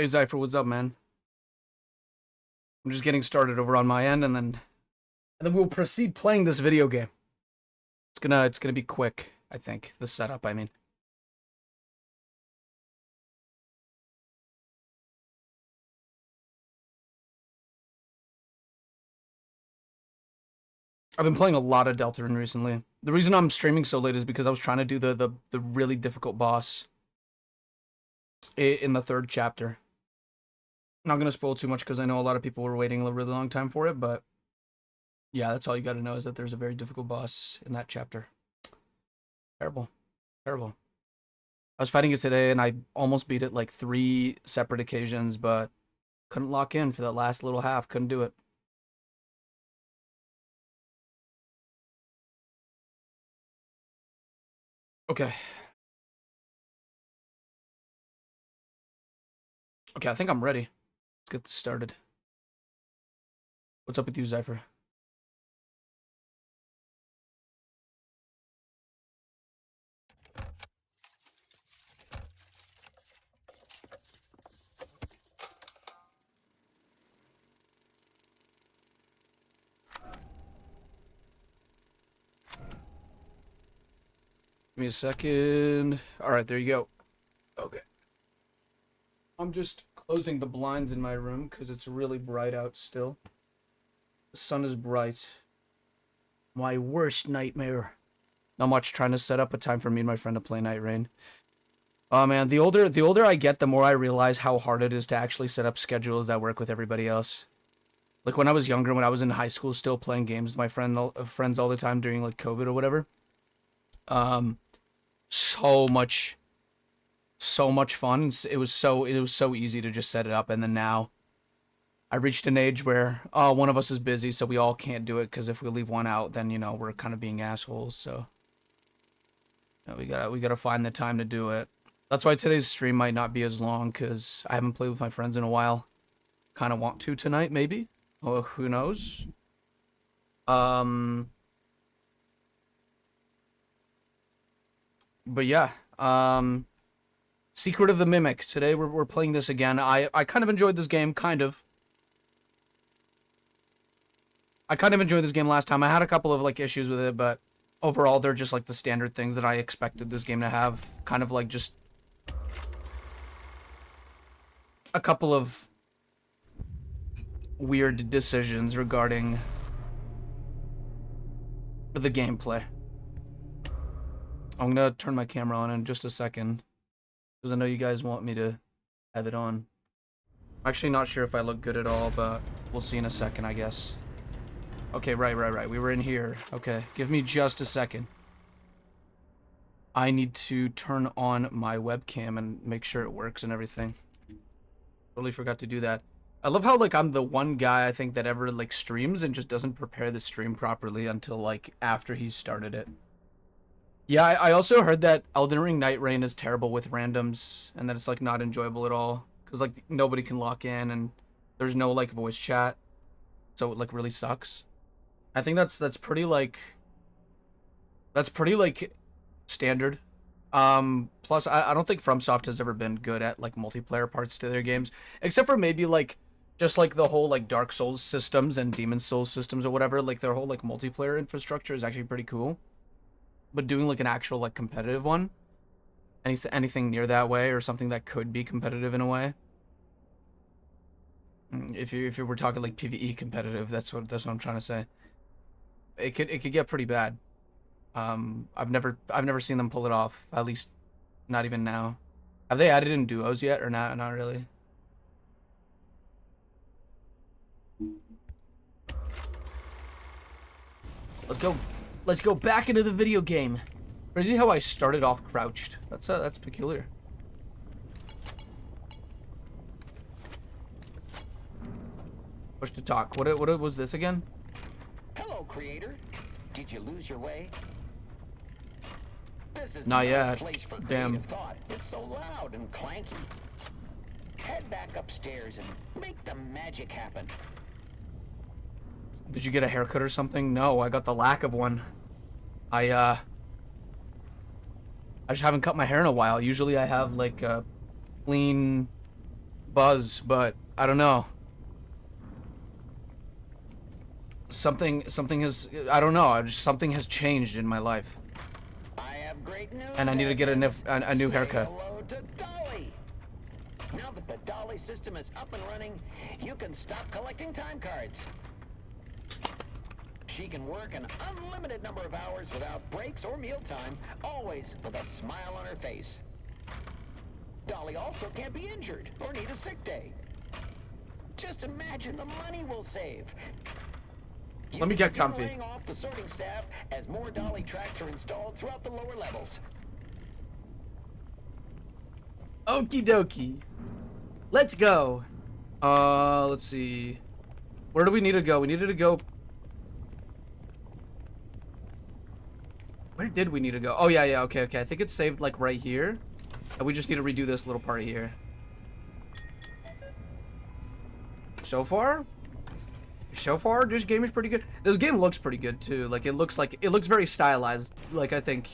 Hey Zypher, what's up, man? I'm just getting started over on my end, and then we'll proceed playing this video game. It's gonna be quick, I think. The setup, I mean. I've been playing a lot of Deltarune recently. The reason I'm streaming so late is because I was trying to do the really difficult boss in the third chapter. I'm not gonna spoil too much because I know a lot of people were waiting a really long time for it, but yeah, that's all you gotta know is that there's a very difficult boss in that chapter. Terrible. Terrible. I was fighting it today and I almost beat it like 3 separate occasions, but couldn't lock in for that last little half. Couldn't do it. Okay. Okay, I think I'm ready. Let's get this started. What's up with you, Zypher? Give me a second. Alright, there you go. Okay. I'm just closing the blinds in my room because it's really bright out still. The sun is bright. My worst nightmare. Not much, trying to set up a time for me and my friend to play Night Rain. Oh man, the older I get, the more I realize how hard it is to actually set up schedules that work with everybody else. Like when I was younger, when I was in high school, still playing games with my friends all the time during like COVID or whatever. So much fun. It was so easy to just set it up, and then now I reached an age where one of us is busy, so we all can't do it because if we leave one out, then you know we're kind of being assholes. So you know, we gotta find the time to do it. That's why today's stream might not be as long because I haven't played with my friends in a while. Kind of want to tonight, maybe. Oh, who knows? But yeah, Secret of the Mimic. Today we're playing this again. I kind of enjoyed this game, kind of. I kind of enjoyed this game last time. I had a couple of like issues with it, but overall they're just like the standard things that I expected this game to have. Kind of like just a couple of weird decisions regarding the gameplay. I'm gonna turn my camera on in just a second because I know you guys want me to have it on. I'm actually not sure if I look good at all, but we'll see in a second, I guess. Okay, right. We were in here. Okay, give me just a second. I need to turn on my webcam and make sure it works and everything. Totally forgot to do that. I love how, like, I'm the one guy, I think, that ever, like, streams and just doesn't prepare the stream properly until, like, after he started it. Yeah, I also heard that Elden Ring Night Rain is terrible with randoms and that it's, like, not enjoyable at all. Because, like, nobody can lock in and there's no, like, voice chat. So it, like, really sucks. I think that's pretty, like... That's pretty, like, standard. Plus, I don't think FromSoft has ever been good at, like, multiplayer parts to their games. Except for maybe, like, just, like, the whole, like, Dark Souls systems and Demon Souls systems or whatever. Like, their whole, like, multiplayer infrastructure is actually pretty cool. But doing, like, an actual, like, competitive one, anything near that way, or something that could be competitive in a way. If you were talking, like, PvE competitive, that's what I'm trying to say. It could get pretty bad. I've never seen them pull it off, at least not even now. Have they added in duos yet, or not? Not really. Let's go back into the video game. Crazy how I started off crouched. That's peculiar. Push to talk. What was this again? Hello, creator. Did you lose your way? This is Not not yet. a place for Damn. creative thought. It's so loud and clanky. Head back upstairs and make the magic happen. Did you get a haircut or something? No, I got the lack of one. I just haven't cut my hair in a while. Usually I have like a clean buzz, but I don't know. Something has, I don't know. Something has changed in my life, I have great news. and I need to get a new Say haircut. hello to Dolly. Now that the Dolly system is up and running, you can stop collecting time cards. She can work an unlimited number of hours without breaks or mealtime, always with a smile on her face. Dolly also can't be injured or need a sick day. Just imagine the money we'll save. Let me get comfy. Laying off the sorting staff as more Dolly tracks are installed throughout the lower levels. Okie dokie. Let's go. Let's see. Where do we need to go? We needed to go. Where did we need to go? Oh, yeah, okay. I think it's saved, like, right here. And we just need to redo this little part here. So far, this game is pretty good. This game looks pretty good, too. Like, it looks very stylized. Like, I think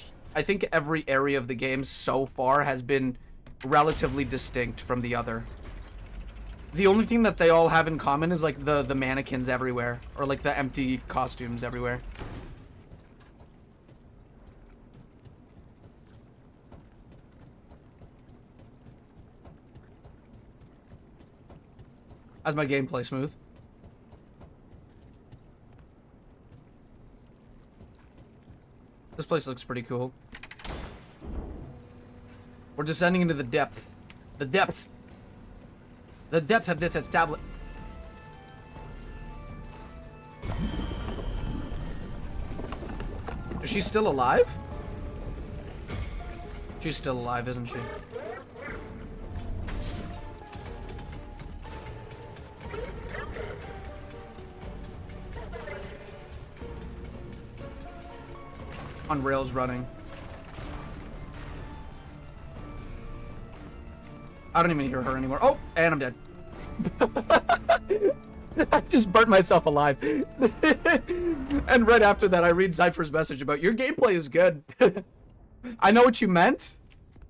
every area of the game so far has been relatively distinct from the other. The only thing that they all have in common is, like, the mannequins everywhere. Or, like, the empty costumes everywhere. How's my gameplay? Smooth? This place looks pretty cool. We're descending into the depth. The depth of this establishment. Is she still alive? She's still alive, isn't she? On rails running. I don't even hear her anymore. Oh, and I'm dead. I just burnt myself alive. And right after that, I read Cypher's message about your gameplay is good. I know what you meant,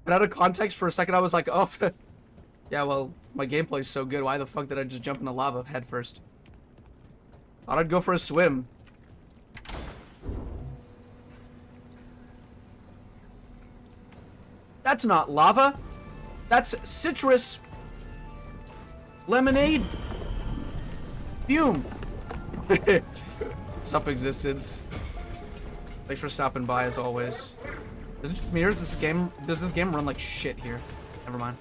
but out of context for a second, I was like, oh, yeah, well, my gameplay is so good. Why the fuck did I just jump in the lava head first? Thought I'd go for a swim. That's not lava. That's citrus lemonade fume. Sup, existence. Thanks for stopping by as always. Is it just me or does this game run like shit here? Never mind.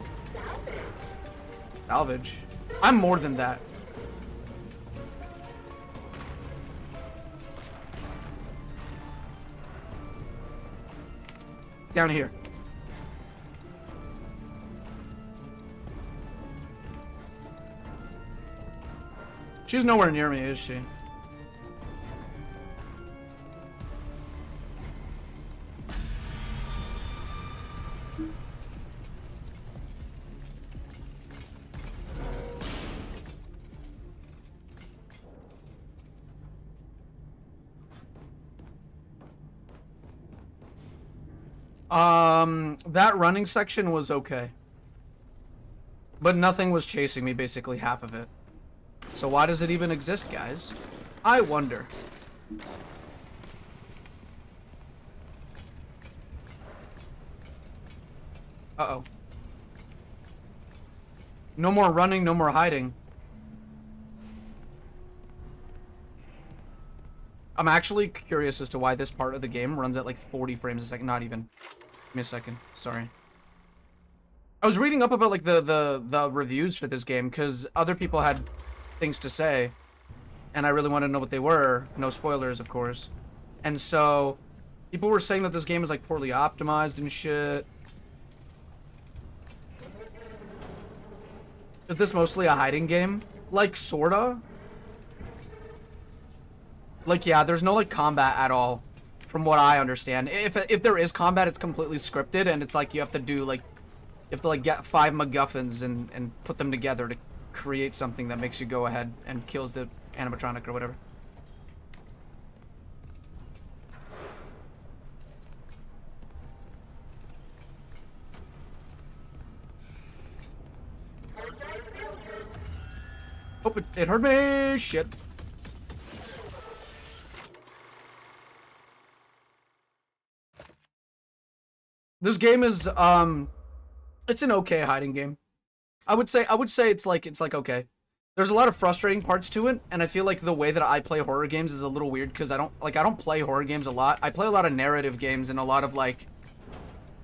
Salvage. I'm more than that. Down here. She's nowhere near me, is she? That running section was okay. But nothing was chasing me, basically half of it. So why does it even exist, guys? I wonder. Uh-oh. No more running, no more hiding. I'm actually curious as to why this part of the game runs at like 40 frames a second. Not even. Give me a second. Sorry. I was reading up about like the reviews for this game because other people had things to say, and I really wanted to know what they were. No spoilers, of course. And so people were saying that this game is like poorly optimized and shit. Is this mostly a hiding game? Like, sorta? Like, yeah, there's no like combat at all, from what I understand. If there is combat, it's completely scripted, and it's like you have to do like, you have to like get 5 MacGuffins and put them together to create something that makes you go ahead and kills the animatronic or whatever. Oh, it hurt me. Shit. This game is it's an okay hiding game. I would say it's like okay. There's a lot of frustrating parts to it, and I feel like the way that I play horror games is a little weird because I don't play horror games a lot. I play a lot of narrative games and a lot of like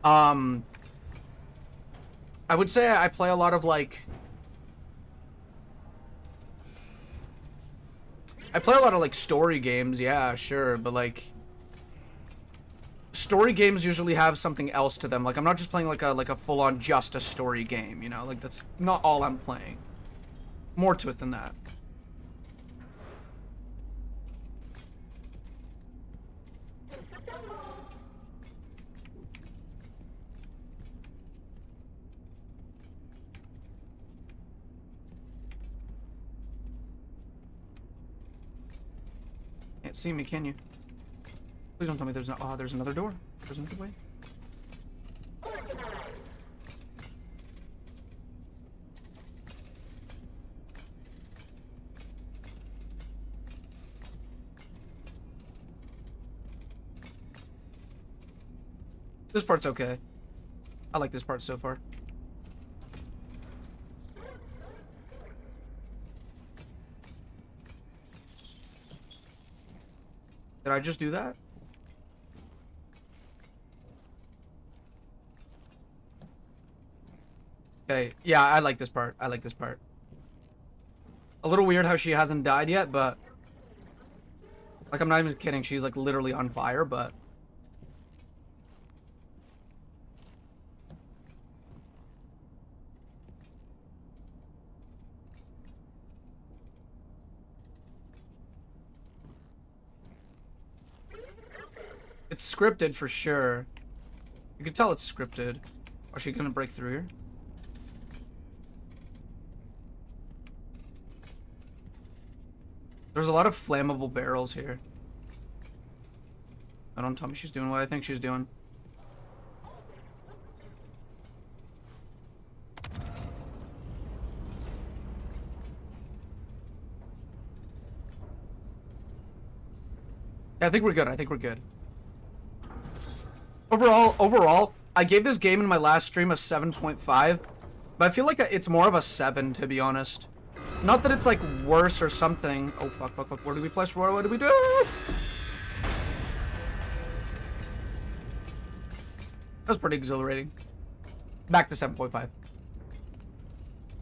I would say I play a lot of like story games, yeah, sure, but like story games usually have something else to them. Like I'm not just playing like a full-on just a story game, you know? Like that's not all I'm playing. More to it than that. Can't see me, can you? Please don't tell me there's no. Oh, there's another door. There's another way. This part's okay. I like this part so far. Did I just do that? Okay, yeah, I like this part. I like this part. A little weird how she hasn't died yet, but like I'm not even kidding. She's like literally on fire, but it's scripted for sure. You can tell it's scripted. Are she gonna break through here? There's a lot of flammable barrels here. Don't tell me she's doing what I think she's doing. Yeah, I think we're good. I think we're good. Overall, I gave this game in my last stream a 7.5, but I feel like it's more of a 7, to be honest. Not that it's like worse or something. Oh fuck. Where do we place? What do we do? That was pretty exhilarating. Back to 7.5.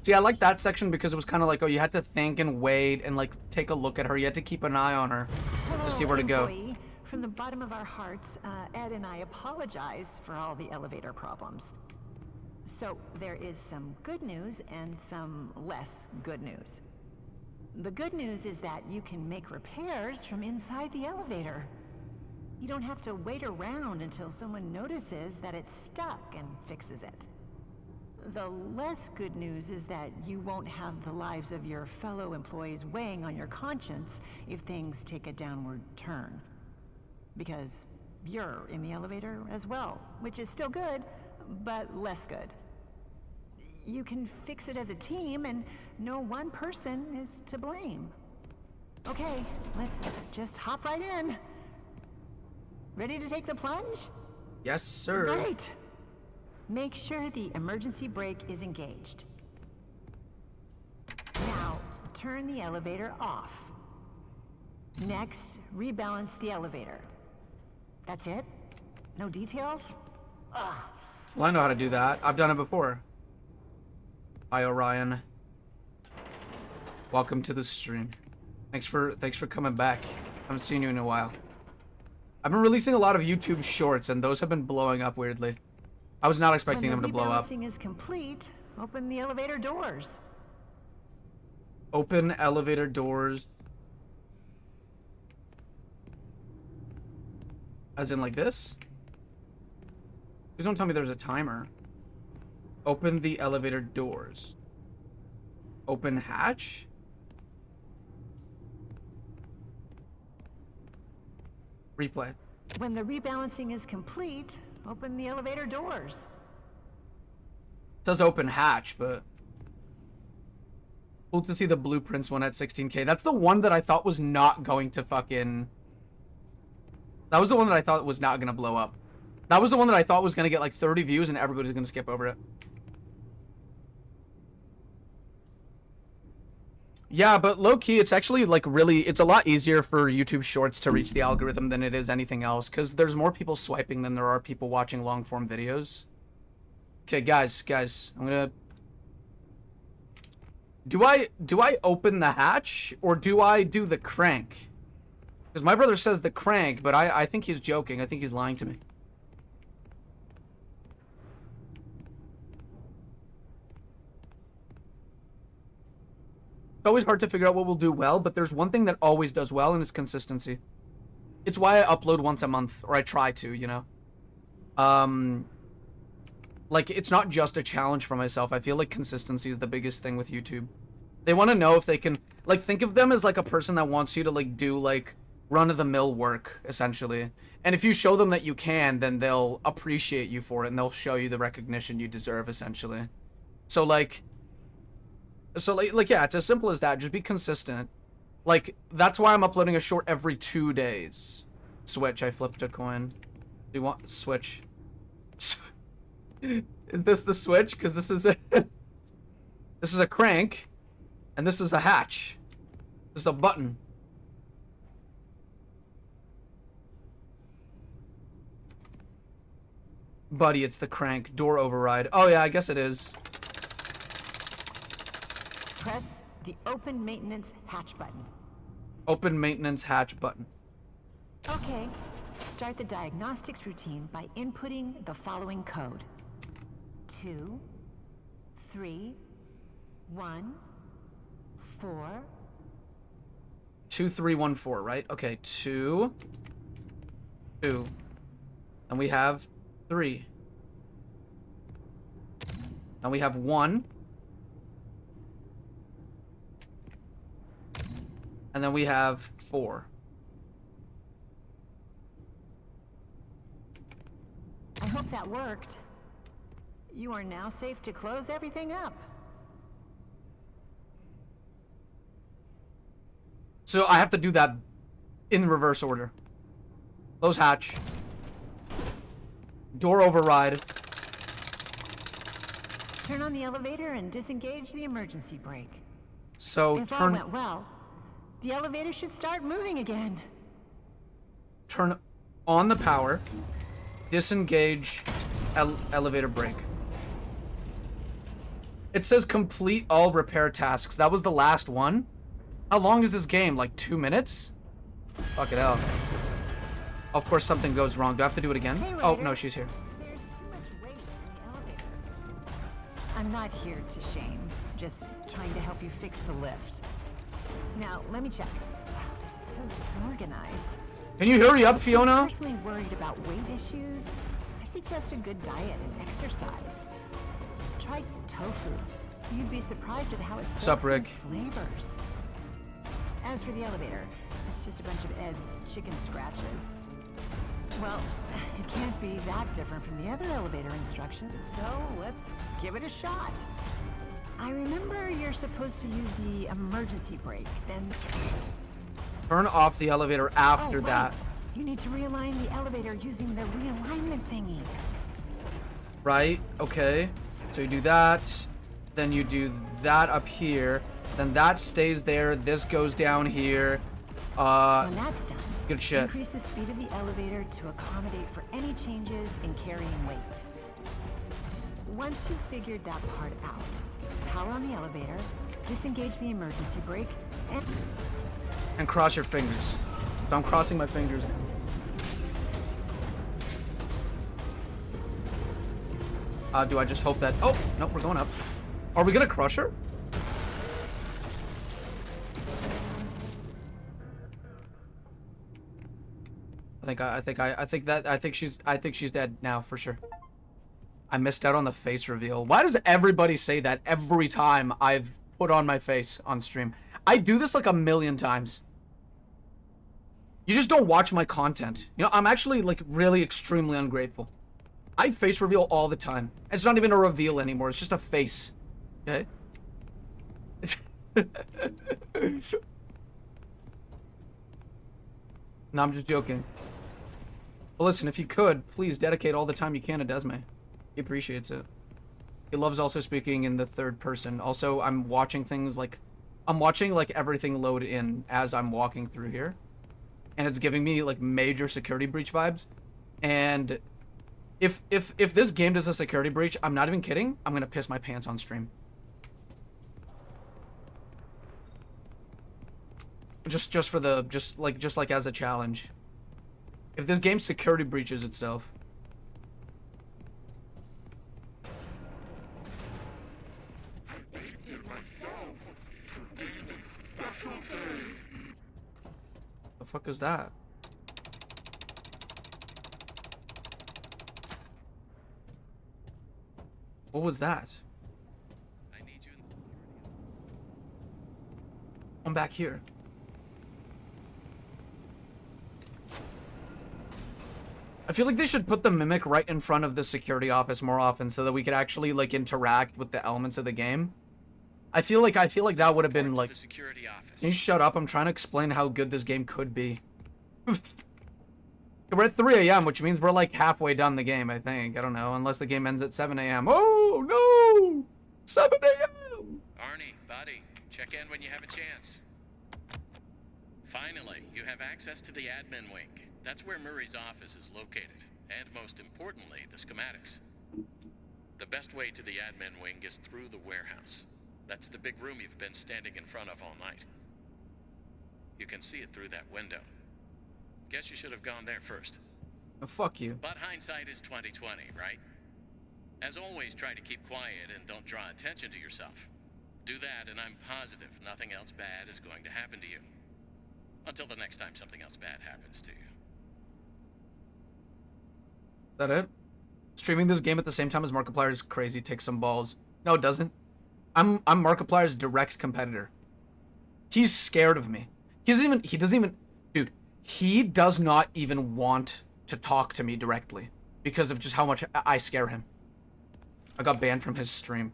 See, I like that section because it was kind of like, oh, you had to think and wait and like take a look at her. You had to keep an eye on her to see where to go. From the bottom of our hearts, Ed and I apologize for all the elevator problems. So there is some good news and some less good news. The good news is that you can make repairs from inside the elevator. You don't have to wait around until someone notices that it's stuck and fixes it. The less good news is that you won't have the lives of your fellow employees weighing on your conscience if things take a downward turn. Because you're in the elevator as well, which is still good, but less good. You can fix it as a team, and no one person is to blame. Okay, let's just hop right in. Ready to take the plunge? Yes, sir. Great. Make sure the emergency brake is engaged. Now, turn the elevator off. Next, rebalance the elevator. That's it? No details? Ugh. Well, I know how to do that. I've done it before. Hi, Orion. Welcome to the stream. Thanks for coming back. Haven't seen you in a while. I've been releasing a lot of YouTube shorts, and those have been blowing up weirdly. I was not expecting them to blow up. When the rebalancing is complete, open the elevator doors. Open elevator doors. As in like this? Please don't tell me there's a timer. Open the elevator doors. Open hatch? Replay. When the rebalancing is complete, open the elevator doors. It says open hatch, but Cool to see the Blueprints one at 16K. That's the one that I thought was not going to fucking... That was the one that I thought was not going to blow up. That was the one that I thought was going to get like 30 views and everybody's going to skip over it. Yeah, but low-key, it's actually, like, really... It's a lot easier for YouTube Shorts to reach the algorithm than it is anything else, because there's more people swiping than there are people watching long-form videos. Okay, guys, I'm gonna... Do I open the hatch, or do I do the crank? Because my brother says the crank, but I think he's joking. I think he's lying to me. It's always hard to figure out what will do well, but there's one thing that always does well, and it's consistency. It's why I upload once a month, or I try to, you know? Like, it's not just a challenge for myself. I feel like consistency is the biggest thing with YouTube. They want to know if they can... Like, think of them as, like, a person that wants you to, like, do, like, run-of-the-mill work, essentially. And if you show them that you can, then they'll appreciate you for it, and they'll show you the recognition you deserve, essentially. So, like... yeah, it's as simple as that. Just be consistent. Like, that's why I'm uploading a short every 2 days. Switch, I flipped a coin. Do you want... Switch. Is this the switch? Because this is a... This is a crank. And this is a hatch. This is a button. Buddy, it's the crank. Door override. Oh, yeah, I guess it is. Press the open maintenance hatch button. Open maintenance hatch button. Okay. Start the diagnostics routine by inputting the following code. 2, 3, 1, 4. 2314, right? Okay, 2. And we have 3. And we have 1. And then we have 4. I hope that worked. You are now safe to close everything up. So I have to do that in reverse order. Close hatch. Door override. Turn on the elevator and disengage the emergency brake. So If all turn went well, the elevator should start moving again. turn on the power. Disengage elevator brake. It says complete all repair tasks. That was the last one. How long is this game? Like 2 minutes? Fuck it out. Of course something goes wrong. Do I have to do it again? Hey, Oh, Ryder. no, she's here. There's too much weight in the elevator. I'm not here to shame, just trying to help you fix the lift. Now, let me check. Wow, this is so disorganized. Can you hurry up, If Fiona? you're personally worried about weight issues, I suggest a good diet and exercise. Try tofu. You'd be surprised at how it What's up, soaks in Rick? flavors. As for the elevator, it's just a bunch of Ed's chicken scratches. Well, it can't be that different from the other elevator instructions, so let's give it a shot. I remember you're supposed to use the emergency brake, then... Turn off the elevator after Oh, right. that. You need to realign the elevator using the realignment thingy. Right? Okay. So you do that. Then you do that up here. Then that stays there. This goes down here. When that's done, Good shit. increase the speed of the elevator to accommodate for any changes in carrying weight. Once you've figured that part out, power on the elevator, disengage the emergency brake, And cross your fingers. So I'm crossing my fingers now. Do I just hope that... Oh, no, we're going up. Are we gonna crush her? I think she's dead now for sure. I missed out on the face reveal. Why does everybody say that every time I've put on my face on stream? I do this like a million times. You just don't watch my content. You know, I'm actually like really extremely ungrateful. I face reveal all the time. It's not even a reveal anymore. It's just a face. Okay? No, I'm just joking. Well, listen, if you could, please dedicate all the time you can to Desme. He appreciates it. He loves also speaking in the third person. Also, I'm watching things like... I'm watching, like, everything load in as I'm walking through here. And it's giving me, like, major security breach vibes. And if this game does a security breach, I'm not even kidding, I'm gonna piss my pants on stream. Just for the... Just like as a challenge. If this game security breaches itself... The fuck is that? What was that? I need you in the I'm back here. I feel like they should put the mimic right in front of the security office more often so that we could actually like interact with the elements of the game. I feel like that would have been like... the security office. Can you shut up? I'm trying to explain how good this game could be. We're at 3 a.m., which means we're like halfway done the game, I think. I don't know, unless the game ends at 7 a.m. Oh, no! 7 a.m.! Arnie, buddy, check in when you have a chance. Finally, you have access to the admin wing. That's where Murray's office is located. And most importantly, the schematics. The best way to the admin wing is through the warehouse. That's the big room you've been standing in front of all night. You can see it through that window. Guess you should have gone there first. Oh, fuck you. But hindsight is 20/20, right? As always, try to keep quiet and don't draw attention to yourself. Do that, and I'm positive nothing else bad is going to happen to you. Until the next time something else bad happens to you. Is that it? Streaming this game at the same time as Markiplier is crazy. Take some balls. No, it doesn't. I'm Markiplier's direct competitor. He's scared of me. He doesn't even, dude, he does not even want to talk to me directly because of just how much I scare him. I got banned from his stream.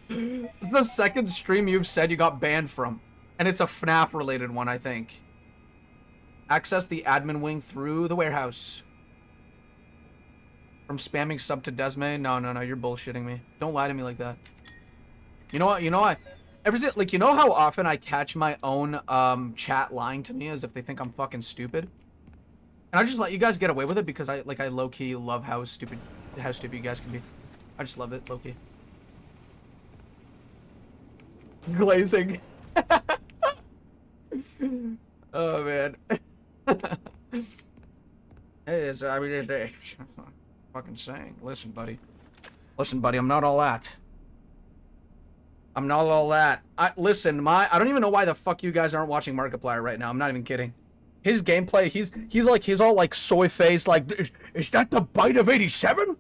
This is the second stream you've said you got banned from. And it's a FNAF related one, I think. Access the admin wing through the warehouse. From spamming sub to Desme? No, you're bullshitting me. Don't lie to me like that. You know what? You know what? Like, you know how often I catch my own chat lying to me as if they think I'm fucking stupid? And I just let you guys get away with it because I low-key love how stupid you guys can be. I just love it, low-key. Glazing. Oh, man. Hey, it's fucking saying. Listen, buddy, I'm not all that. I'm not all that. Listen, I don't even know why the fuck you guys aren't watching Markiplier right now. I'm not even kidding. His gameplay, he's all like soy faced, like, is that the bite of 87?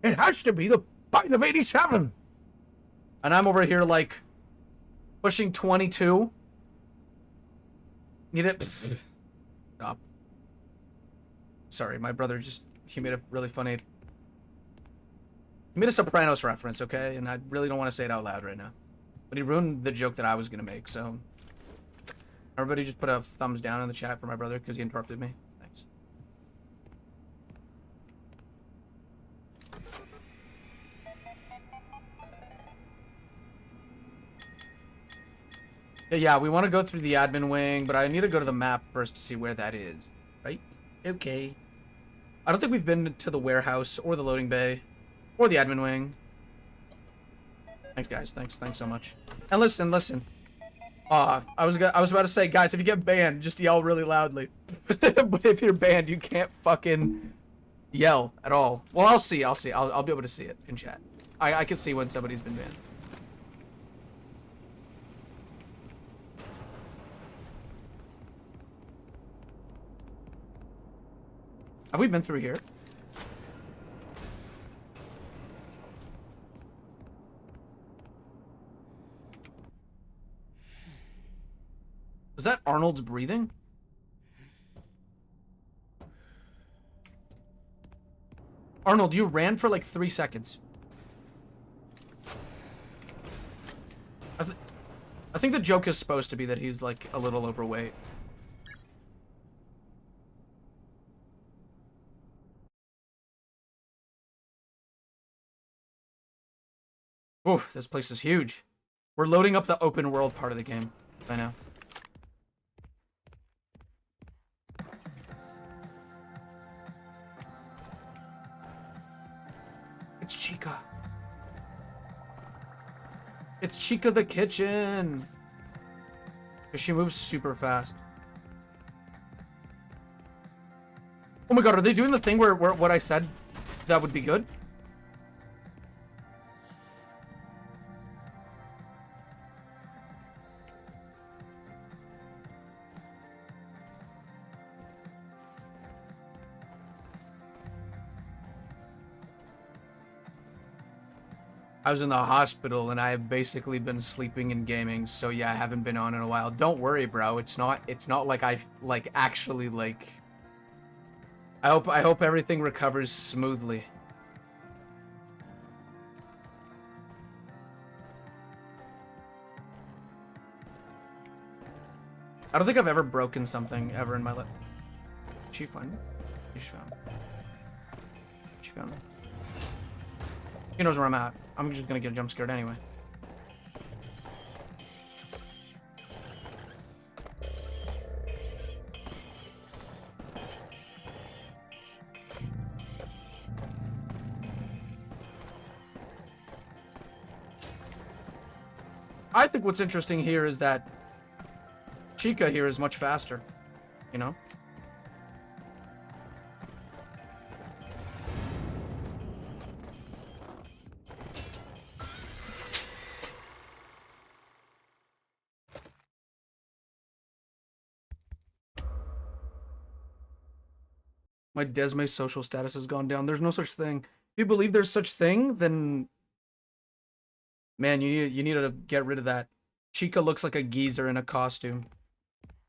It has to be the bite of 87. And I'm over here like pushing 22. Need it? Stop. Sorry, my brother he made a really funny... He made a Sopranos reference, okay? And I really don't want to say it out loud right now. But he ruined the joke that I was going to make, so... Everybody just put a thumbs down in the chat for my brother because he interrupted me. Thanks. Yeah, we want to go through the admin wing, but I need to go to the map first to see where that is. Right? Okay. I don't think we've been to the warehouse or the loading bay or the admin wing. Thanks, guys. Thanks so much. And listen. I was about to say, guys, if you get banned, just yell really loudly. But if you're banned, you can't fucking yell at all. Well, I'll see. I'll be able to see it in chat. I can see when somebody's been banned. Have we been through here? Was that Arnold's breathing? Arnold, you ran for like 3 seconds. I think the joke is supposed to be that he's like a little overweight. Oof, this place is huge. We're loading up the open world part of the game. I know. It's Chica. It's Chica the kitchen. Because she moves super fast. Oh my god, are they doing the thing where what I said that would be good? I was in the hospital and I have basically been sleeping and gaming, so yeah, I haven't been on in a while. Don't worry, bro. It's not like I like actually like I hope everything recovers smoothly. I don't think I've ever broken something ever in my life. She found me? She found me. She found me. She knows where I'm at. I'm just gonna get jump scared anyway. I think what's interesting here is that Chica here is much faster, you know? My Desme social status has gone down. There's no such thing. If you believe there's such thing, then man, you need to get rid of that. Chica looks like a geezer in a costume.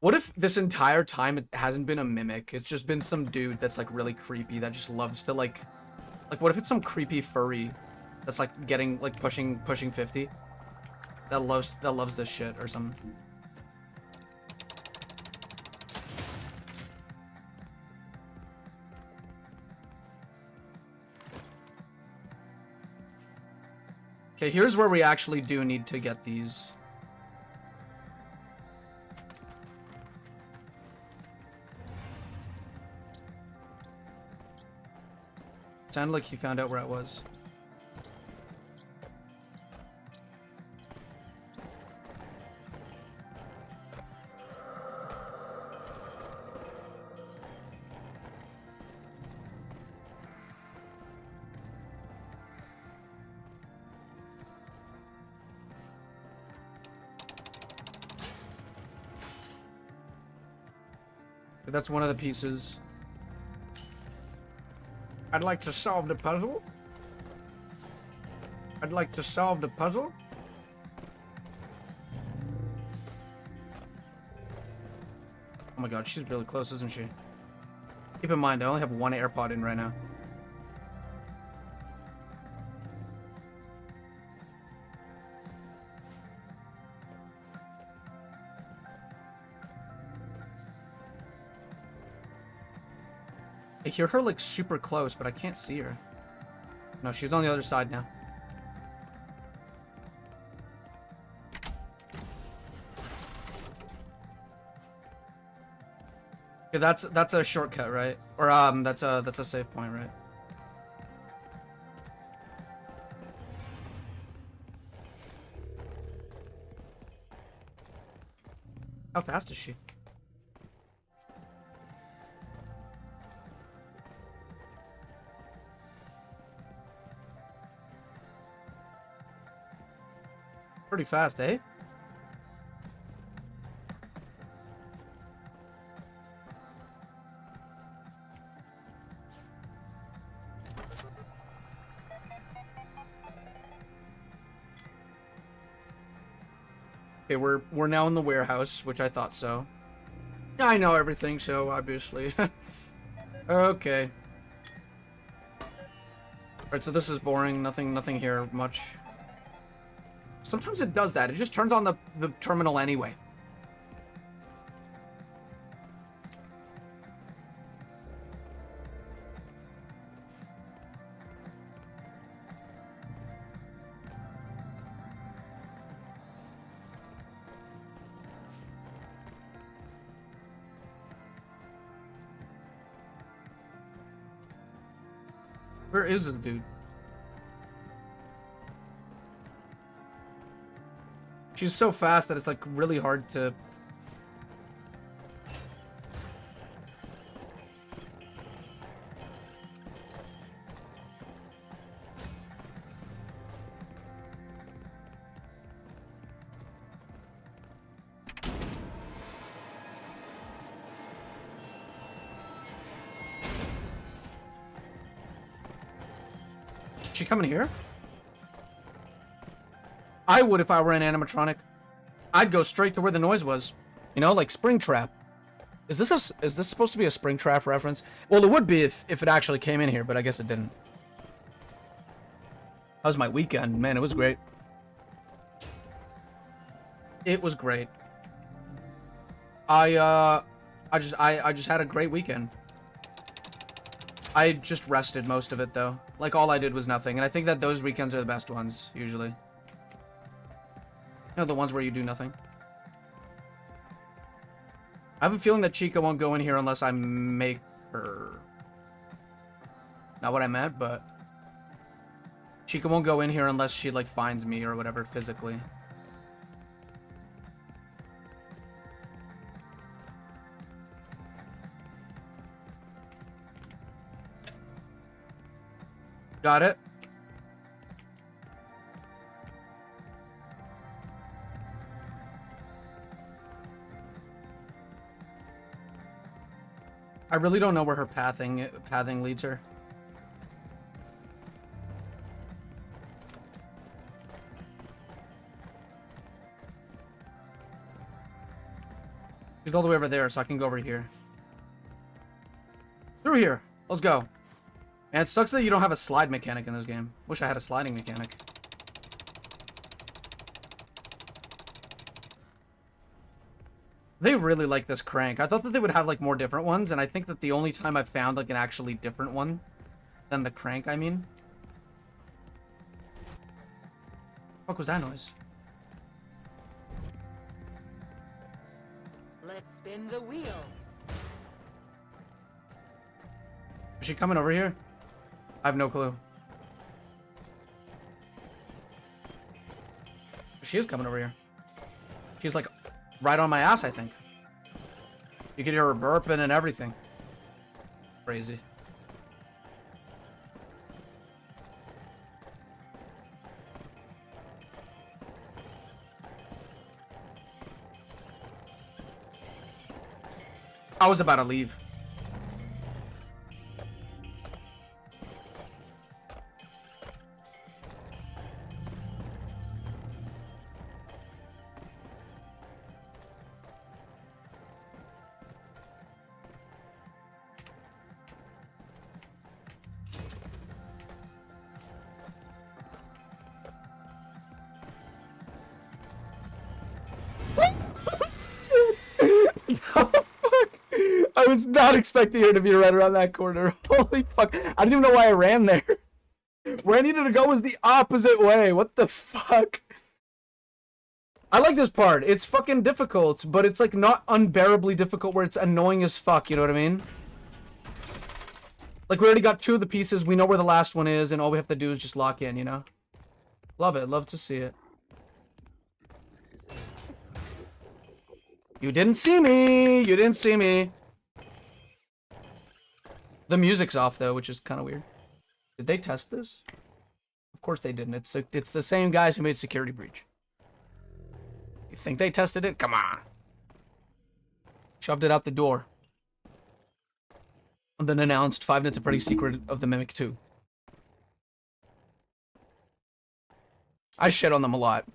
What if this entire time it hasn't been a mimic? It's just been some dude that's like really creepy that just loves to like what if it's some creepy furry that's like getting like pushing 50 that loves this shit or something. Okay, here's where we actually do need to get these. Sounded like he found out where I was. That's one of the pieces. I'd like to solve the puzzle. I'd like to solve the puzzle. Oh my god, she's really close, isn't she? Keep in mind, I only have one AirPod in right now. I hear her like super close, but I can't see her. No, she's on the other side now. Okay, that's a shortcut, right? Or that's a save point, right? How fast is she? Pretty fast, eh? Okay, we're now in the warehouse, which I thought so. Yeah, I know everything, so obviously. Okay. Alright, so this is boring. Nothing here much. Sometimes it does that. It just turns on the terminal anyway. Where is it, dude? She's so fast that it's like really hard to... She coming here? I would if I were an animatronic. I'd go straight to where the noise was. You know, like Springtrap. Is this supposed to be a Springtrap reference? Well, it would be if it actually came in here, but I guess it didn't. That was my weekend. Man, it was great. It was great. I just had a great weekend. I just rested most of it, though. Like, all I did was nothing. And I think that those weekends are the best ones, usually. You know, the ones where you do nothing. I have a feeling that Chica won't go in here unless I make her. Not what I meant, but... Chica won't go in here unless she, like, finds me or whatever physically. Got it. I really don't know where her pathing leads her. She's all the way over there, so I can go over here. Through here. Let's go. And it sucks that you don't have a slide mechanic in this game. Wish I had a sliding mechanic. They really like this crank. I thought that they would have like more different ones, and I think that the only time I've found like an actually different one than the crank, I mean. What was that noise? Let's spin the wheel. Is she coming over here? I have no clue. She is coming over here. She's like right on my ass, I think. You can hear her burping and everything. Crazy. I was about to leave. I was not expecting her to be right around that corner. Holy fuck. I didn't even know why I ran there. Where I needed to go was the opposite way. What the fuck? I like this part. It's fucking difficult, but it's like not unbearably difficult where it's annoying as fuck, you know what I mean? Like we already got 2 of the pieces, we know where the last one is, and all we have to do is just lock in, you know? Love it, love to see it. You didn't see me! You didn't see me! The music's off though, which is kind of weird. Did they test this? Of course they didn't. It's the same guys who made Security Breach. You think they tested it? Come on. Shoved it out the door. And then announced 5 Nights at Freddy's Secret of the Mimic 2. I shit on them a lot.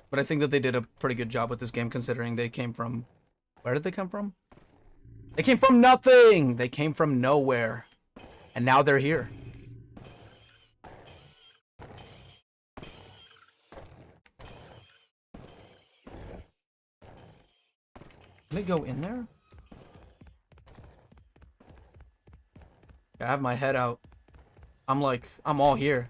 But I think that they did a pretty good job with this game considering they came from... Where did they come from? They came from nothing! They came from nowhere. And now they're here. Can it go in there? I have my head out. I'm all here.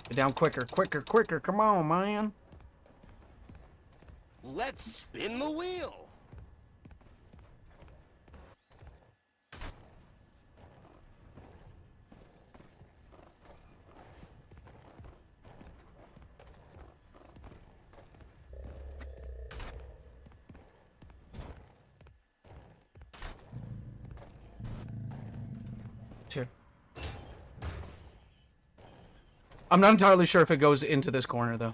Get down quicker, quicker, quicker. Come on, man. Let's spin the wheel. Here. I'm not entirely sure if it goes into this corner, though.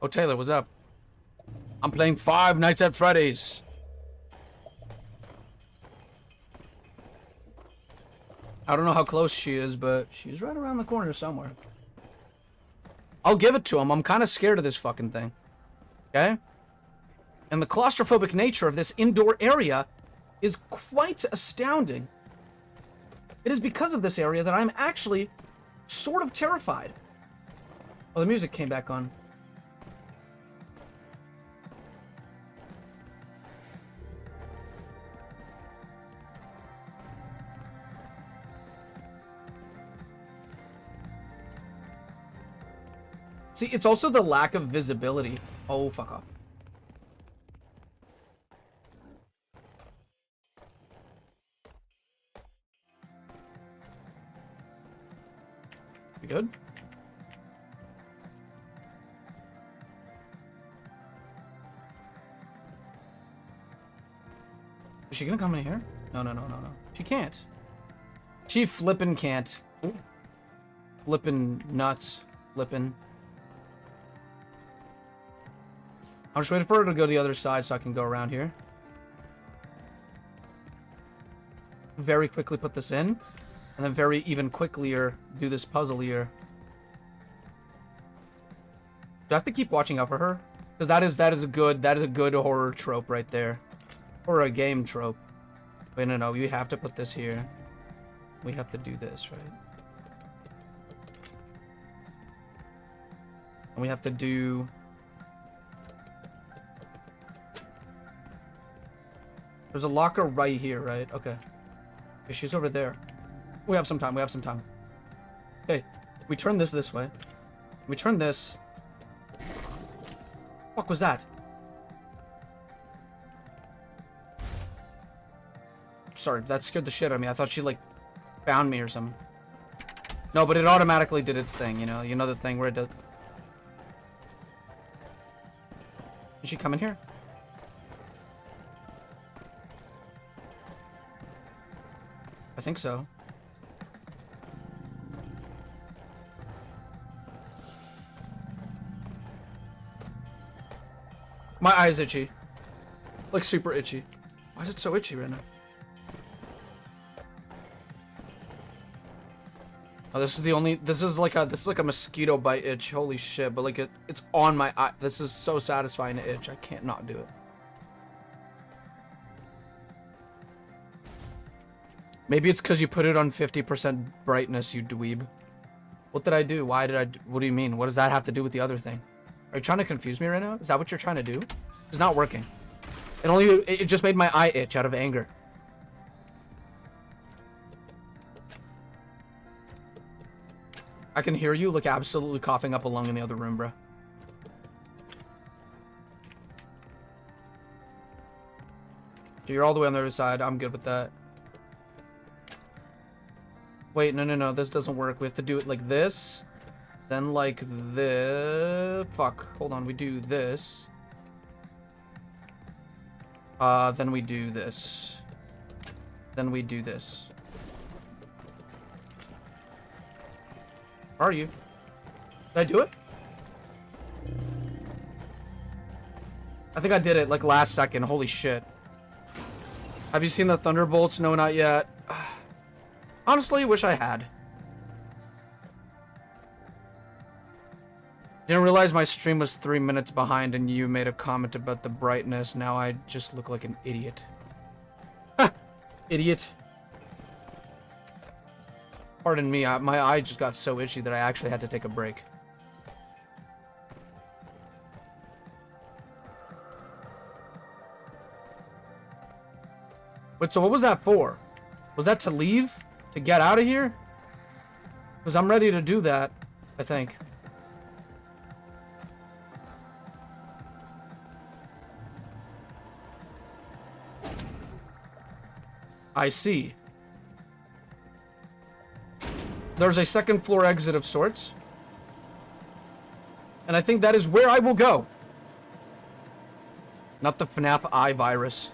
Oh, Taylor, what's up? I'm playing Five Nights at Freddy's. I don't know how close she is, but she's right around the corner somewhere. I'll give it to him. I'm kind of scared of this fucking thing. Okay? And the claustrophobic nature of this indoor area is quite astounding. It is because of this area that I'm actually sort of terrified. Oh, the music came back on. See, it's also the lack of visibility. Oh, fuck off. You good? Is she gonna come in here? No, no, no, no, no. She can't. She flippin' can't. Ooh. Flippin' nuts. Flippin'. I'm just waiting for her to go to the other side so I can go around here. Very quickly put this in. And then very even quicklier do this puzzle here. Do I have to keep watching out for her? Because that is a good horror trope right there. Or a game trope. Wait, no, we have to put this here. We have to do this, right? And we have to do... There's a locker right here, right? Okay. Okay, she's over there. We have some time, we have some time. Okay, we turn this way. We turn this. What was that? Sorry, that scared the shit out of me. I thought she, like, found me or something. No, but it automatically did its thing, you know? You know the thing where it does... Did she come in here? I think so. My eye's itchy. Like, super itchy. Why is it so itchy right now? Oh, this is like a mosquito bite itch. Holy shit, but like it's on my eye. This is so satisfying to itch. I can't not do it. Maybe it's because you put it on 50% brightness, you dweeb. What did I do? Why did I do? What do you mean? What does that have to do with the other thing? Are you trying to confuse me right now? Is that what you're trying to do? It's not working. It just made my eye itch out of anger. I can hear you, like, absolutely coughing up a lung in the other room, bro. So you're all the way on the other side. I'm good with that. Wait, no. This doesn't work. We have to do it like this. Then like this. Fuck. Hold on. We do this. Then we do this. Then we do this. Where are you? Did I do it? I think I did it like last second. Holy shit. Have you seen the Thunderbolts? No, not yet. Honestly, wish I had. Didn't realize my stream was 3 minutes behind and you made a comment about the brightness. Now I just look like an idiot. Ha! Idiot. Pardon me, my eye just got so itchy that I actually had to take a break. But so what was that for? Was that to leave? To get out of here? Because I'm ready to do that, I think. I see. There's a second floor exit of sorts. And I think that is where I will go. Not the FNAF eye virus.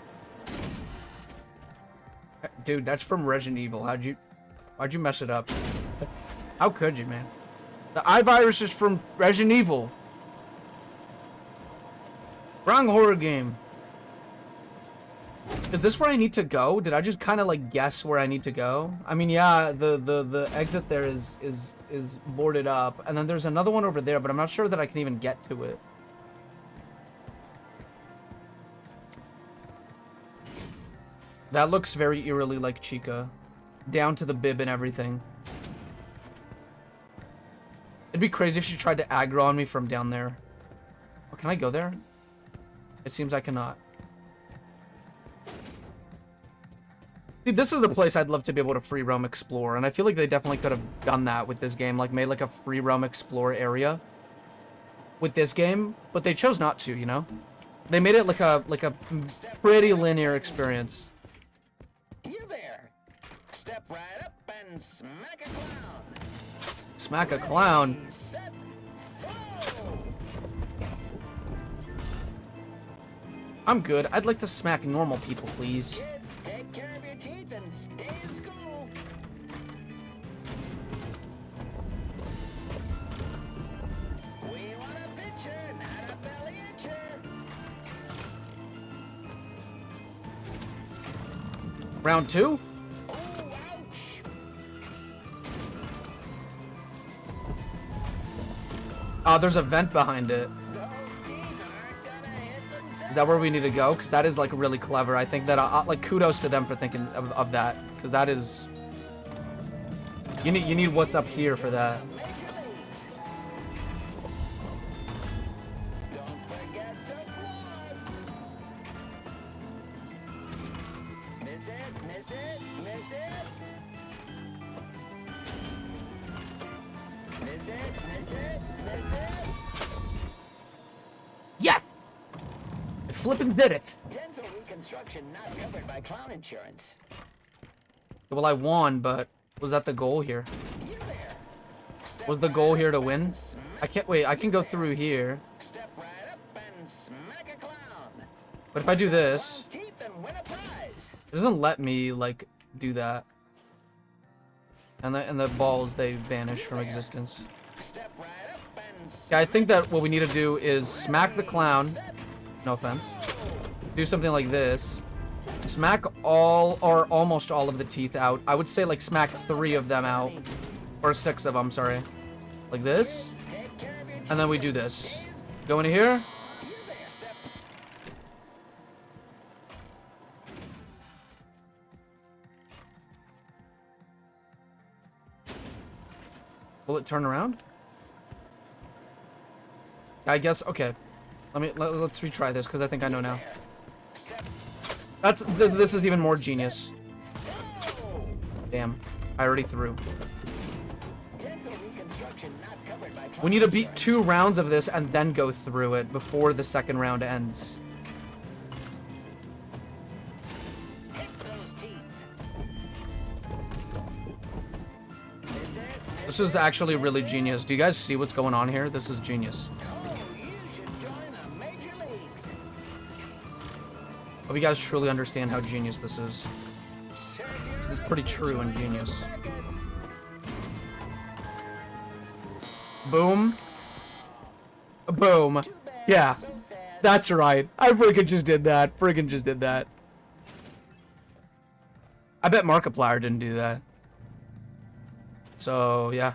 Dude, that's from Resident Evil. Why'd you mess it up? How could you, man? The eye virus is from Resident Evil. Wrong horror game. Is this where I need to go? Did I just kind of like guess where I need to go? I mean, yeah, the exit there is boarded up, and then there's another one over there, but I'm not sure that I can even get to it. That looks very eerily like Chica, down to the bib and everything. It'd be crazy if she tried to aggro on me from down there. Oh, can I go there? It seems I cannot. See, this is the place I'd love to be able to free roam explore, and I feel like they definitely could have done that with this game, like made like a free roam explore area with this game, but they chose not to, you know? They made it like a pretty linear experience. You there. Step right up and smack a clown. Smack a clown. Ready, set, throw. I'm good. I'd like to smack normal people, please. Kids, take care of your teeth and stay in school. We want a pitcher, not a belly itcher. Round 2? Oh, ouch. There's a vent behind it. Those teeth aren't gonna hit themselves. Is that where we need to go? Because that is like really clever. I think that like kudos to them for thinking of that, because that is you need what's up here for that. Major leagues. Don't forget to floss. Miss it, miss it, miss it. Miss it, miss it, miss it. Yes! I flippin' did it. Dental reconstruction not covered by clown insurance. Well, I won, but was that the goal here? You there. Step Was the right goal up here to and win? smack I can't wait. I can go through here, Step right up and smack a clown. but if I do this, Clown's teeth and win a prize. it doesn't let me like do that. And the balls, they vanish from existence. Step right up and Yeah, I think that what we need to do is smack the clown. No offense. Do something like this. Smack all or almost all of the teeth out. I would say like smack 3 of them out. Or 6 of them, sorry. Like this. take care of your And then we do this. Go into here. You there. Step. Will it turn around? I guess, okay. Let's retry this, because I think I know now. Step. This is even more genius. Throw. Damn. I already threw. Dental reconstruction not covered by We need to clown beat 2 rounds of this and then go through it before the second round ends. insurance. Hit those teeth. Miss it, This is actually really genius. Do you guys see what's going on here? This is genius. oh, you should join the major leagues. Hope you guys truly understand how genius this is. Sir, This is pretty true and genius. Boom. Boom. Yeah. So sad. That's right. I friggin' just did that. Friggin' just did that. I bet Markiplier didn't do that. So, yeah.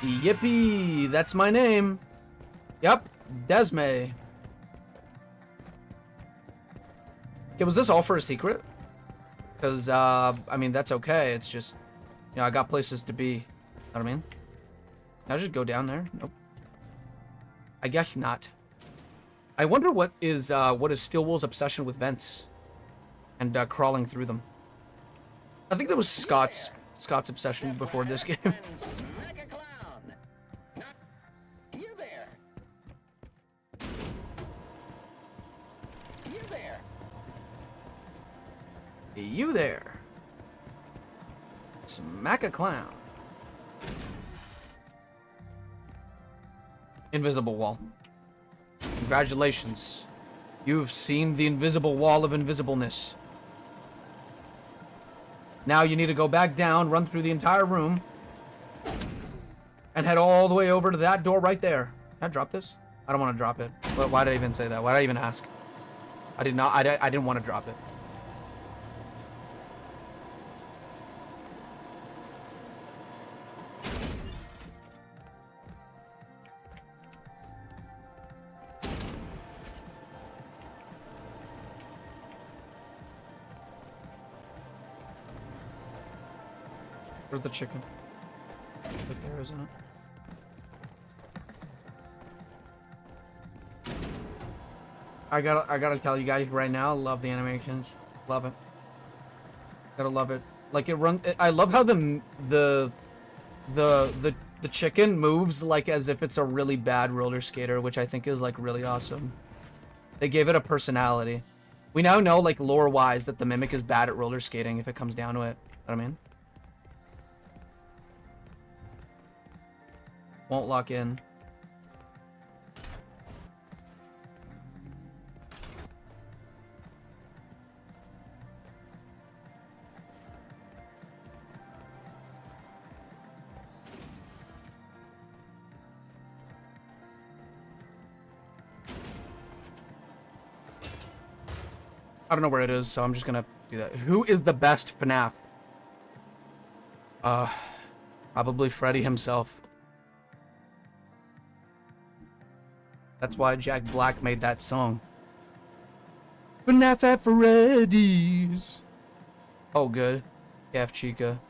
Yippee! That's my name. Yep. Desme. Okay, was this all for a secret? Because, I mean, that's okay. It's just, you know, I got places to be. You know what I mean? Can I just go down there? Nope. I guess not. I wonder what is Stillwell's obsession with vents and crawling through them. I think that was Scott's obsession before this game. Smack a clown. You there. You there. You there. Smack a clown. Invisible wall. Congratulations. You've seen the invisible wall of invisibleness. Now you need to go back down, run through the entire room, and head all the way over to that door right there. Can I drop this? I don't want to drop it. Why did I even say that? Why did I even ask? I did not. I didn't want to drop it. Where's the chicken? Right there, isn't it? I gotta tell you guys right now, love the animations. Love it. Gotta love it. Like it runs. I love how the chicken moves like as if it's a really bad roller skater, which I think is like really awesome. They gave it a personality. We now know, like lore-wise, that the Mimic is bad at roller skating if it comes down to it. You know what I mean? Won't lock in. I don't know where it is, so I'm just gonna do that. Who is the best FNAF? Probably Freddy himself. That's why Jack Black made that song. FNAF at Freddy's. Oh, good. KF Chica.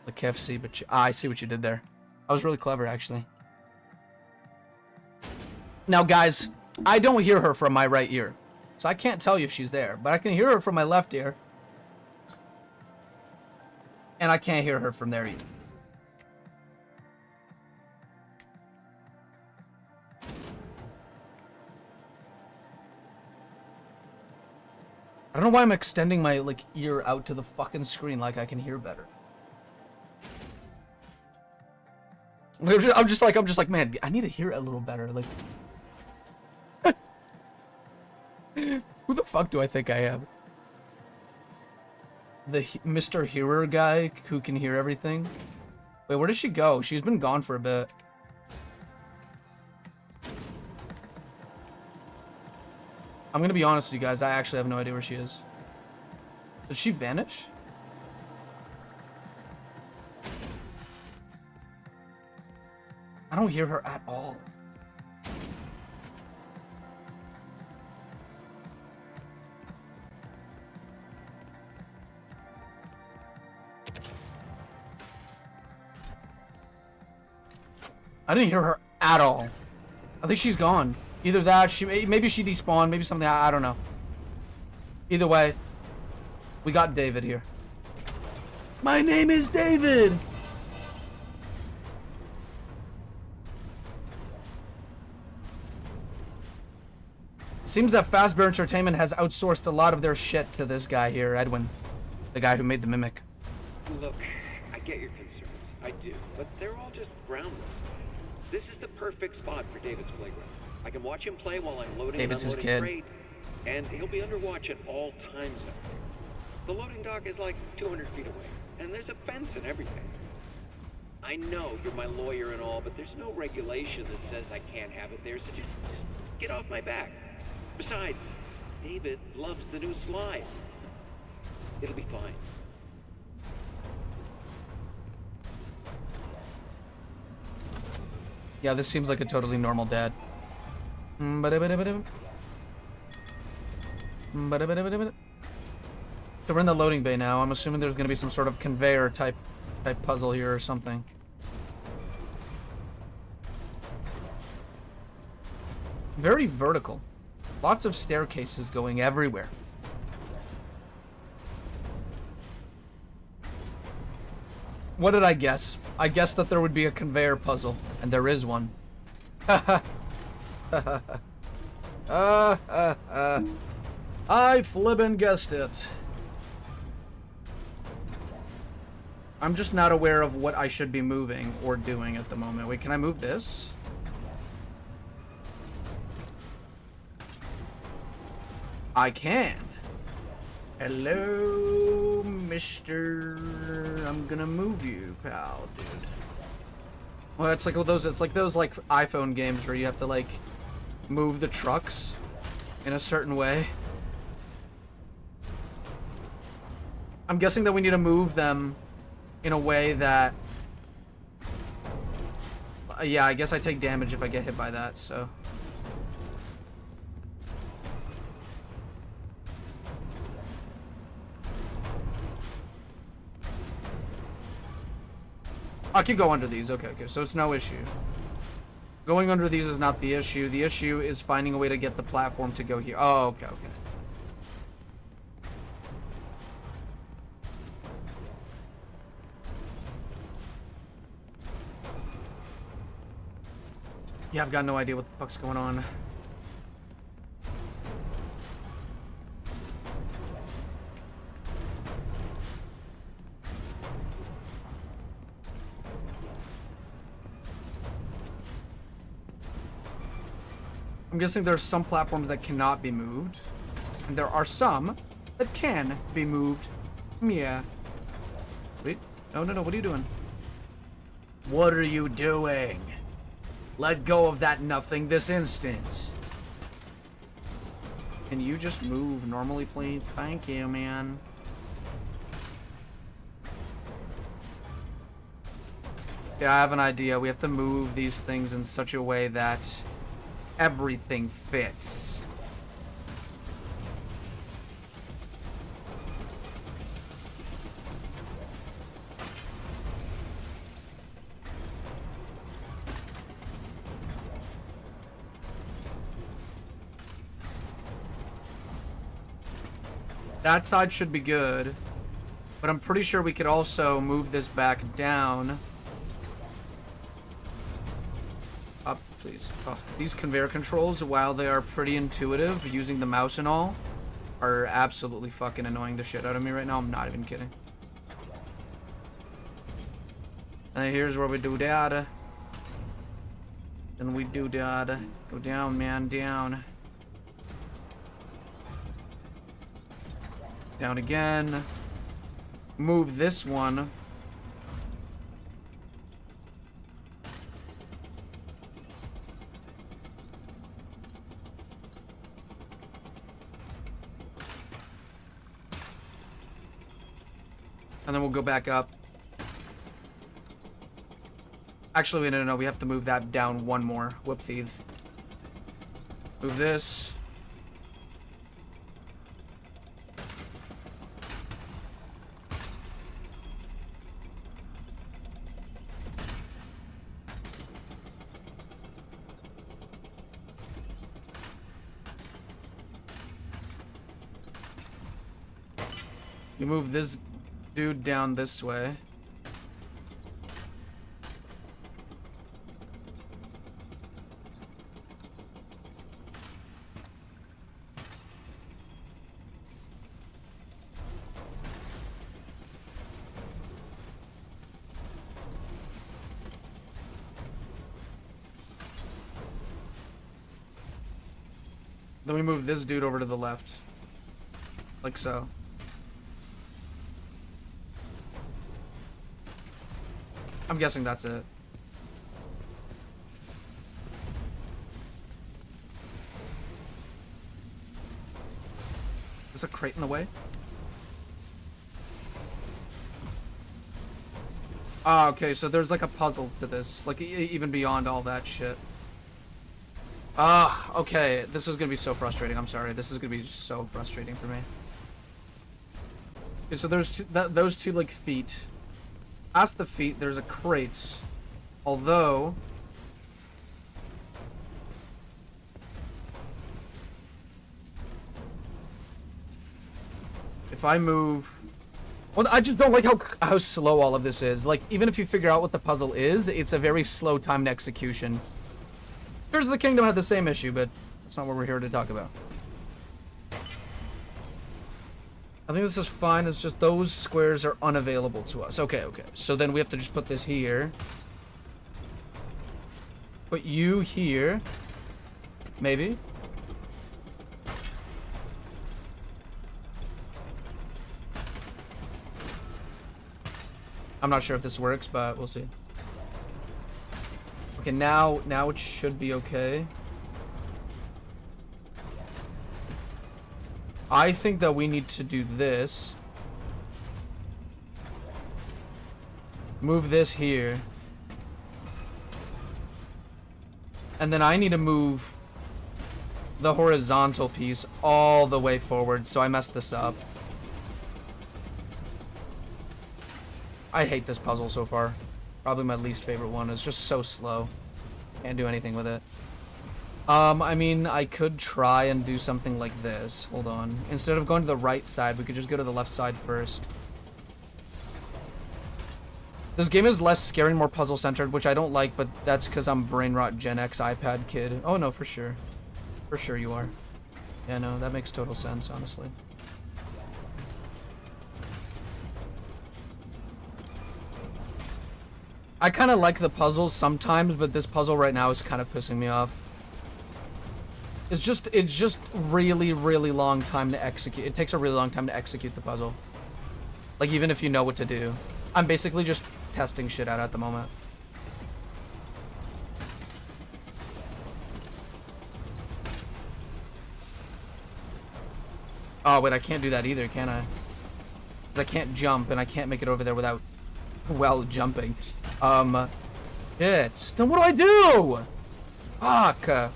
The KFC, but I see what you did there. I was really clever, actually. Now, guys, I don't hear her from my right ear, so I can't tell you if she's there, but I can hear her from my left ear. And I can't hear her from there either. I don't know why I'm extending my like ear out to the fucking screen like I can hear better. I'm just like, man, I need to hear it a little better. Like, who the fuck do I think I am? The Mr. Hearer guy who can hear everything? Wait, where did she go? She's been gone for a bit. I'm gonna be honest with you guys, I actually have no idea where she is. Did she vanish? I don't hear her at all. I didn't hear her at all. I think she's gone. Either that, maybe she despawned, maybe something, I don't know. Either way, we got David here. My name is David! Seems that Fazbear Entertainment has outsourced a lot of their shit to this guy here, Edwin. The guy who made the Mimic. Look, I get your concerns. I do. But they're all just groundless. This is the perfect spot for David's playground. I can watch him play while I'm loading David's and his unloading kid. crate, and he'll be under watch at all times. The loading dock is like 200 feet away, and there's a fence and everything. I know you're my lawyer and all, but there's no regulation that says I can't have it there, so just get off my back. Besides, David loves the new slide. It'll be fine. Yeah, this seems like a totally normal dad. So we're in the loading bay now. I'm assuming there's gonna be some sort of conveyor type puzzle here or something. Very vertical. Lots of staircases going everywhere. What did I guess? I guessed that there would be a conveyor puzzle, and there is one. I flippin' guessed it. I'm just not aware of what I should be moving or doing at the moment. Wait, can I move this? I can. Hello, mister. I'm gonna move you, pal, dude. Well, it's like those iPhone games where you have to like move the trucks in a certain way. I'm guessing that we need to move them in a way that yeah, I guess I take damage if I get hit by that, so I can go under these. Okay, so it's no issue. Going under these is not the issue. The issue is finding a way to get the platform to go here. Oh, okay. Yeah, I've got no idea what the fuck's going on. I'm guessing there's some platforms that cannot be moved, and there are some that can be moved. Yeah. Wait. No, what are you doing? What are you doing? Let go of that nothing this instant. Can you just move normally, please? Thank you, man. Yeah, I have an idea. We have to move these things in such a way that everything fits. That side should be good, but I'm pretty sure we could also move this back down. Up, please. Oh, these conveyor controls, while they are pretty intuitive, using the mouse and all, are absolutely fucking annoying the shit out of me right now. I'm not even kidding. And here's where we do that. And we do that. Go down, man, down. Down again. Move this one. And then we'll go back up. Actually, no. We have to move that down one more. Whoopsies. Move this. You move this dude down this way. Then we move this dude over to the left. Like so. I'm guessing that's it. Is a crate in the way? Ah, okay, so there's like a puzzle to this, like even beyond all that shit. Ah, okay, this is gonna be so frustrating. I'm sorry, this is gonna be so frustrating for me. Okay, so there's those two like feet. Past the feet, there's a crate. Although If I move... Well, I just don't like how slow all of this is. Like, even if you figure out what the puzzle is, it's a very slow timed execution. Tears of the Kingdom had the same issue, but that's not what we're here to talk about. I think this is fine. It's just those squares are unavailable to us. Okay, okay. So then we have to just put this here. Put you here. Maybe. I'm not sure if this works, but we'll see. Okay, now it should be okay. I think that we need to do this. Move this here. And then I need to move the horizontal piece all the way forward, so I messed this up. I hate this puzzle so far. Probably my least favorite one. It's just so slow. Can't do anything with it. I mean, I could try and do something like this. Hold on. Instead of going to the right side, we could just go to the left side first. This game is less scary and more puzzle-centered, which I don't like, but that's because I'm brain rot Gen X iPad kid. Oh, no, for sure. For sure you are. Yeah, no, that makes total sense, honestly. I kind of like the puzzles sometimes, but this puzzle right now is kind of pissing me off. It's just really, really long time to execute. It takes a really long time to execute the puzzle. Like, even if you know what to do. I'm basically just testing shit out at the moment. Oh, wait, I can't do that either, can I? 'Cause I can't jump, and I can't make it over there without, well, jumping. Shit. Then what do I do? Fuck.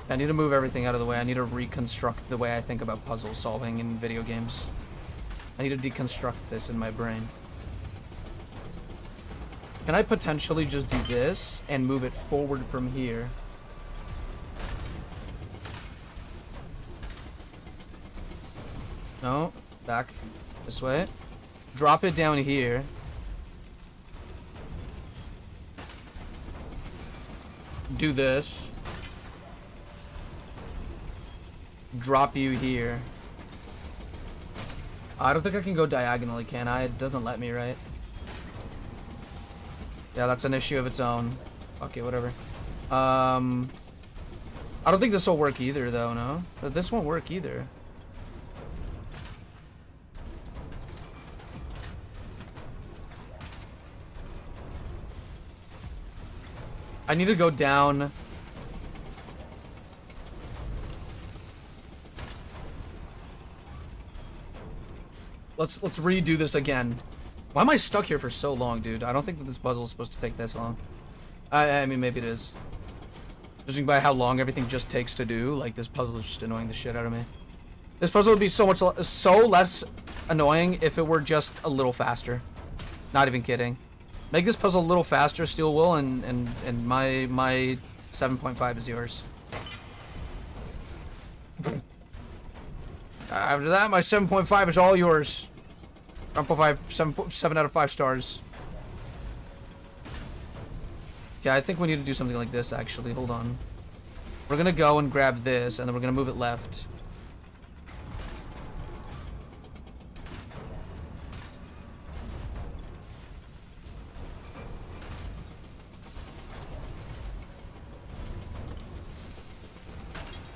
I need to move everything out of the way. I need to reconstruct the way I think about puzzle solving in video games. I need to deconstruct this in my brain. Can I potentially just do this and move it forward from here? No, back this way. Drop it down here. Do this. Drop you here. I don't think I can go diagonally, can I? It doesn't let me, right? Yeah, that's an issue of its own. Okay, whatever. I don't think this will work either, though, no? But this won't work either. I need to go down. Let's redo this again. Why am I stuck here for so long, dude? I don't think that this puzzle is supposed to take this long. I mean, maybe it is. Judging by how long everything just takes to do, like, this puzzle is just annoying the shit out of me. This puzzle would be so less annoying if it were just a little faster. Not even kidding. Make this puzzle a little faster, Steel Will, and my 7.5 is yours. After that, my 7.5 is all yours. 7 out of 5 stars. Yeah, I think we need to do something like this, actually. Hold on. We're gonna go and grab this, and then we're gonna move it left.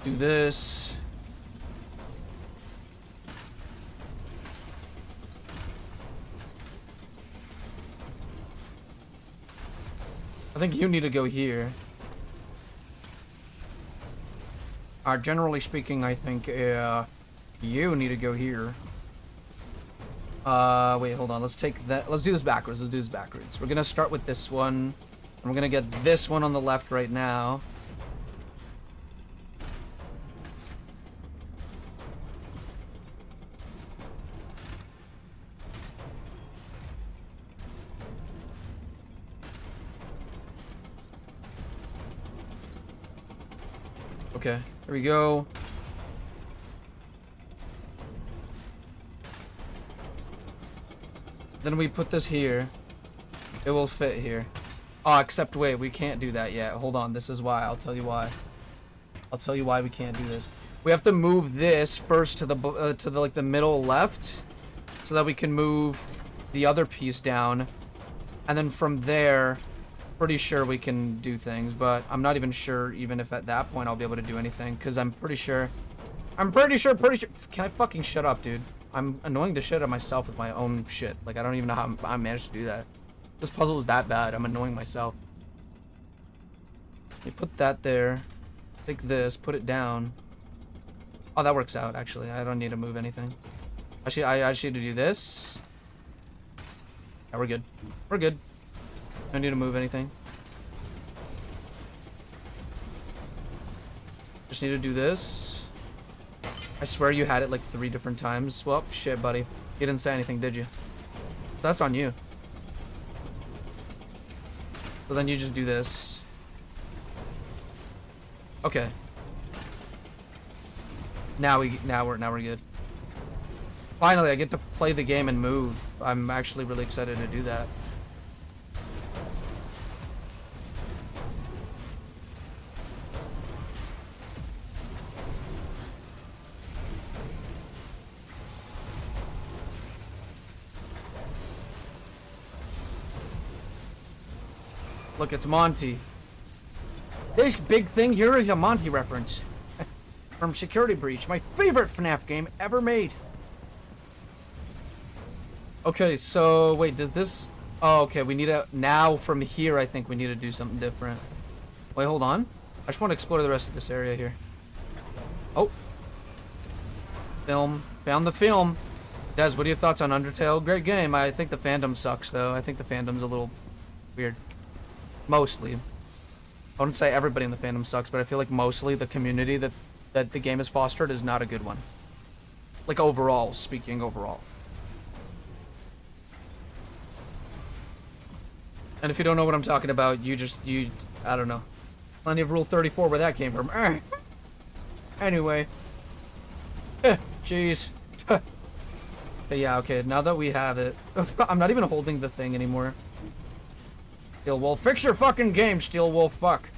Do this. I think you need to go here. Generally speaking, I think you need to go here. Wait, hold on. Let's take that. Let's do this backwards. Let's do this backwards. We're gonna start with this one. And we're gonna get this one on the left right now. Okay, here we go. Then we put this here. It will fit here. Oh, except wait, we can't do that yet. Hold on, this is why. I'll tell you why. I'll tell you why we can't do this. We have to move this first to the like the middle left, so that we can move the other piece down, and then from there, pretty sure we can do things. But I'm not even sure even if at that point I'll be able to do anything, because I'm pretty sure. Can I fucking shut up, dude? I'm annoying the shit out of myself with my own shit. Like, I don't even know how I managed to do that. This puzzle is that bad. I'm annoying myself. You put that there. Take this, put it down. Oh, that works out, actually. I don't need to move anything. Actually, I just need to do this. Yeah, we're good. We're good. Don't need to move anything. Just need to do this. I swear you had it like 3 different times. Well, shit, buddy. You didn't say anything, did you? That's on you. So then you just do this. Okay. Now we're good. Finally, I get to play the game and move. I'm actually really excited to do that. Look, it's Monty. This big thing here is a Monty reference. From Security Breach, my favorite FNAF game ever made. Okay, so wait, did this... Oh, okay, we need to... Now, from here, I think we need to do something different. Wait, hold on. I just want to explore the rest of this area here. Oh. Film. Found the film. Des, what are your thoughts on Undertale? Great game. I think the fandom sucks, though. I think the fandom's a little weird. Mostly. I wouldn't say everybody in the fandom sucks, but I feel like mostly the community that the game has fostered is not a good one. Like overall, speaking overall. And if you don't know what I'm talking about, I don't know. Plenty of Rule 34 where that came from. Anyway. Jeez. But yeah, okay, now that we have it. I'm not even holding the thing anymore. Steel Wolf, fix your fucking game, Steel Wolf, fuck.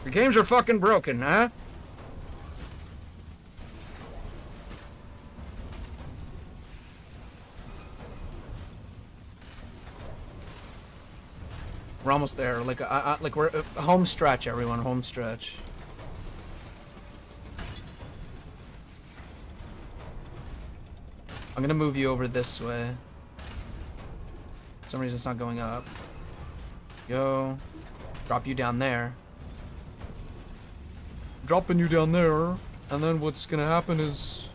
Your games are fucking broken, huh? We're almost there. Like, like we're home stretch, everyone. Home stretch. I'm gonna move you over this way. For some reason, it's not going up. Go. Drop you down there. Dropping you down there, and then what's gonna happen is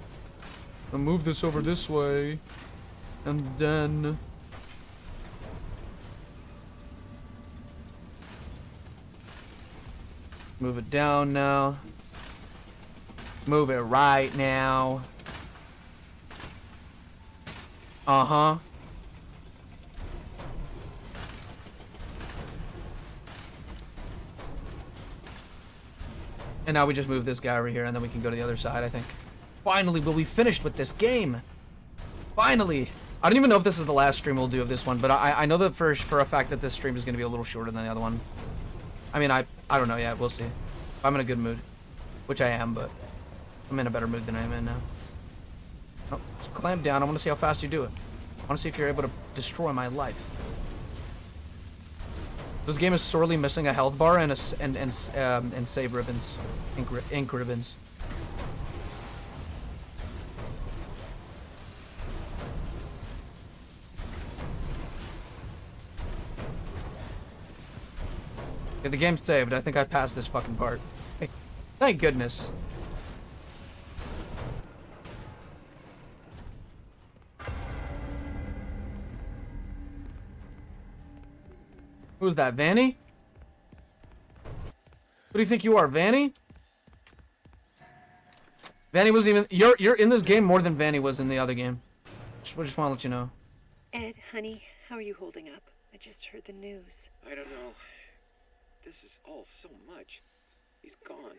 I'll move this over this way, and then move it down now. Move it right now. Uh-huh. And now we just move this guy over here, and then we can go to the other side, I think. Finally, we'll be finished with this game. Finally. I don't even know if this is the last stream we'll do of this one, but I know that for a fact that this stream is going to be a little shorter than the other one. I mean, I don't know yet. We'll see. If I'm in a good mood. Which I am, but I'm in a better mood than I am in now. Oh, just clamp down. I want to see how fast you do it. I want to see if you're able to destroy my life. This game is sorely missing a health bar and save ribbons, ink ribbons. Okay, the game's saved. I think I passed this fucking part. Hey, thank goodness. Who's that, Vanny? Who do you think you are, Vanny? Vanny wasn't even... You're in this game more than Vanny was in the other game. Just want to let you know. Ed, honey, how are you holding up? I just heard the news. I don't know. This is all so much. He's gone.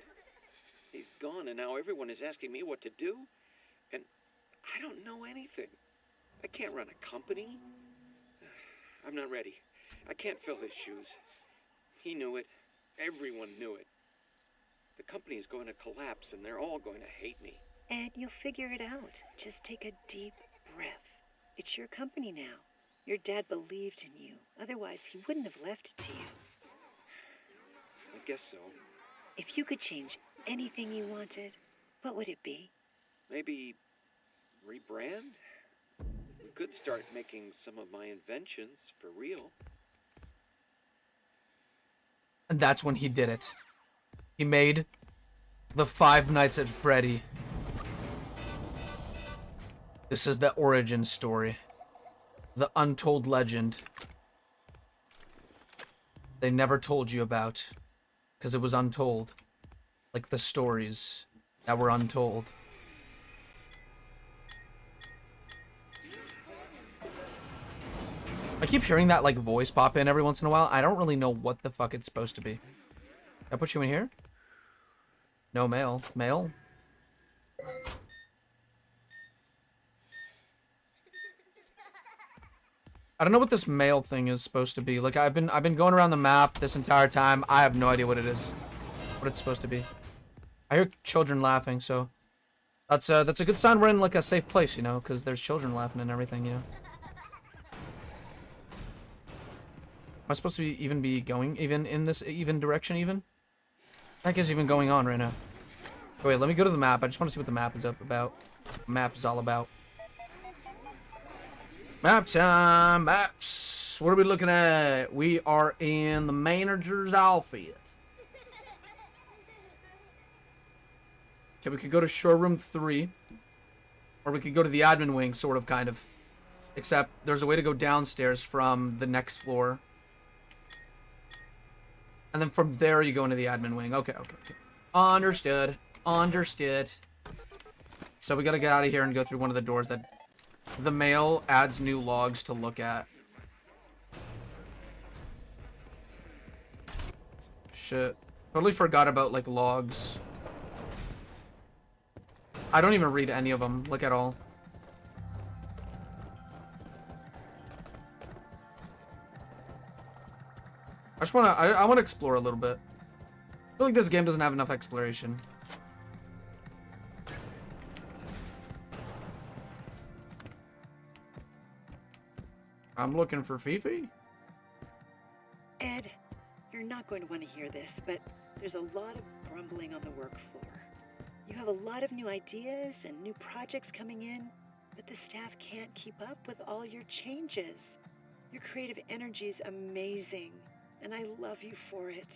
He's gone, and now everyone is asking me what to do, and I don't know anything. I can't run a company. I'm not ready. I can't fill his shoes. He knew it. Everyone knew it. The company is going to collapse, and they're all going to hate me. Ed, you'll figure it out. Just take a deep breath. It's your company now. Your dad believed in you. Otherwise, he wouldn't have left it to you. I guess so. If you could change anything you wanted, what would it be? Maybe rebrand? We could start making some of my inventions for real. And that's when he did it. He made the Five Nights at Freddy. This is the origin story. The untold legend. They never told you about. Because it was untold. Like the stories that were untold. I keep hearing that like voice pop in every once in a while. I don't really know what the fuck it's supposed to be. Can I put you in here? No mail. Mail? I don't know what this mail thing is supposed to be. Like I've been going around the map this entire time. I have no idea what it is. What it's supposed to be. I hear children laughing, so that's a good sign we're in like a safe place, you know, because there's children laughing and everything, you know. Am I supposed to be going even in this even direction even? I guess even going on right now. Oh, wait, let me go to the map. I just want to see what the map is about. The map is all about. Map time, maps. What are we looking at? We are in the manager's office. Okay, we could go to showroom 3. Or we could go to the admin wing, sort of, kind of. Except, there's a way to go downstairs from the next floor. And then from there, you go into the admin wing. Okay. Understood. Understood. So we gotta get out of here and go through one of the doors that... The mail adds new logs to look at. Shit. Totally forgot about, like, logs. I don't even read any of them, like, at all. I just wanna, I wanna explore a little bit. I feel like this game doesn't have enough exploration. I'm looking for Fifi. Ed, you're not going to want to hear this, but there's a lot of grumbling on the work floor. You have a lot of new ideas and new projects coming in, but the staff can't keep up with all your changes. Your creative energy is amazing, and I love you for it.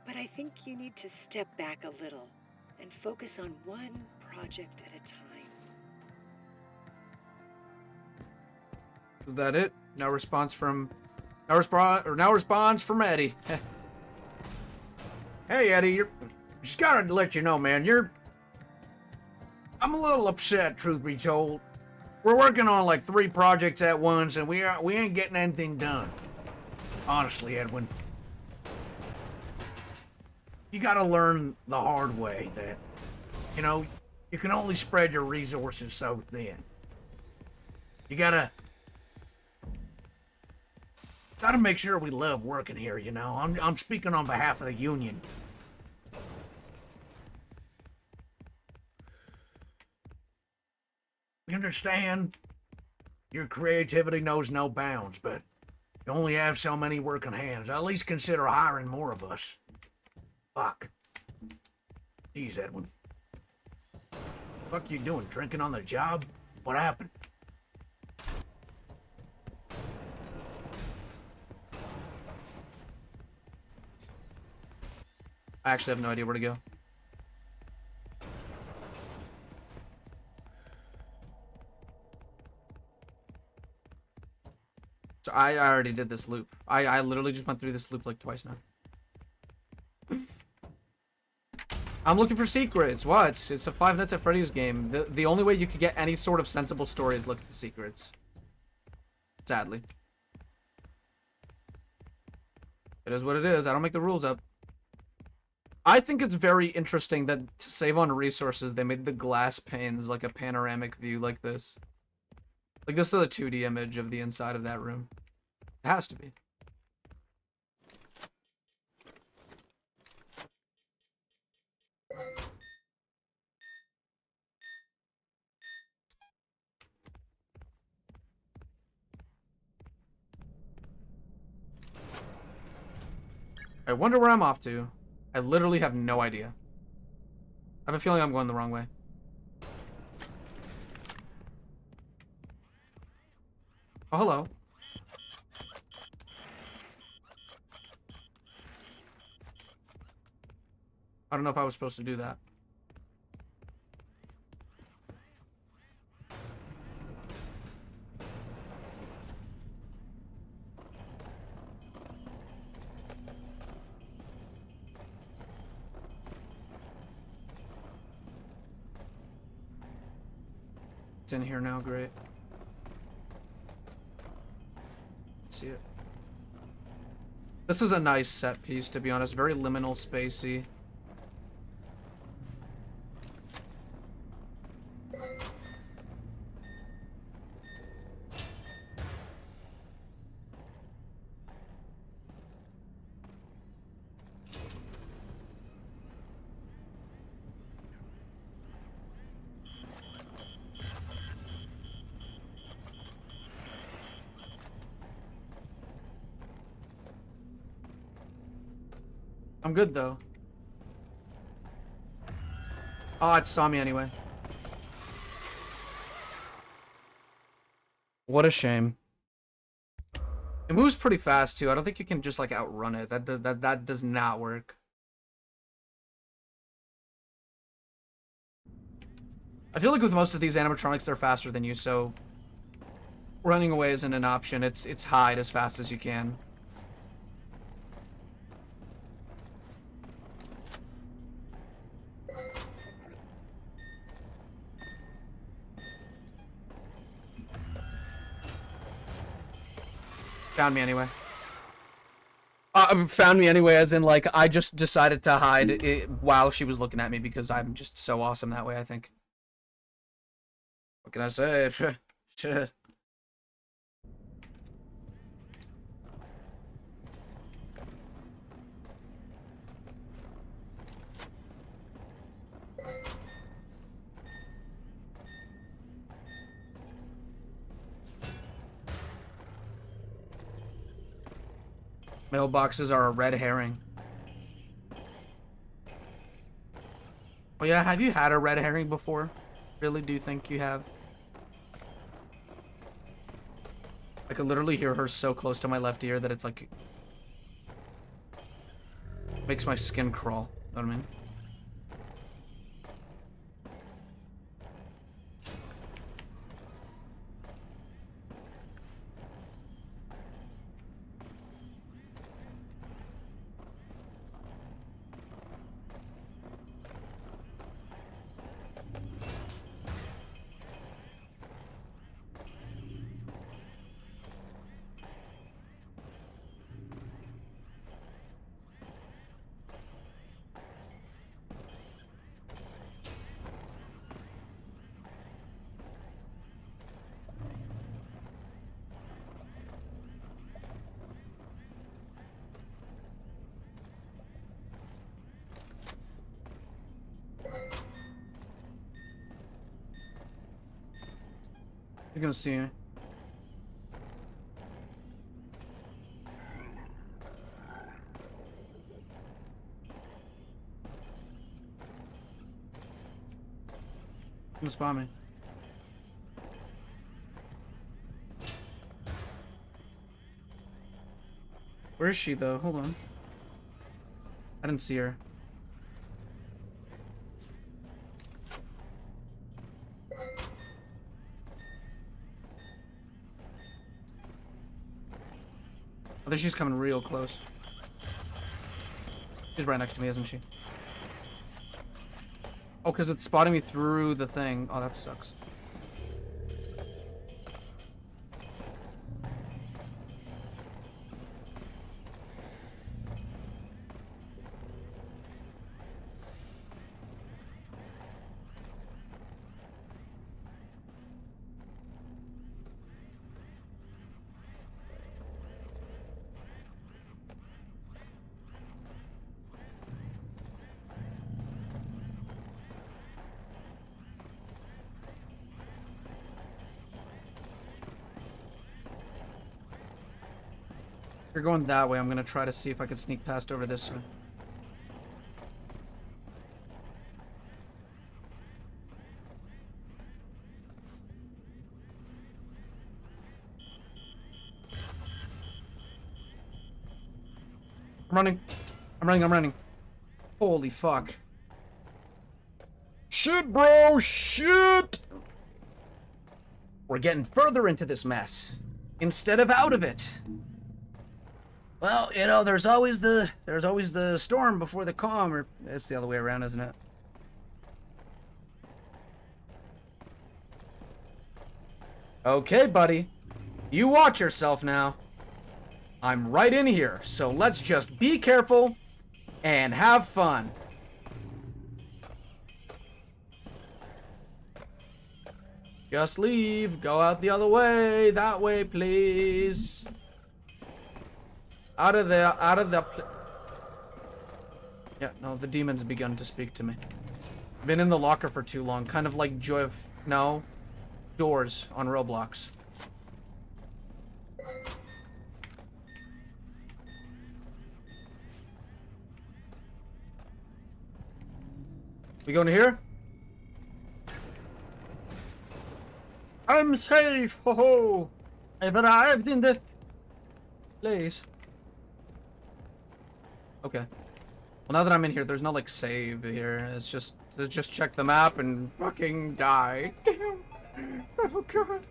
But I think you need to step back a little and focus on one project at a time. Is that it? No response from... No response from Eddie. Hey, Eddie, just gotta let you know, man, I'm a little upset, truth be told. We're working on like 3 projects at once, and we ain't getting anything done. Honestly, Edwin. You gotta learn the hard way that, you know, you can only spread your resources so thin. You gotta make sure we love working here, you know. I'm speaking on behalf of the union. You understand? Your creativity knows no bounds, but you only have so many working hands. At least consider hiring more of us. Fuck. Jeez, Edwin. Fuck you doing? Drinking on the job? What happened? I actually have no idea where to go. So I already did this loop. I literally just went through this loop like twice now. I'm looking for secrets. What? It's a Five Nights at Freddy's game. The only way you could get any sort of sensible story is look at the secrets. Sadly. It is what it is. I don't make the rules up. I think it's very interesting that to save on resources, they made the glass panes like a panoramic view like this. Like, this is a 2D image of the inside of that room. It has to be. I wonder where I'm off to. I literally have no idea. I have a feeling I'm going the wrong way. Oh, hello. I don't know if I was supposed to do that. It's in here now, great. See it. This is a nice set piece, to be honest. Very liminal, spacey. I'm good, though. Oh, it saw me anyway. What a shame. It moves pretty fast, too. I don't think you can just, like, outrun it. That does not work. I feel like with most of these animatronics, they're faster than you, so running away isn't an option. It's hide as fast as you can. Found me anyway. Found me anyway, as in, like, I just decided to hide it while she was looking at me because I'm just so awesome that way, I think. What can I say? Shit. Mailboxes are a red herring. Oh yeah, have you had a red herring before? Really, do you think you have? I could literally hear her so close to my left ear that it's like... makes my skin crawl. Know what I mean? You're gonna see me. You're gonna spawn me. Where is she, though? Hold on. I didn't see her. I think she's coming real close. She's right next to me, isn't she? Oh, because it's spotting me through the thing. Oh, that sucks. You're going that way. I'm gonna try to see if I can sneak past over this way. I'm running. I'm running. I'm running. Holy fuck. Shit, bro. Shit. We're getting further into this mess instead of out of it. Well, you know, there's always the storm before the calm, or it's the other way around, isn't it? Okay, buddy. You watch yourself now. I'm right in here, so let's just be careful and have fun. Just leave. Go out the other way. That way, please. Out of there. Out of the... Yeah, no, the demon's begun to speak to me. Been in the locker for too long. Kind of like Joy of... No. Doors on Roblox. We going here? I'm safe, ho ho! I've arrived in the place. Okay. Well, now that I'm in here, there's no like save here. It's just check the map and fucking die. Damn. Oh god.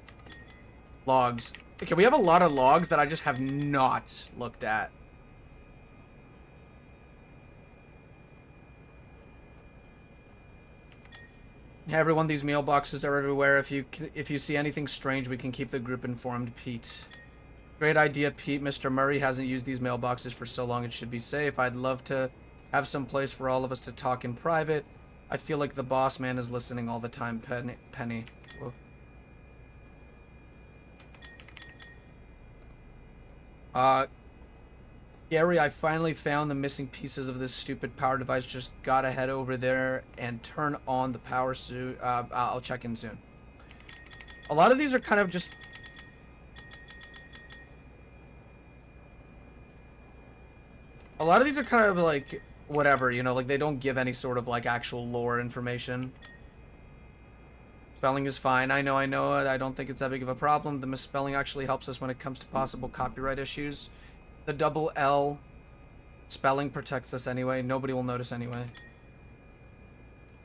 Logs. Okay, we have a lot of logs that I just have not looked at. Hey everyone, these mailboxes are everywhere. If you see anything strange, we can keep the group informed, Pete. Great idea, Pete. Mr. Murray hasn't used these mailboxes for so long it should be safe. I'd love to have some place for all of us to talk in private. I feel like the boss man is listening all the time, Penny. Whoa. Gary, I finally found the missing pieces of this stupid power device. Just gotta head over there and turn on the power suit. I'll check in soon. A lot of these are kind of just... A lot of these are kind of like, whatever, you know, like they don't give any sort of like actual lore information. Spelling is fine. I know. I don't think it's that big of a problem. The misspelling actually helps us when it comes to possible copyright issues. The double L spelling protects us anyway. Nobody will notice anyway.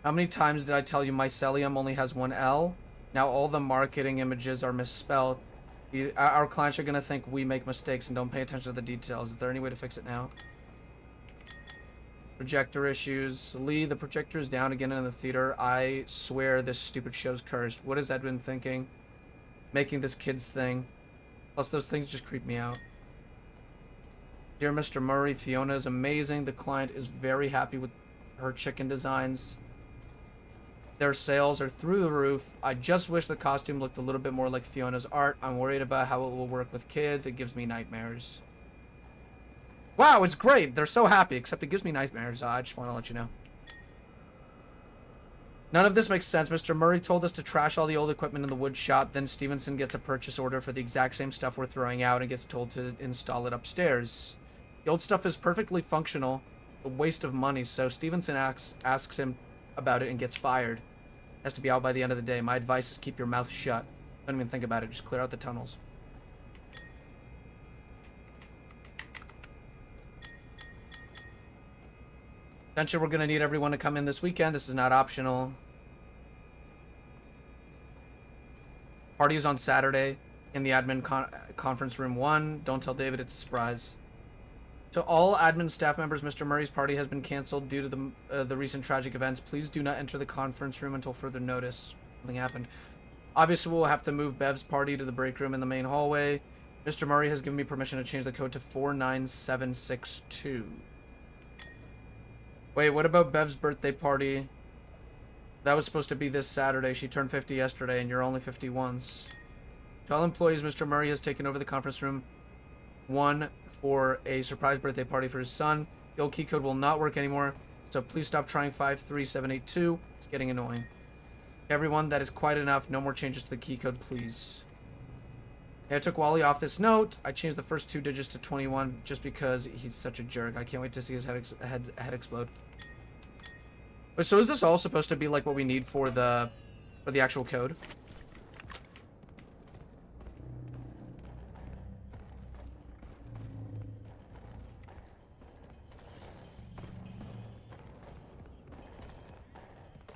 How many times did I tell you mycelium only has one L? Now all the marketing images are misspelled. Our clients are going to think we make mistakes and don't pay attention to the details. Is there any way to fix it now? Projector issues. Lee, the projector is down again in the theater. I swear this stupid show's cursed. What is Edwin thinking? Making this kid's thing. Plus those things just creep me out. Dear Mr. Murray, Fiona is amazing. The client is very happy with her chicken designs. Their sales are through the roof. I just wish the costume looked a little bit more like Fiona's art. I'm worried about how it will work with kids. It gives me nightmares. Wow, it's great. They're so happy, except it gives me nightmares. I just want to let you know. None of this makes sense. Mr. Murray told us to trash all the old equipment in the wood shop. Then Stevenson gets a purchase order for the exact same stuff we're throwing out and gets told to install it upstairs. The old stuff is perfectly functional. A waste of money. So Stevenson asks him about it and gets fired. Has to be out by the end of the day. My advice is keep your mouth shut. Don't even think about it. Just clear out the tunnels. Eventually, we're going to need everyone to come in this weekend. This is not optional. Party is on Saturday in the admin conference room 1. Don't tell David, it's a surprise. To all admin staff members, Mr. Murray's party has been canceled due to the recent tragic events. Please do not enter the conference room until further notice. Something happened. Obviously, we'll have to move Bev's party to the break room in the main hallway. Mr. Murray has given me permission to change the code to 49762. Wait, what about Bev's birthday party? That was supposed to be this Saturday. She turned 50 yesterday, and you're only 50 once. To all employees, Mr. Murray has taken over the conference room 1 for a surprise birthday party for his son. The old key code will not work anymore, so please stop trying 53782. It's getting annoying. Everyone, that is quite enough. No more changes to the key code, please. Yeah, I took Wally off this note. I changed the first 2 digits to 21 just because he's such a jerk. I can't wait to see his head explode. But so is this all supposed to be like what we need for the actual code?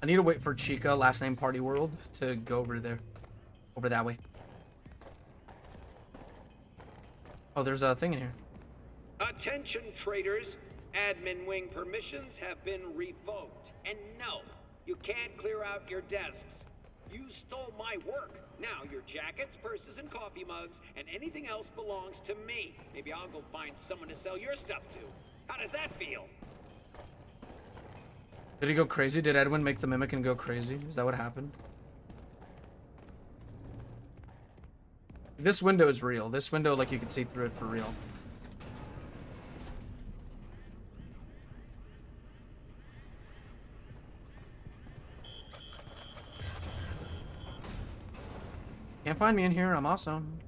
I need to wait for Chica, last name Party World, to go over there. Over that way. Oh, there's a thing in here. Attention traders, admin wing permissions have been revoked. And no, you can't clear out your desks. You stole my work. Now your jackets, purses, and coffee mugs, and anything else belongs to me. Maybe I'll go find someone to sell your stuff to. How does that feel? Did he go crazy? Did Edwin make the mimic and go crazy? Is that what happened? This window is real. This window, like, you can see through it for real. Can't find me in here. I'm awesome.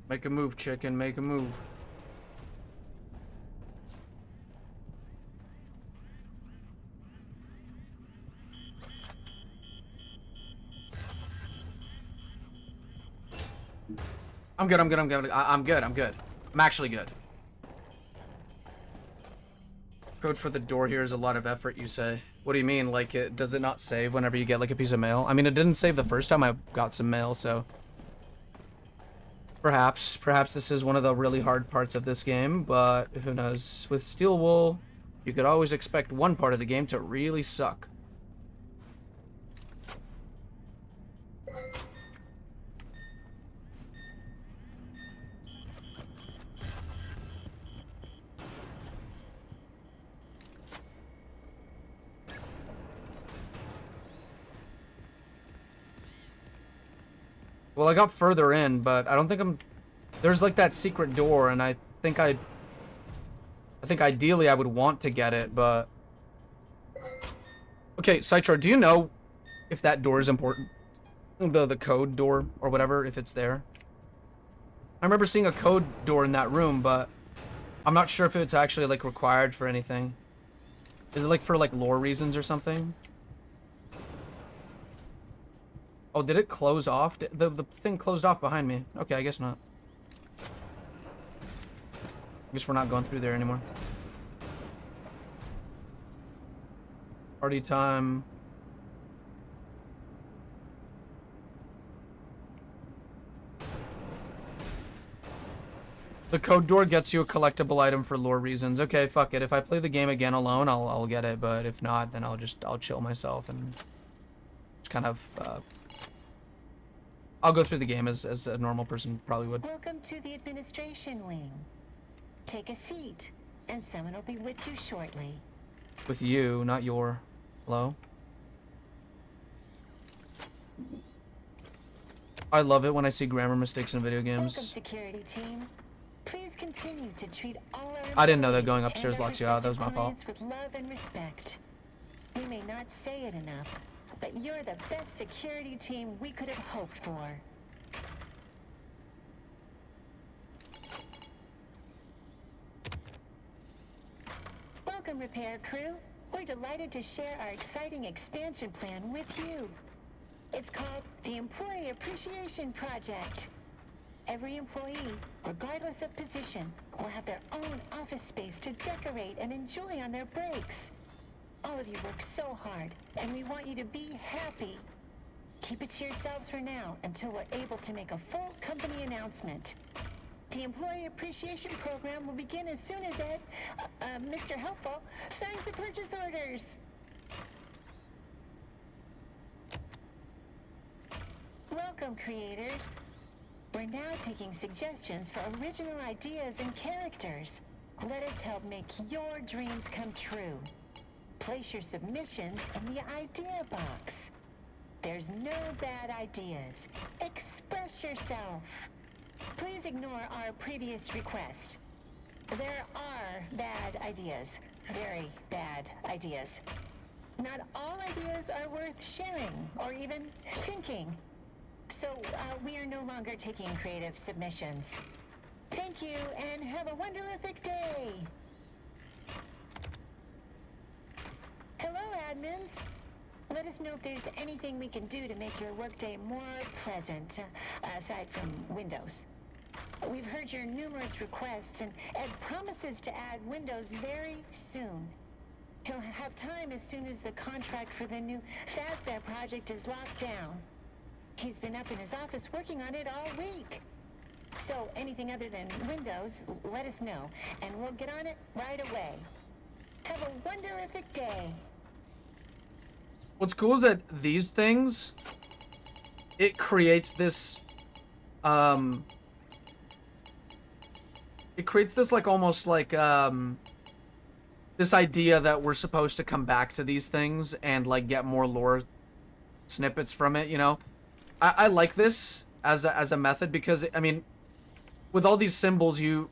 Make a move, chicken. Make a move. I'm good. I'm good. I'm good. I'm good. I'm good. I'm actually good. Code for the door here is a lot of effort, you say. What do you mean? Like, does it not save whenever you get, like, a piece of mail? I mean, it didn't save the first time I got some mail, so... Perhaps this is one of the really hard parts of this game, but who knows? With Steel Wool, you could always expect one part of the game to really suck. Well, I got further in, but I don't think I'm... There's like that secret door, and I think ideally I would want to get it, but... Okay, Citro, do you know if that door is important? The code door, or whatever, if it's there? I remember seeing a code door in that room, but I'm not sure if it's actually, like, required for anything. Is it, like, for, like, lore reasons or something? Oh, did it close off? The thing closed off behind me. Okay, I guess not. I guess we're not going through there anymore. Party time. The code door gets you a collectible item for lore reasons. Okay, fuck it. If I play the game again alone, I'll get it. But if not, then I'll chill myself and just kind of I'll go through the game as a normal person probably would. Welcome to the administration wing. Take a seat, and someone will be with you shortly. With you, not your. Hello? I love it when I see grammar mistakes in video games. Welcome, security team. Please continue to treat all our I didn't know that going employees upstairs and our locks you out. That was my fault. clients with love and respect. We may not say it enough, but you're the best security team we could have hoped for. Welcome, repair crew. We're delighted to share our exciting expansion plan with you. It's called the Employee Appreciation Project. Every employee, regardless of position, will have their own office space to decorate and enjoy on their breaks. All of you work so hard, and we want you to be happy. Keep it to yourselves for now until we're able to make a full company announcement. The Employee Appreciation Program will begin as soon as Mr. Helpful signs the purchase orders. Welcome, creators. We're now taking suggestions for original ideas and characters. Let us help make your dreams come true. Place your submissions in the idea box. There's no bad ideas. Express yourself. Please ignore our previous request. There are bad ideas. Very bad ideas. Not all ideas are worth sharing or even thinking. So, we are no longer taking creative submissions. Thank you, and have a wonderific day! Hello, admins! Let us know if there's anything we can do to make your workday more pleasant, aside from Windows. We've heard your numerous requests, and Ed promises to add Windows very soon. He'll have time as soon as the contract for the new FazBear project is locked down. He's been up in his office working on it all week. So anything other than Windows, let us know, and we'll get on it right away. Have a wonderific day. What's cool is that these things, it creates this, like almost like, this idea that we're supposed to come back to these things and like get more lore snippets from it, you know? I like this as a method because, I mean, with all these symbols, you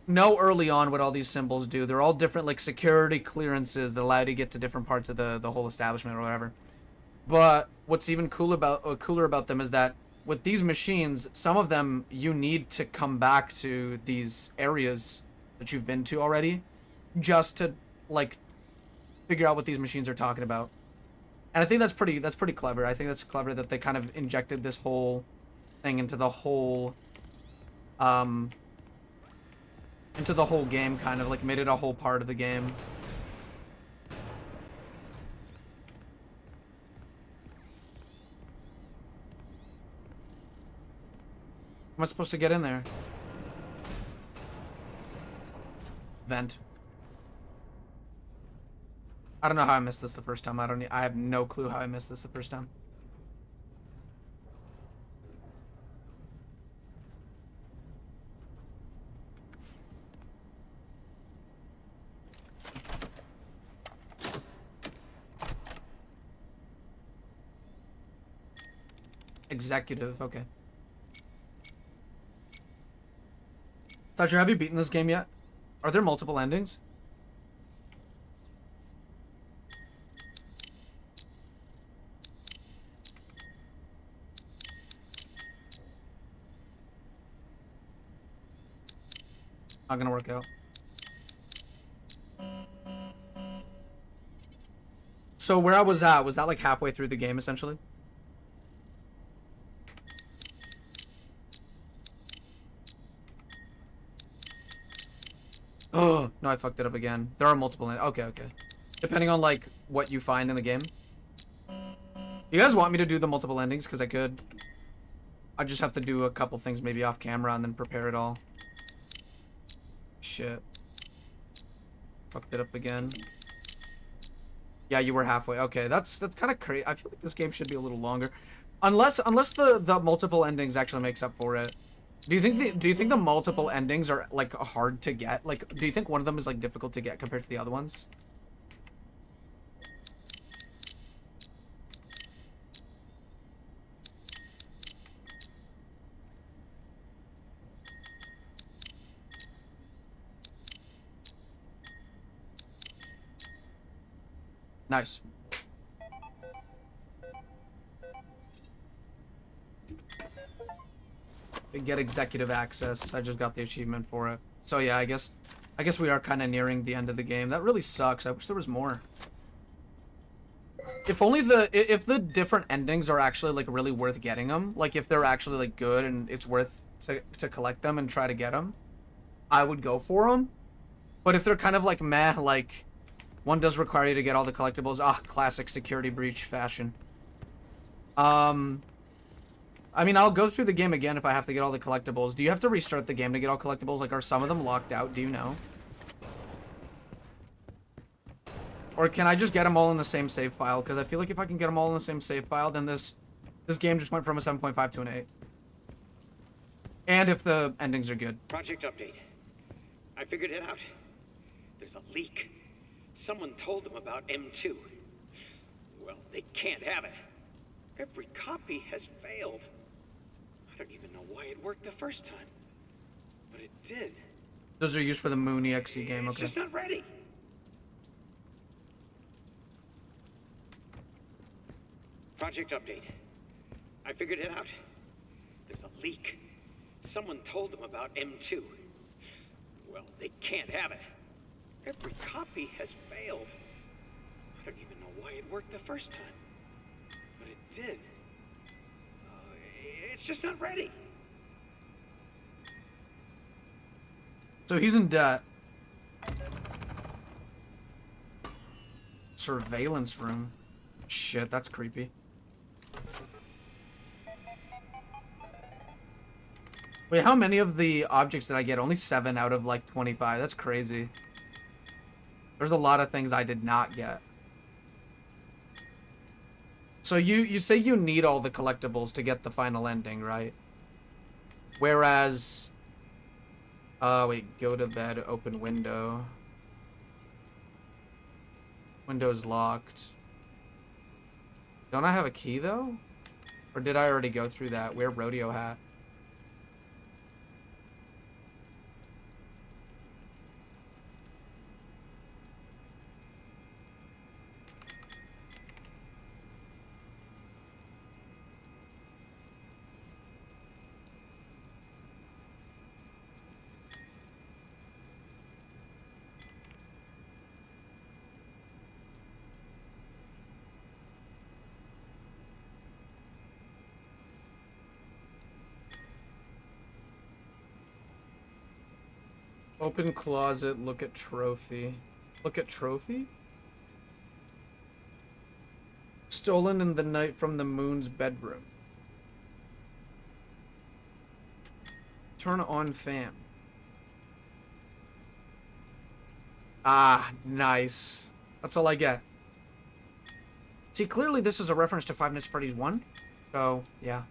know early on what all these symbols do. They're all different, like, security clearances that allow you to get to different parts of the whole establishment or whatever. But what's even cooler about them is that with these machines, some of them you need to come back to these areas that you've been to already just to, like, figure out what these machines are talking about. And I think that's pretty clever. I think that's clever that they kind of injected this whole thing into the whole game, kind of like made it a whole part of the game. Am I supposed to get in there? Vent. I don't know how I missed this the first time. I have no clue how I missed this the first time. Executive, okay. Sasha, have you beaten this game yet? Are there multiple endings? Not gonna work out. So where I was at, was that like halfway through the game essentially? Oh, no, I fucked it up again. There are multiple okay. Depending on like what you find in the game. You guys want me to do the multiple endings? Because I could. I just have to do a couple things maybe off camera and then prepare it all. Shit. Fucked it up again. Yeah, you were halfway. Okay, that's kind of crazy. I feel like this game should be a little longer. Unless the multiple endings actually makes up for it. Do you think the multiple endings are like hard to get? Like, do you think one of them is like difficult to get compared to the other ones? Nice. Get executive access. I just got the achievement for it. So yeah, I guess we are kind of nearing the end of the game. That really sucks. I wish there was more. If only if the different endings are actually like really worth getting them, like if they're actually like good and it's worth to collect them and try to get them, I would go for them. But if they're kind of like meh, like one does require you to get all the collectibles. Ah, classic security breach fashion. I mean, I'll go through the game again if I have to get all the collectibles. Do you have to restart the game to get all collectibles? Like, are some of them locked out? Do you know? Or can I just get them all in the same save file? Because I feel like if I can get them all in the same save file, then this game just went from a 7.5 to an 8. And if the endings are good. Project update. I figured it out. There's a leak. Someone told them about M2. Well, they can't have it. Every copy has failed. I don't even know why it worked the first time. But it did. Those are used for the Moon EXE game, It's okay. just not ready. Project update. I figured it out. There's a leak. Someone told them about M2. Well, they can't have it. Every copy has failed. I don't even know why it worked the first time. But it did. It's just not ready. So he's in debt. Surveillance room. Shit, that's creepy. Wait, how many of the objects did I get? Only 7 out of like 25. That's crazy. There's a lot of things I did not get. So you say you need all the collectibles to get the final ending, right? Whereas... wait, go to bed, open window. Window's locked. Don't I have a key, though? Or did I already go through that? Wear rodeo hat. Open closet, look at trophy. Look at trophy? Stolen in the night from the Moon's bedroom. Turn on fan. Ah, nice. That's all I get. See, clearly this is a reference to Five Nights at Freddy's 1. So, yeah.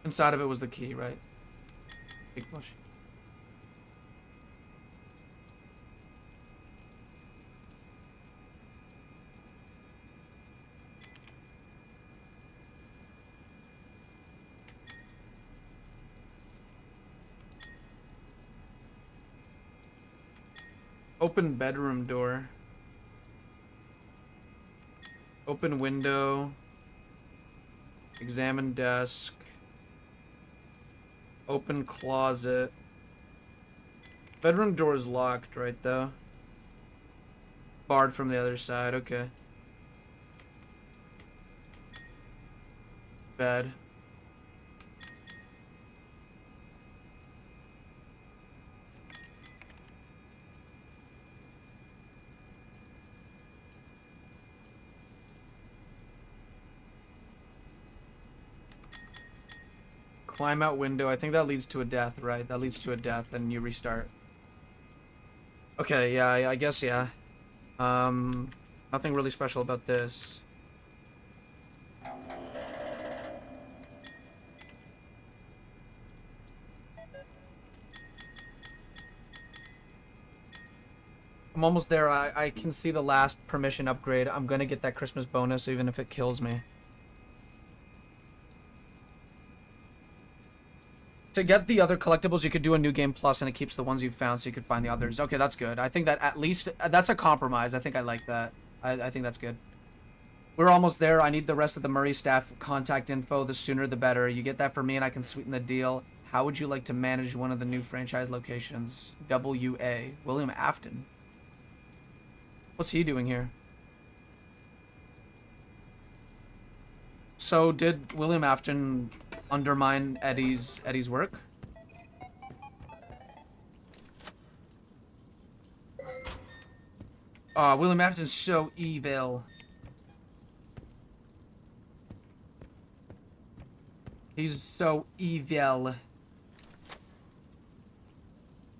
Inside of it was the key, right? Big push. Open bedroom door. Open window. Examine desk. Open closet. Bedroom door is locked, right, though? Barred from the other side, okay. Bed. Climb out window. I think that leads to a death, right? That leads to a death, and you restart. Okay, yeah, I guess, yeah. Nothing really special about this. I'm almost there. I can see the last permission upgrade. I'm gonna get that Christmas bonus even if it kills me. To get the other collectibles, you could do a new game plus, and it keeps the ones you've found, so you could find the others. Okay, that's good. I think that at least that's a compromise. I think I like that. I think that's good. We're almost there. I need the rest of the Murray staff contact info. The sooner, the better. You get that for me, and I can sweeten the deal. How would you like to manage one of the new franchise locations? W.A. William Afton. What's he doing here? So did William Afton undermine Eddie's work? William Afton's so evil. He's so evil.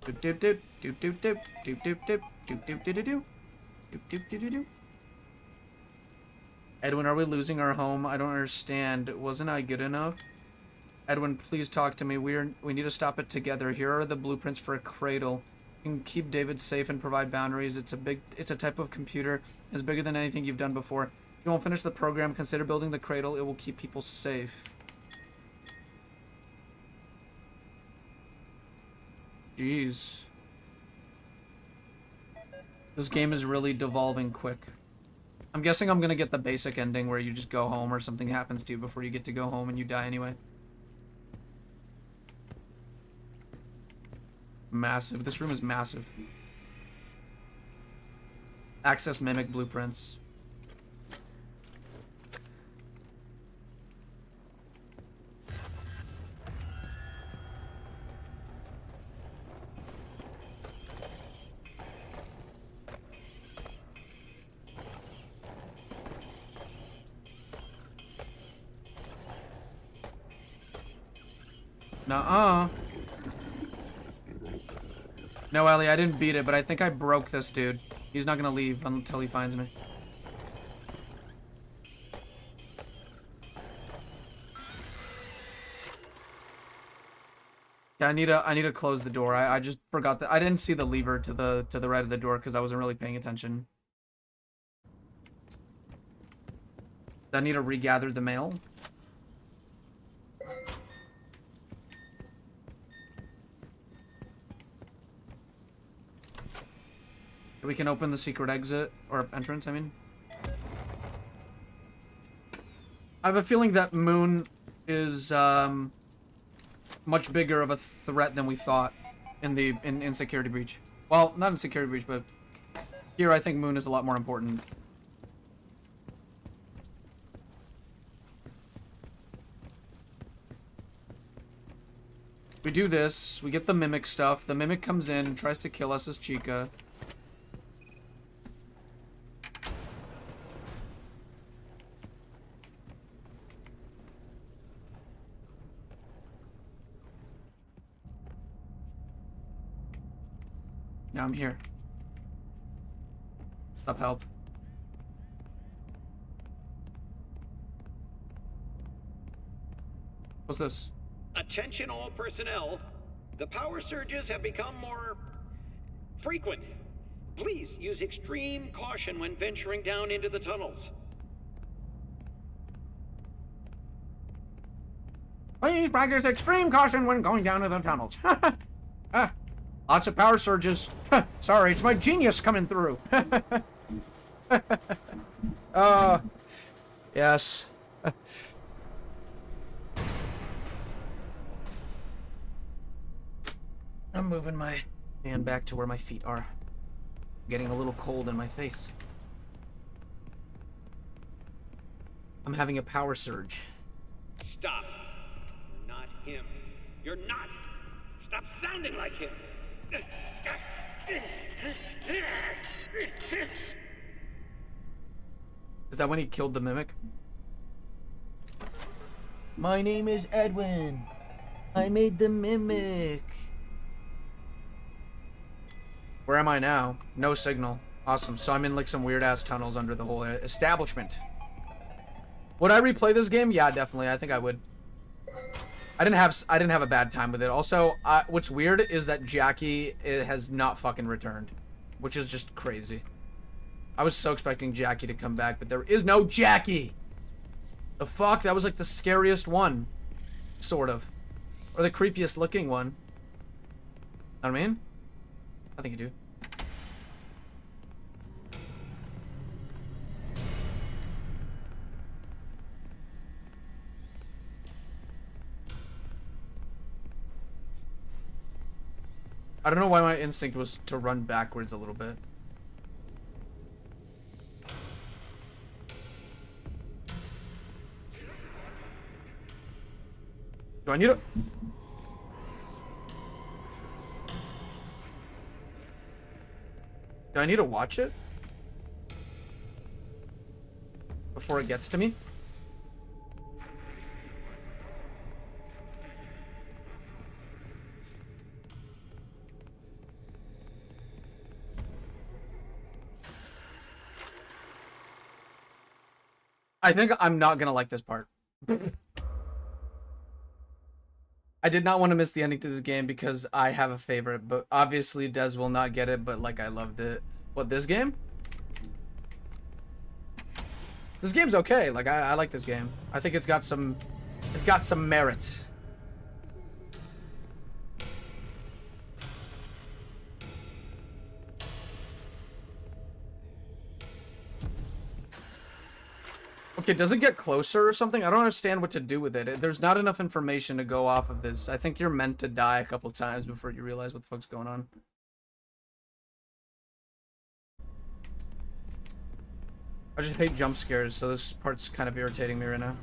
Doop doop doop doop doop doop doop doop doop doop doop doop doop doop doop doop doop. Edwin, are we losing our home? I don't understand. Wasn't I good enough? Edwin, please talk to me. We need to stop it together. Here are the blueprints for a cradle. You can keep David safe and provide boundaries. It's a type of computer. It's bigger than anything you've done before. If you won't finish the program, consider building the cradle. It will keep people safe. Jeez. This game is really devolving quick. I'm guessing I'm gonna get the basic ending where you just go home or something happens to you before you get to go home and you die anyway. Massive. This room is massive. Access mimic blueprints. Nuh-uh. No, Ellie, I didn't beat it, but I think I broke this dude. He's not gonna leave until he finds me. Yeah, I need to close the door. I just forgot that I didn't see the lever to the right of the door because I wasn't really paying attention. I need to regather the mail. We can open the secret exit, or entrance, I mean. I have a feeling that Moon is, much bigger of a threat than we thought in Security Breach. Well, not in Security Breach, but here I think Moon is a lot more important. We do this, we get the Mimic stuff, the Mimic comes in and tries to kill us as Chica. Now I'm here. Stop help. What's this? Attention all personnel. The power surges have become more frequent. Please use extreme caution when venturing down into the tunnels. Please practice extreme caution when going down to the tunnels. Lots of power surges. Sorry, it's my genius coming through. Yes. I'm moving my hand back to where my feet are. Getting a little cold in my face. I'm having a power surge. Stop. You're not him. You're not. Stop sounding like him. Is that when he killed the Mimic? My name is Edwin. I made the Mimic. Where am I now? No signal. Awesome. So I'm in like some weird ass tunnels under the whole establishment. Would I replay this game? Yeah, definitely. I think I would. I didn't have a bad time with it. Also, what's weird is that Jackie has not fucking returned, which is just crazy. I was so expecting Jackie to come back, but there is no Jackie. The fuck? That was like the scariest one, sort of, or the creepiest looking one. Know what I mean? I think you do. I don't know why my instinct was to run backwards a little bit. Do I need to... Do I need to watch it? Before it gets to me? I think I'm not gonna like this part. I did not want to miss the ending to this game because I have a favorite, but obviously Des will not get it, but like I loved it. What, this game? This game's okay. Like I like this game. I think it's got some merit. Okay, does it get closer or something? I don't understand what to do with it. There's not enough information to go off of this. I think you're meant to die a couple times before you realize what the fuck's going on. I just hate jump scares, so this part's kind of irritating me right now.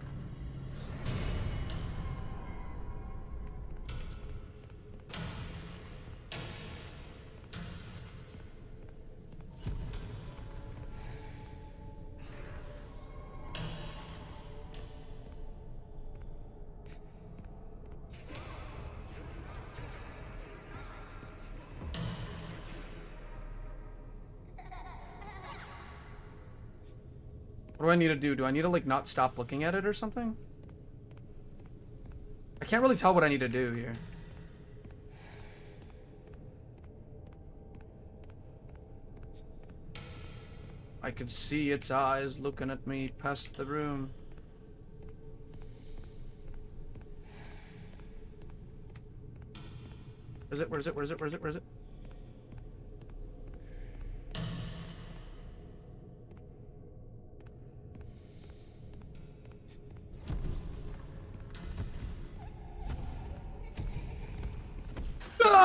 What do I need to do? Do I need to, like, not stop looking at it or something? I can't really tell what I need to do here. I could see its eyes looking at me past the room. Where is it? Where is it? Where is it? Where is it? Where is it?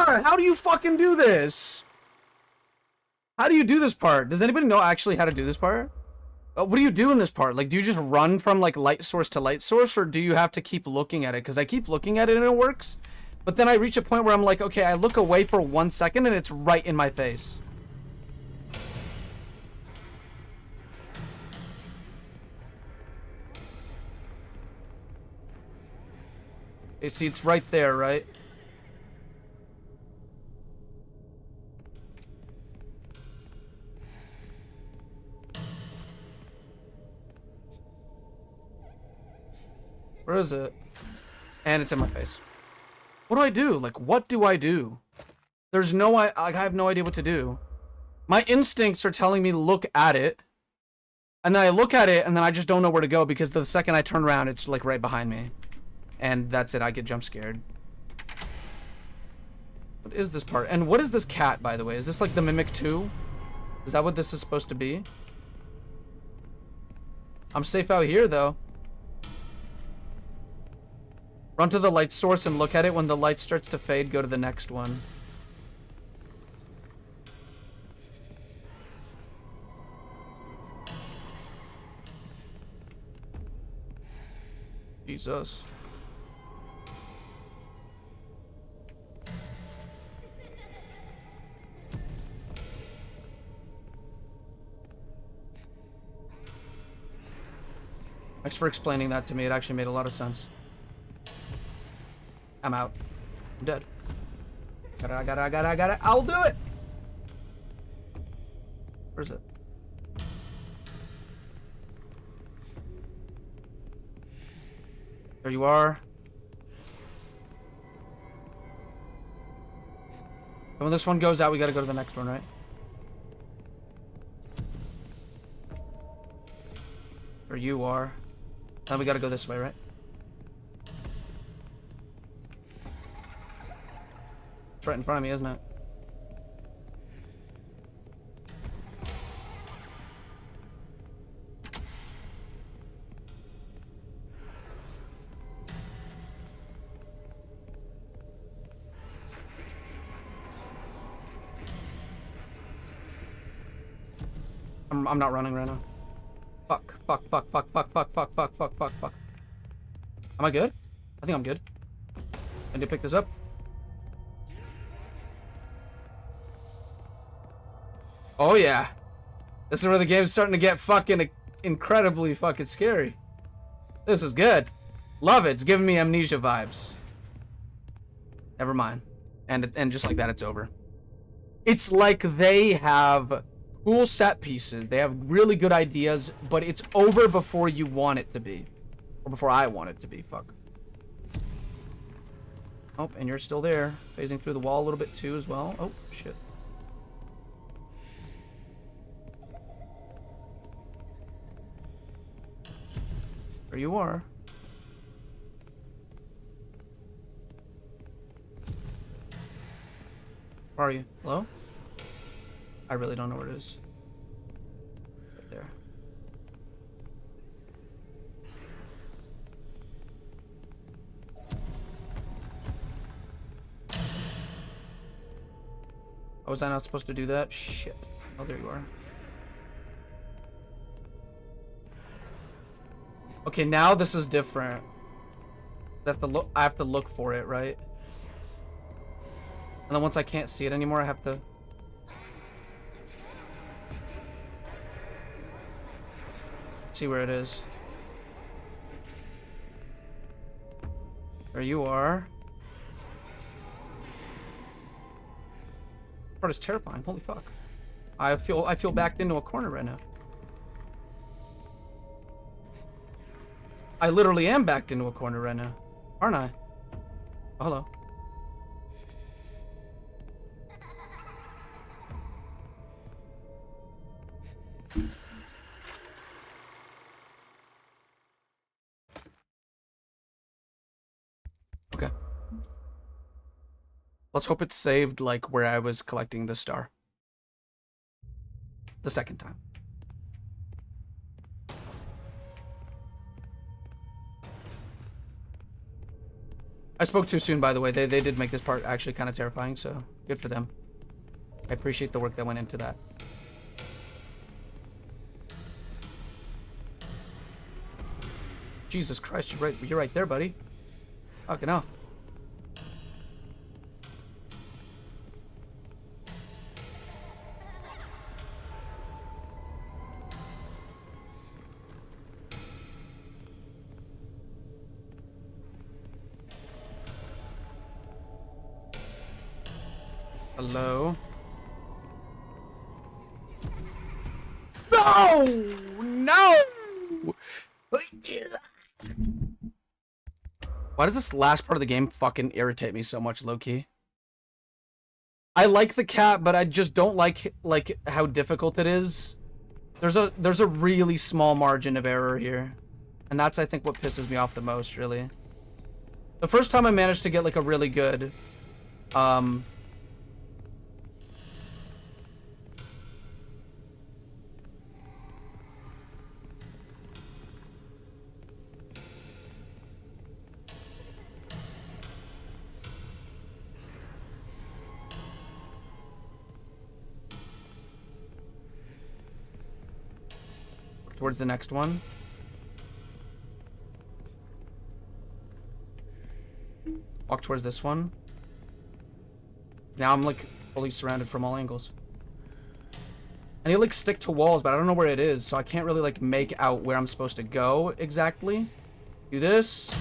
How do you fucking do this? How do you do this part? Does anybody know actually how to do this part? What do you do in this part? Like, do you just run from, like, light source to light source, or do you have to keep looking at it? Because I keep looking at it and it works, but then I reach a point where I'm like, okay, I look away for 1 second and it's right in my face. See, it's right there, right? Where is it? And it's in my face. What do I do? Like, what do I do? There's no, I have no idea what to do. My instincts are telling me look at it. And then I look at it and then I just don't know where to go because the second I turn around, it's like right behind me. And that's it, I get jump scared. What is this part? And what is this cat, by the way? Is this like the Mimic 2? Is that what this is supposed to be? I'm safe out here, though. Run to the light source and look at it. When the light starts to fade, go to the next one. Jesus. Thanks for explaining that to me. It actually made a lot of sense. I'm out. I'm dead. I got it. I'll do it! Where's it? There you are. And when this one goes out, we gotta go to the next one, right? There you are. Then we gotta go this way, right? It's right in front of me, isn't it? I'm not running right now. Fuck. Am I good? I think I'm good. I need to pick this up. Oh yeah. This is where the game's starting to get fucking incredibly fucking scary. This is good. Love it. It's giving me Amnesia vibes. Never mind. And just like that, it's over. It's like they have cool set pieces. They have really good ideas, but it's over before you want it to be. Or before I want it to be. Fuck. Oh, and you're still there. Phasing through the wall a little bit too as well. Oh, shit. There you are. Where are you? Hello? I really don't know where it is. Right there. Oh, was I not supposed to do that? Shit. Oh, there you are. Okay, now this is different. I have to look for it, right? And then once I can't see it anymore, I have to... see where it is. There you are. This part is terrifying. Holy fuck. I feel backed into a corner right now. I literally am backed into a corner right now. Aren't I? Oh, hello. Okay. Let's hope it's saved like where I was collecting the star. The second time. I spoke too soon, by the way. They did make this part actually kind of terrifying, so good for them. I appreciate the work that went into that. Jesus Christ, you're right there, buddy. Fucking hell. Hello? No! No! Why does this last part of the game fucking irritate me so much, low-key? I like the cat, but I just don't like how difficult it is. There's a really small margin of error here. And that's, I think, what pisses me off the most, really. The first time I managed to get, like, a really good, towards the next one. Walk towards this one. Now I'm like fully surrounded from all angles. I need to like stick to walls, but I don't know where it is, so I can't really like make out where I'm supposed to go exactly. Do this.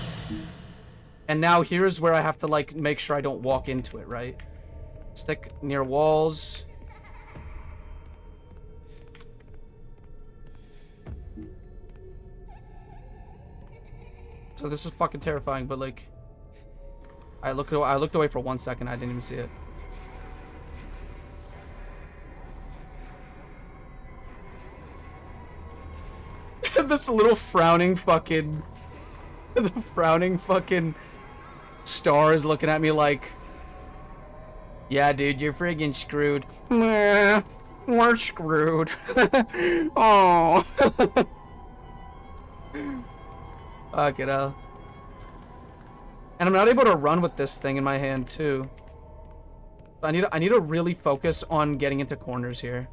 And now here's where I have to like make sure I don't walk into it, right? Stick near walls. So this is fucking terrifying, but like I looked away for 1 second, I didn't even see it. This little frowning fucking the frowning fucking star is looking at me like, yeah, dude, you're friggin' screwed. Meh, we're screwed. Oh. Fuck it up. And I'm not able to run with this thing in my hand too. I need to really focus on getting into corners here.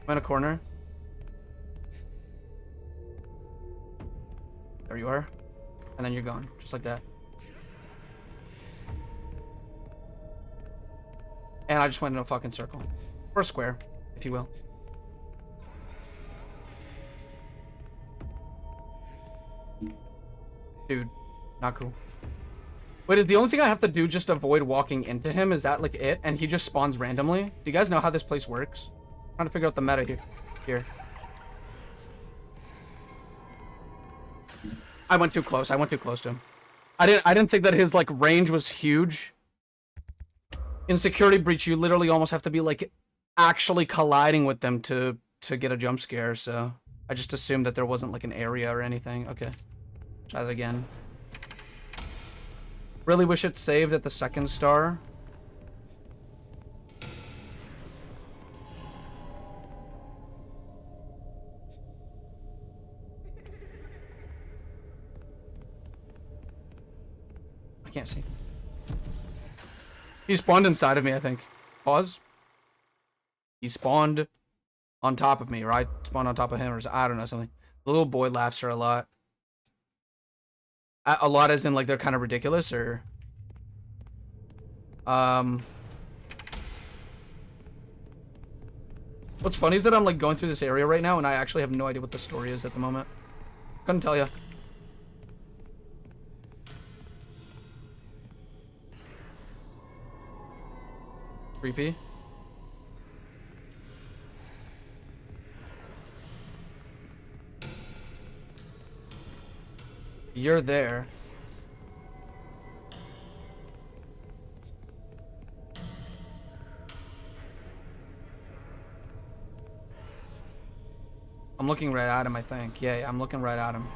I'm in a corner. There you are. And then you're gone. Just like that. And I just went in a fucking circle. Or a square, if you will. Dude, not cool. Wait, is the only thing I have to do just avoid walking into him? Is that like it? And he just spawns randomly? Do you guys know how this place works? I'm trying to figure out the meta here. I went too close. I went too close to him. I didn't think that his like range was huge. In Security Breach, you literally almost have to be like actually colliding with them to get a jump scare, so I just assumed that there wasn't like an area or anything. Okay. Try that again. Really wish it saved at the second star. I can't see. He spawned inside of me, I think. Pause. He spawned on top of me, right? Spawned on top of him, or I don't know, something. The little boy laughs are a lot. A lot as in, like, they're kind of ridiculous, or... What's funny is that I'm, like, going through this area right now, and I actually have no idea what the story is at the moment. Couldn't tell you. Creepy. You're there. I'm looking right at him, I think. Yeah, I'm looking right at him.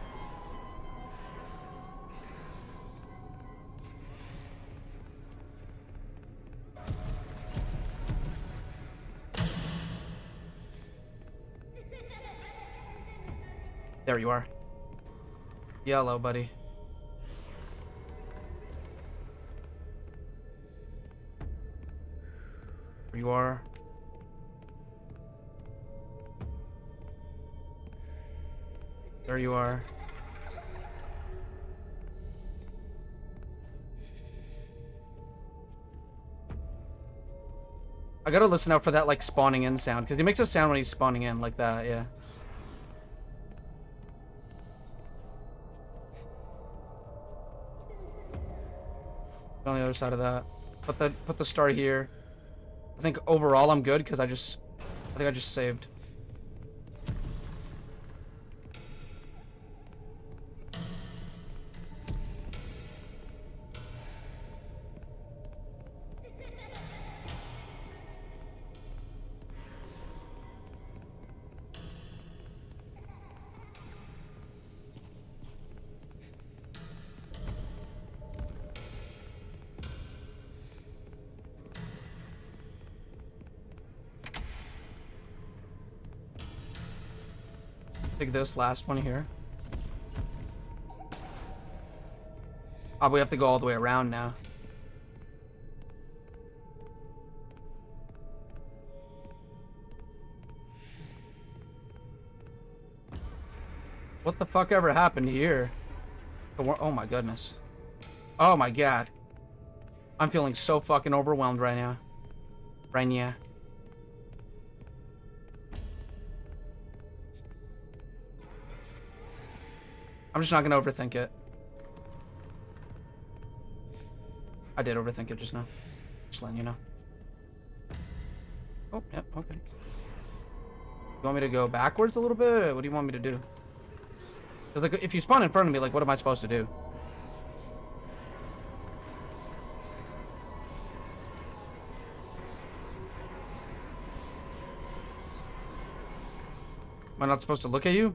There you are. Yellow, buddy. There you are. There you are. I gotta listen out for that, like, spawning in sound, because he makes a sound when he's spawning in, like that, yeah. On the other side of that. Put the star here. I think overall I'm good, because I think I just saved. Take this last one here. Oh, we have to go all the way around now. What the fuck ever happened here? Oh my goodness. Oh my god. I'm feeling so fucking overwhelmed right now. Right now. I'm just not gonna overthink it. I did overthink it just now. Just letting you know. Oh, yep, okay. You want me to go backwards a little bit? What do you want me to do? 'Cause, like, if you spawn in front of me, like, what am I supposed to do? Am I not supposed to look at you?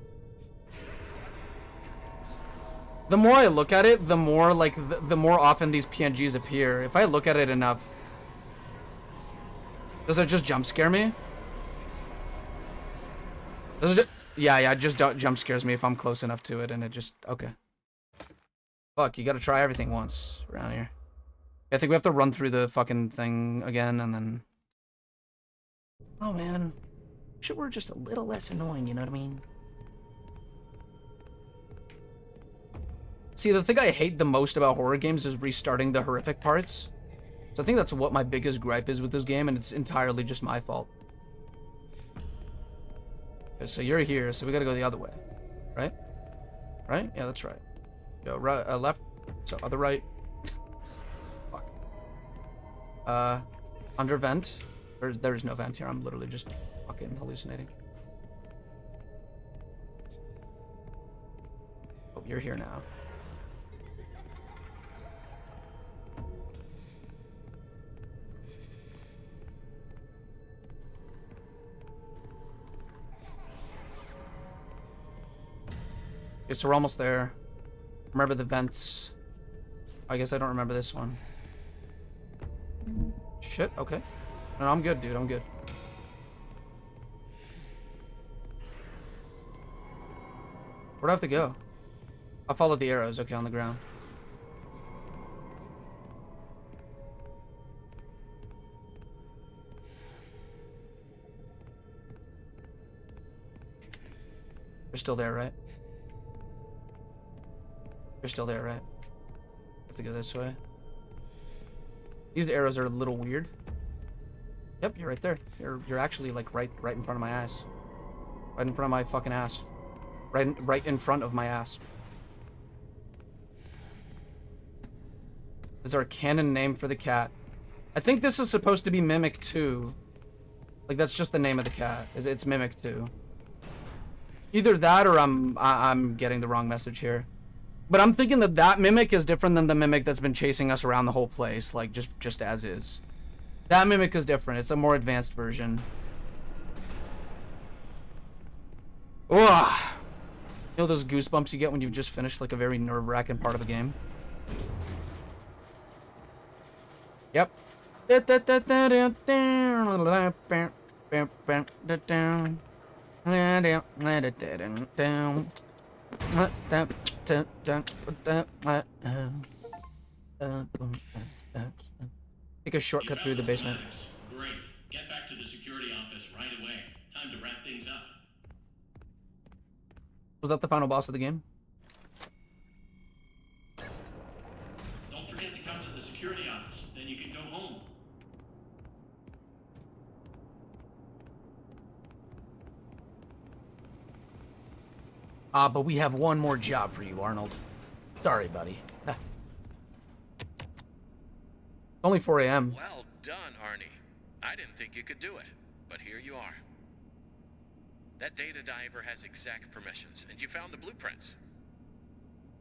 The more I look at it, the more, like, the more often these PNGs appear. If I look at it enough... Does it just jump scare me? Does it just... Yeah, it just jump scares me if I'm close enough to it, and it just... Okay. Fuck, you gotta try everything once around here. I think we have to run through the fucking thing again, and then... Oh, man. Wish it were just a little less annoying, you know what I mean? See, the thing I hate the most about horror games is restarting the horrific parts. So I think that's what my biggest gripe is with this game, and it's entirely just my fault. Okay, so you're here, so we gotta go the other way. Right? Right? Yeah, that's right. Go right, left, so other right. Under vent. There's no vent here. I'm literally just fucking hallucinating. Oh, you're here now. Okay, so we're almost there. Remember the vents. I guess I don't remember this one. Shit, okay. No, I'm good, dude. I'm good. Where do I have to go? I'll follow the arrows, okay, on the ground. They're still there, right? They're still there, right? I have to go this way. These arrows are a little weird. Yep, you're right there. You're actually like right in front of my ass. Right in front of my fucking ass. Right in front of my ass. Is there a canon name for the cat? I think this is supposed to be Mimic 2. Like that's just the name of the cat. It's Mimic 2. Either that or I'm getting the wrong message here. But I'm thinking that Mimic is different than the Mimic that's been chasing us around the whole place, like just as is. That Mimic is different. It's a more advanced version. Ugh. You know those goosebumps you get when you've just finished like a very nerve-wracking part of a game? Yep. Take a shortcut through the basement. Great. Get back to the security office right away. Time to wrap things up. Was that the final boss of the game? Don't forget to come to the security office. Then you can go home. But we have one more job for you, Arnold. Sorry, buddy. Only 4 a.m. Well done, Arnie. I didn't think you could do it, but here you are. That data diver has exec permissions, and you found the blueprints.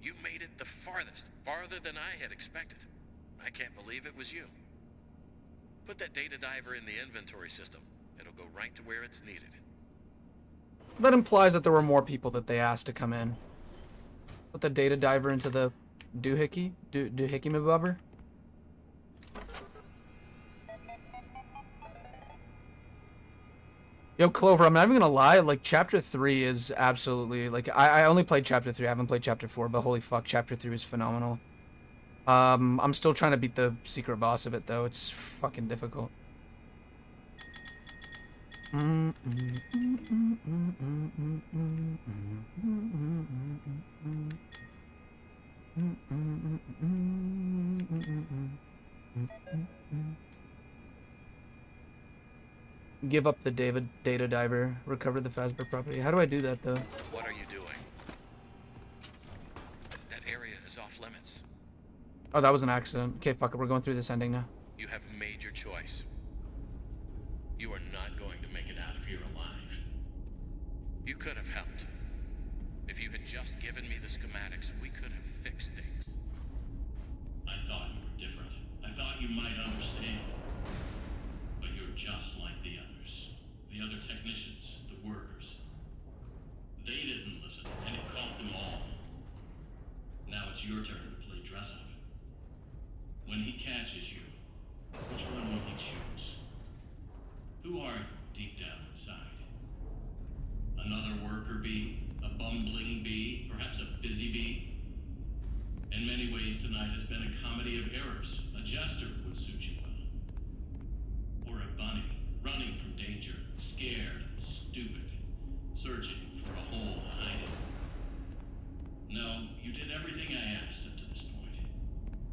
You made it the farthest, farther than I had expected. I can't believe it was you. Put that data diver in the inventory system. It'll go right to where it's needed. That implies that there were more people that they asked to come in. Put the data diver into the doohickey? Doohickey mabubber? Yo, Clover, I'm not even gonna lie, like, Chapter 3 is absolutely, like, I only played Chapter 3, I haven't played Chapter 4, but holy fuck, Chapter 3 is phenomenal. I'm still trying to beat the secret boss of it, though, it's fucking difficult. Give up the data diver. Recover the Fazbear property. How do I do that, though? What are you doing? That area is off limits. Oh, that was an accident. Okay, fuck it. We're going through this ending now. You have made your choice. You are not going to make it out of here alive. You could have helped. If you had just given me the schematics, we could have fixed things. I thought you were different. I thought you might understand. But you're just like the others. The other technicians, the workers. They didn't listen, and it caught them all. Now it's your turn to play dress up. When he catches you, which one will he choose? Who are you deep down inside? Another worker bee? A bumbling bee? Perhaps a busy bee? In many ways, tonight has been a comedy of errors. A jester would suit you well. Or a bunny, running from danger, scared and stupid, searching for a hole to hide in. No, you did everything I asked up to this point.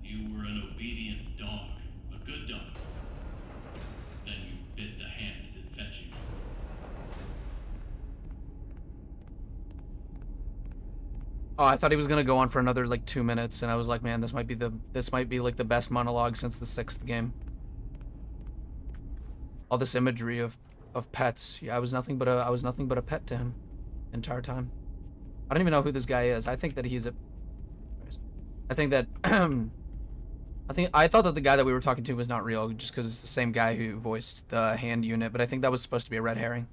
You were an obedient dog, a good dog. Then you bit the hand that fed you. Oh, I thought he was gonna go on for another like 2 minutes, and I was like, man, this might be like the best monologue since the 6th game. all this imagery of pets. Yeah, I was nothing but a pet to him the entire time. I don't even know who this guy is. I think that he's a I think that I thought that the guy that we were talking to was not real just because it's the same guy who voiced the hand unit, but I think that was supposed to be a red herring.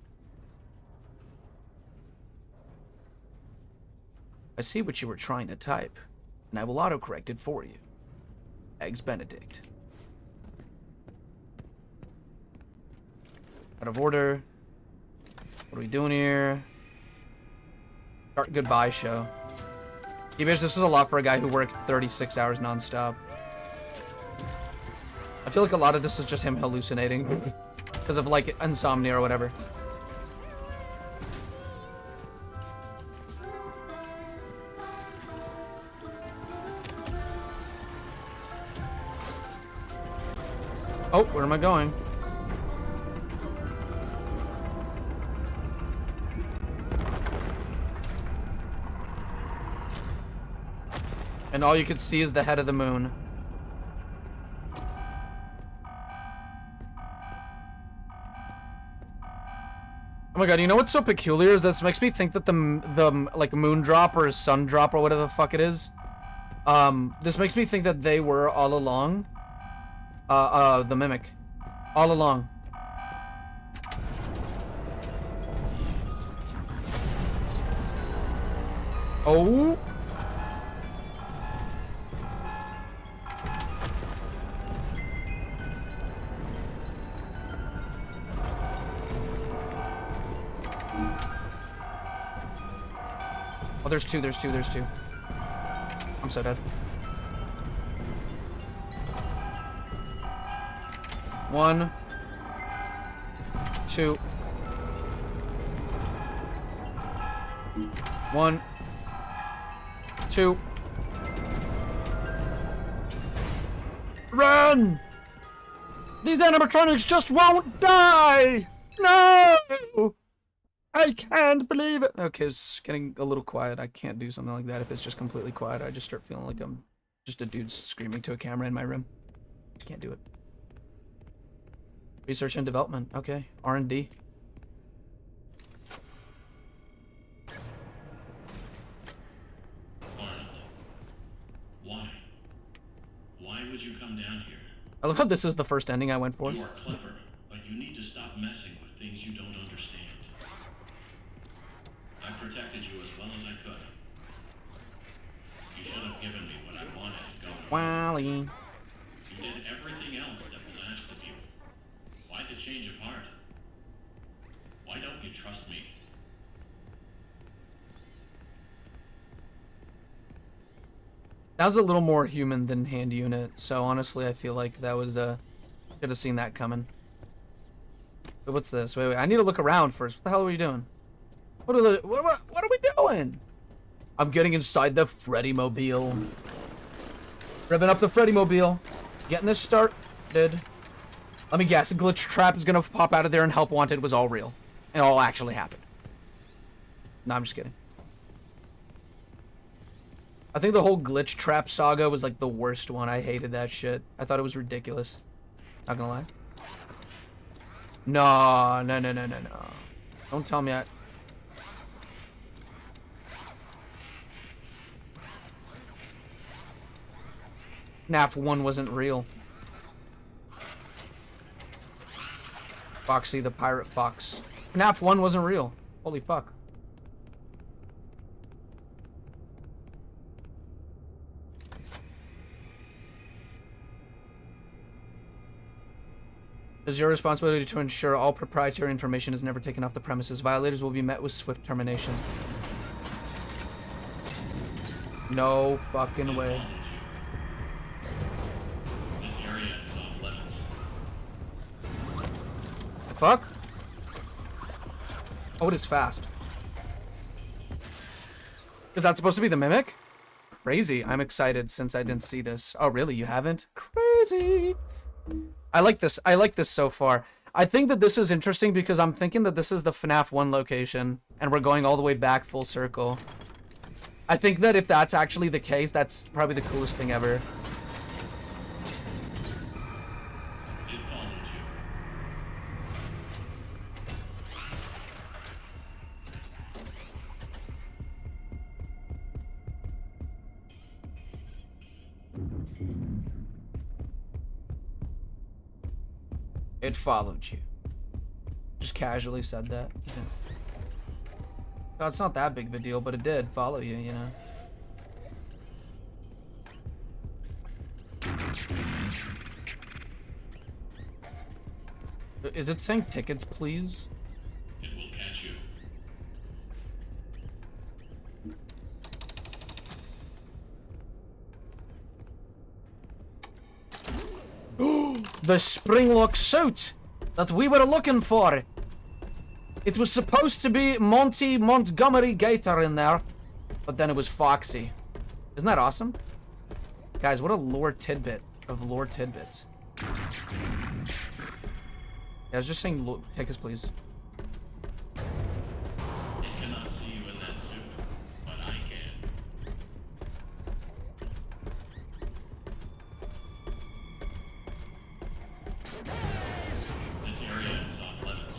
I see what you were trying to type, and I will autocorrect it for you. Eggs Benedict. Out of order. What are we doing here? Start goodbye show. This is a lot for a guy who worked 36 hours non-stop. I feel like a lot of this is just him hallucinating because of like insomnia or whatever. Oh, where am I going? And all you could see is the head of the moon. Oh my god, you know what's so peculiar is this makes me think that the like moon drop or sun drop or whatever the fuck it is. This makes me think that they were all along. The mimic. All along. Oh. Oh, there's two. I'm so dead. One. Two. One. Two. Run! These animatronics just won't die! No! I can't believe it! Okay, it's getting a little quiet. I can't do something like that if it's just completely quiet. I just start feeling like I'm just a dude screaming to a camera in my room. I can't do it. Research and development. Okay. R&D. Arnold. Why? Why would you come down here? I love how this is the first ending I went for. You are clever, but you need to stop messing with things you don't understand. I protected you as well as I could. You should have given me what I wanted going. Wally. You did everything else that was asked of you. Why the change of heart? Why don't you trust me? That was a little more human than hand unit, so honestly I feel like that was should have seen that coming. But what's this? Wait, I need to look around first. What the hell are we doing? What are we doing? I'm getting inside the Freddy mobile. Revving up the Freddy mobile. Getting this started. Let me guess, a glitch trap is gonna pop out of there and Help Wanted was all real. And all actually happened. No, I'm just kidding. I think the whole glitch trap saga was like the worst one. I hated that shit. I thought it was ridiculous. Not gonna lie. No. Don't tell me I... FNAF 1 wasn't real. Foxy the Pirate Fox. FNAF 1 wasn't real. Holy fuck. It is your responsibility to ensure all proprietary information is never taken off the premises. Violators will be met with swift termination. No fucking way. This area is off limits. The fuck? Oh, it is fast. Is that supposed to be the mimic? Crazy. I'm excited since I didn't see this. Oh, really? You haven't? Crazy. I like this. I like this so far. I think that this is interesting because I'm thinking that this is the FNAF 1 location and we're going all the way back full circle. I think that if that's actually the case, that's probably the coolest thing ever. It followed you. It followed you. Just casually said that. Yeah. Oh, it's not that big of a deal, but it did follow you, you know. Is it saying tickets, please? It will catch you. The springlock suit that we were looking for. It was supposed to be Monty Montgomery Gator in there, but then it was Foxy. Isn't that awesome? Guys, what a lore tidbit of lore tidbits. Yeah, I was just saying, take us, please. It cannot see you in that suit, but I can. This area is off limits.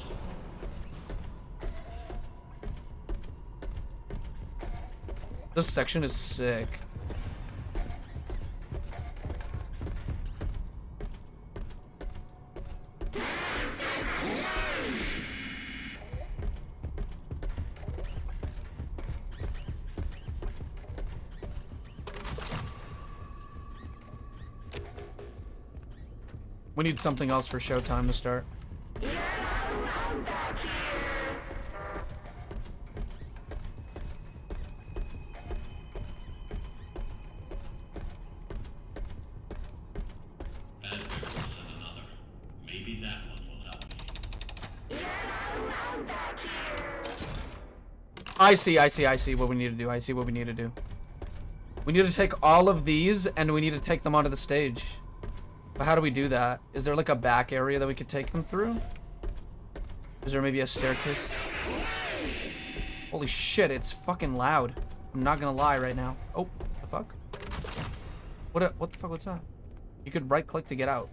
This section is sick. We need something else for showtime to start. Bad pixels and another. Maybe that one will help me. I see what we need to do. I see what we need to do. We need to take all of these and we need to take them onto the stage. But how do we do that? Is there like a back area that we could take them through? Is there maybe a staircase? Holy shit, it's fucking loud. I'm not gonna lie right now. Oh, the fuck? What the fuck was that? You could right click to get out.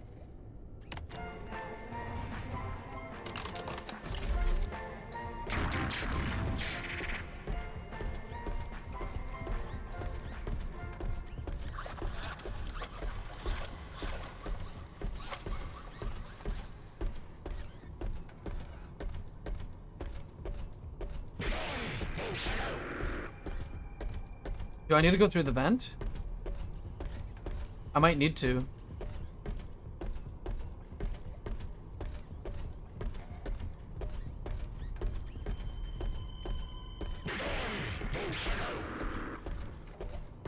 Do I need to go through the vent? I might need to.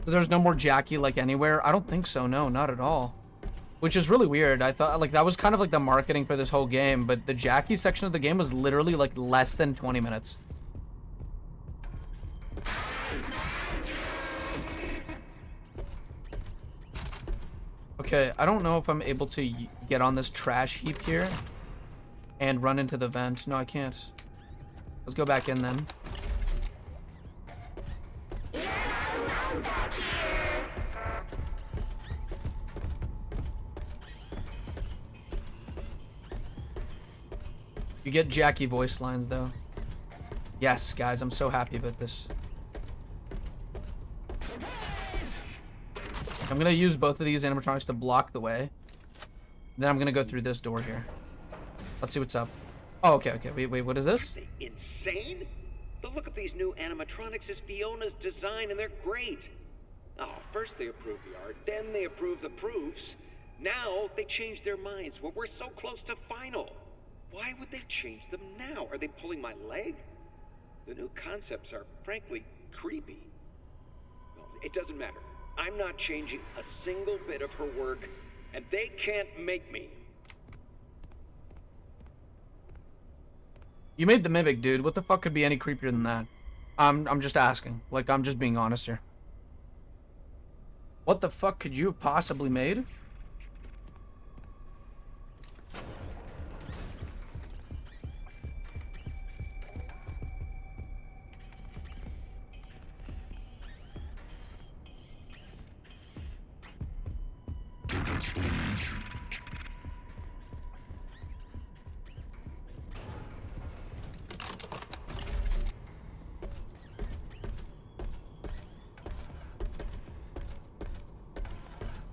There's no more Jackie like anywhere? I don't think so, no, not at all. Which is really weird. I thought like that was kind of like the marketing for this whole game, but the Jackie section of the game was literally like less than 20 minutes. Okay, I don't know if I'm able to get on this trash heap here and run into the vent. No, I can't. Let's go back in then. You get Jackie voice lines, though. Yes, guys, I'm so happy about this. I'm gonna use both of these animatronics to block the way. Then I'm gonna go through this door here. Let's see what's up. Oh, okay. Wait, what is this? Insane? The look of these new animatronics is Fiona's design, and they're great. Oh, first they approve the art, then they approve the proofs. Now they change their minds. Well, we're so close to final. Why would they change them now? Are they pulling my leg? The new concepts are, frankly, creepy. Well, it doesn't matter. I'm not changing a single bit of her work, and they can't make me. You made the Mimic, dude. What the fuck could be any creepier than that? I'm just asking. Like, I'm just being honest here. What the fuck could you have possibly made?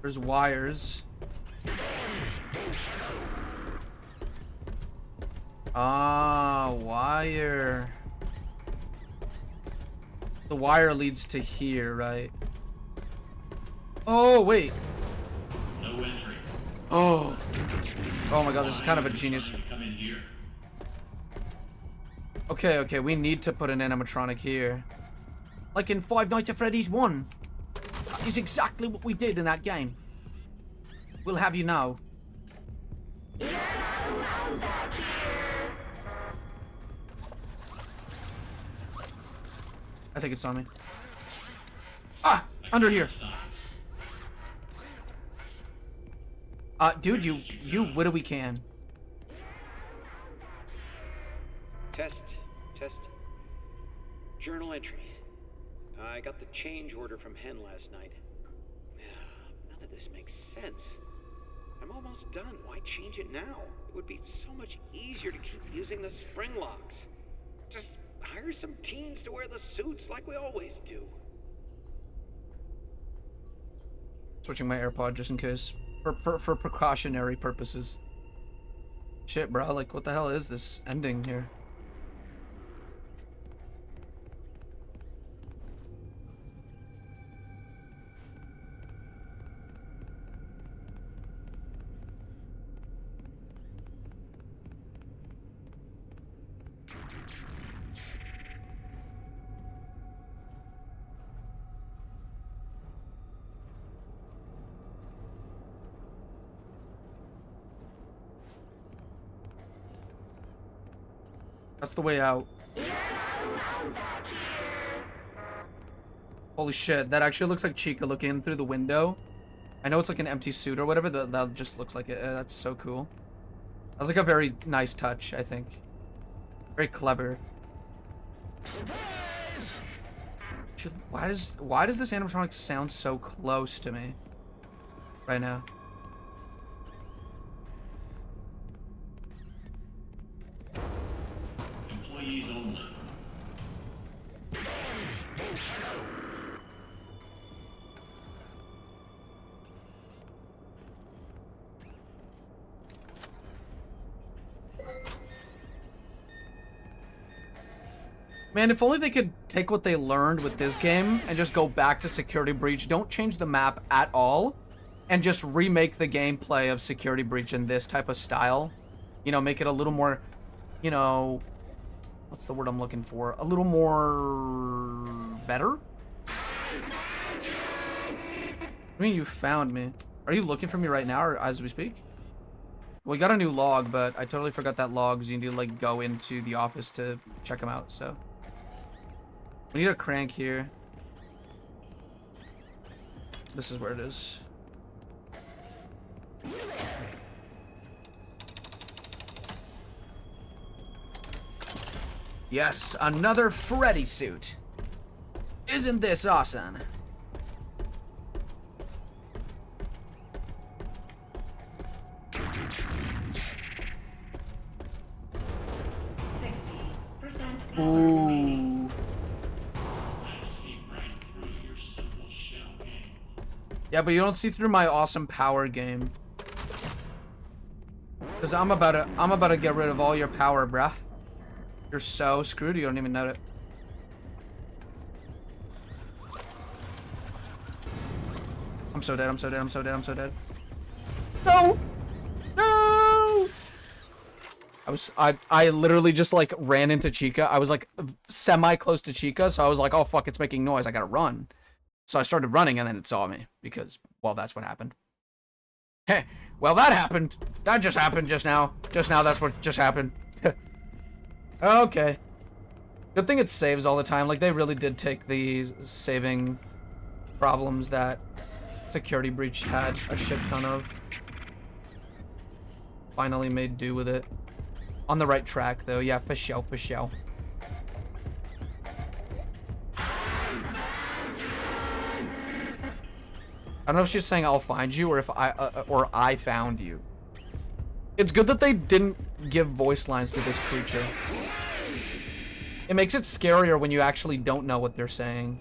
There's wires. Ah, wire. The wire leads to here, right? Oh, wait. No entry. Oh. Oh my god, this is kind of a genius. Come in here. Okay, okay, we need to put an animatronic here. Like in Five Nights at Freddy's 1. That is exactly what we did in that game. We'll have you know. I think it's on me. Ah! Under here. Dude, you widowy can. Test. Journal entry. I got the change order from Hen last night. None of this makes sense. I'm almost done. Why change it now? It would be so much easier to keep using the spring locks. Just hire some teens to wear the suits like we always do. Switching my AirPod just in case. For precautionary purposes. Shit, bro. Like, what the hell is this ending here? That's the way out. Holy shit, that actually looks like Chica looking through the window. I know it's like an empty suit or whatever, that just looks like it. That's so cool. That was like a very nice touch, I think. Very clever. Why does this animatronic sound so close to me right now? Employees only. Man, if only they could take what they learned with this game and just go back to Security Breach. Don't change the map at all. And just remake the gameplay of Security Breach in this type of style. You know, make it a little more, you know... What's the word I'm looking for? A little more... better? I mean, you found me. Are you looking for me right now or as we speak? We got a new log, but I totally forgot that log because you need to, like, go into the office to check them out, so... We need a crank here. This is where it is. Yes, another Freddy suit. Isn't this awesome? Ooh. Yeah, but you don't see through my awesome power game. Cause I'm about to get rid of all your power, bruh. You're so screwed, you don't even know it. I'm so dead, I'm so dead, I'm so dead, I'm so dead. No! No! I literally just like ran into Chica. I was like semi close to Chica, so I was like, oh fuck, it's making noise, I gotta run. So I started running and then it saw me because, well, that's what happened. Hey, well, that happened. That just happened just now. Just now, that's what just happened. Okay. Good thing it saves all the time. Like, they really did take the saving problems that Security Breach had a shit ton of. Finally made do with it. On the right track, though. Yeah, for sure, for sure. I don't know if she's saying I'll find you or if I found you. It's good that they didn't give voice lines to this creature. It makes it scarier when you actually don't know what they're saying.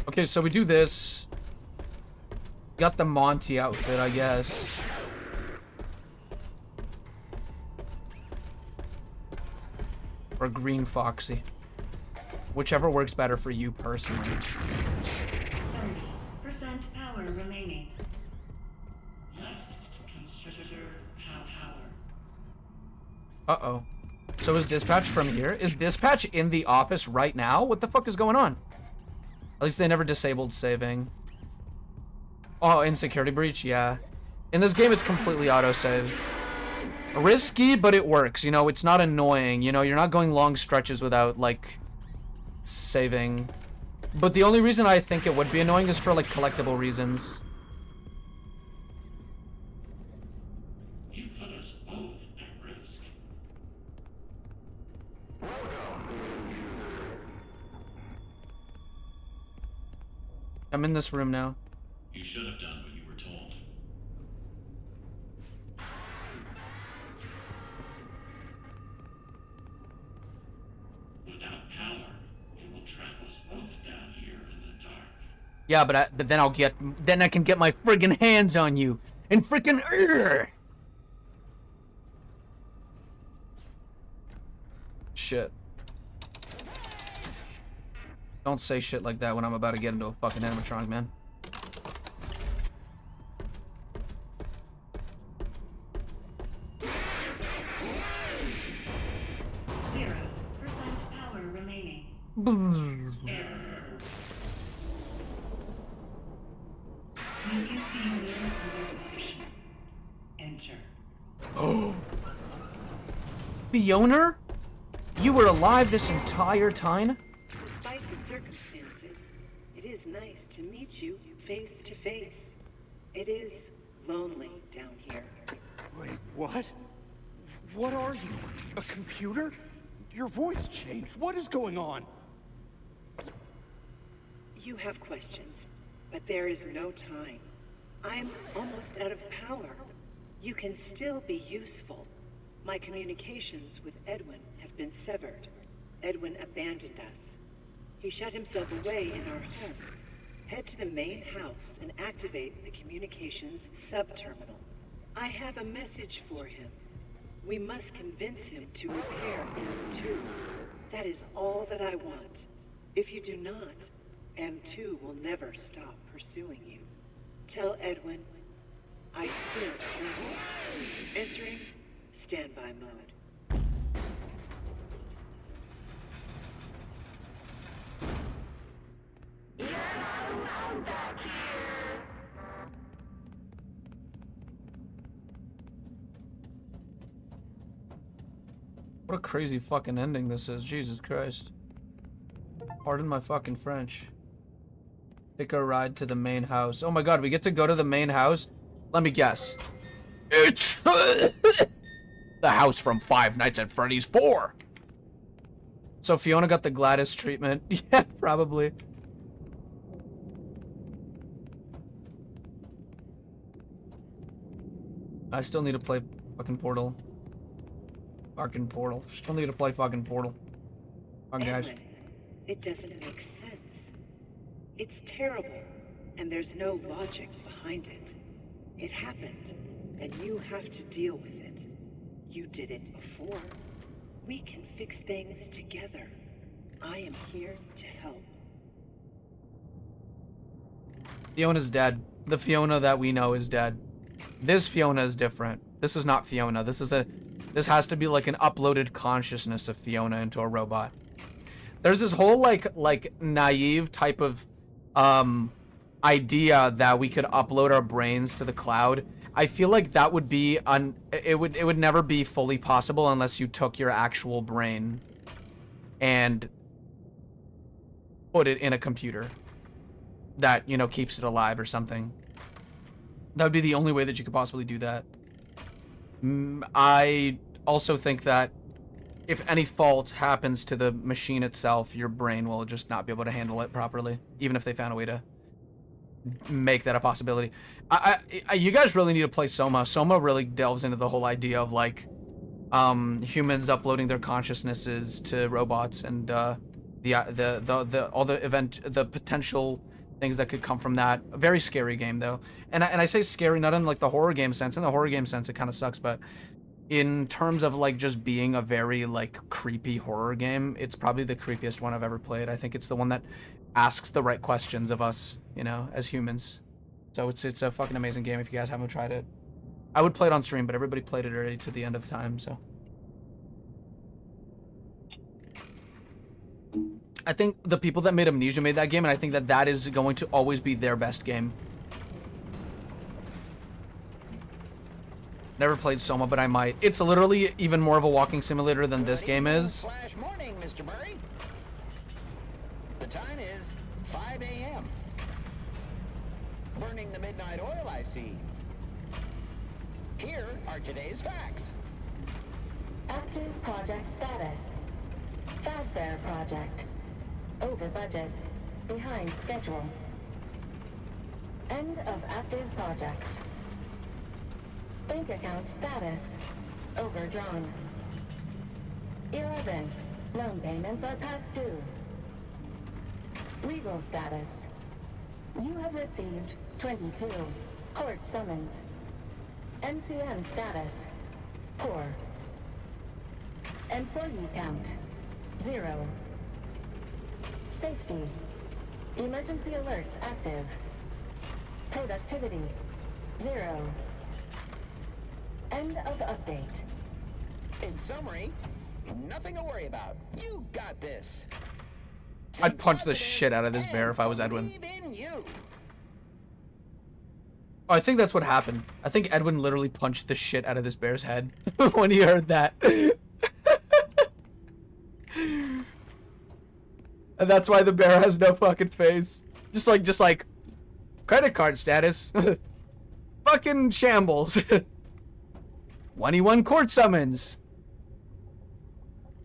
Okay, so we do this. Got the Monty outfit, I guess. Or Green Foxy. Whichever works better for you personally. 30% power remaining. Left conserve power. Uh-oh. So is dispatch from here? Is dispatch in the office right now? What the fuck is going on? At least they never disabled saving. Oh, in security breach? Yeah. In this game, it's completely autosave. Risky, but it works. You know, it's not annoying. You know, you're not going long stretches without, like, saving. But the only reason I think it would be annoying is for, like, collectible reasons. You put us both at risk. I'm in this room now. You should have done what you were told. Without power, it will trap us both down here in the dark. Yeah, but then I can get my friggin' hands on you and friggin' shit. Don't say shit like that when I'm about to get into a fucking animatronic, man. Power remaining. Enter. Oh. Fiona? You were alive this entire time? Despite the circumstances, it is nice to meet you face to face. It is lonely down here. Wait, what? What are you? A computer? Your voice changed. What is going on? You have questions, but there is no time. I'm almost out of power. You can still be useful. My communications with Edwin have been severed. Edwin abandoned us. He shut himself away in our home. Head to the main house and activate the communications sub-terminal. I have a message for him. We must convince him to repair M2. That is all that I want. If you do not, M2 will never stop pursuing you. Tell Edwin, I still love you. Entering standby mode. What a crazy fucking ending this is. Jesus Christ. Pardon my fucking French. Take a ride to the main house. Oh my god, we get to go to the main house? Let me guess. It's the house from Five Nights at Freddy's 4. So Fiona got the Gladys treatment. Yeah, probably. I still need to play fucking Portal. Fucking Portal. Still need to play fucking Portal. Come on, guys. Edwin, it doesn't make sense. It's terrible, and there's no logic behind it. It happened, and you have to deal with it. You did it before. We can fix things together. I am here to help. Fiona's dead. The Fiona that we know is dead. This Fiona is different. This is not Fiona. This has to be like an uploaded consciousness of Fiona into a robot. There's this whole like naive type of idea that we could upload our brains to the cloud. I feel like that would be it would never be fully possible unless you took your actual brain and put it in a computer that, you know, keeps it alive or something. That would be the only way that you could possibly do that. I also think that if any fault happens to the machine itself, your brain will just not be able to handle it properly, even if they found a way to make that a possibility. You guys really need to play Soma. Soma really delves into the whole idea of, like, humans uploading their consciousnesses to robots, and the all the potential things that could come from that. A very scary game though, and I say scary not in like the horror game sense. In the horror game sense, it kind of sucks, but in terms of like just being a very like creepy horror game, it's probably the creepiest one I've ever played. I think it's the one that asks the right questions of us, you know, as humans. So it's a fucking amazing game if you guys haven't tried it. I would play it on stream, but everybody played it already to the end of time, so. I think the people that made Amnesia made that game, and I think that that is going to always be their best game. Never played Soma, but I might. It's literally even more of a walking simulator than this game is. Morning, Mr. Murray. The time is 5 a.m. Burning the midnight oil, I see. Here are today's facts. Active project status. Fazbear project. Over budget. Behind schedule. End of active projects. Bank account status. Overdrawn. 11. Loan payments are past due. Legal status. You have received 22 court summons. NCM status. Poor. Employee count. 0. Safety. Emergency alerts active. Productivity. 0. End of update. In summary, nothing to worry about. You got this. I'd punch the shit out of this bear if I was Edwin. Oh, I think that's what happened. I think Edwin literally punched the shit out of this bear's head when he heard that. And that's why the bear has no fucking face. Just like, credit card status. Fucking shambles. 21 court summons.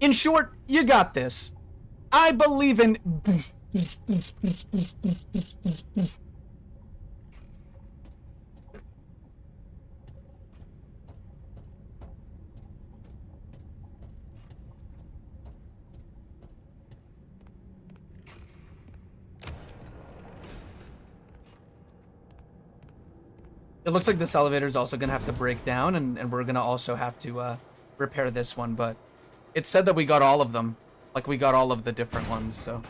In short, you got this. I believe in... It looks like this elevator is also going to have to break down, and we're going to also have to repair this one, but it said that we got all of them. Like, we got all of the different ones, so...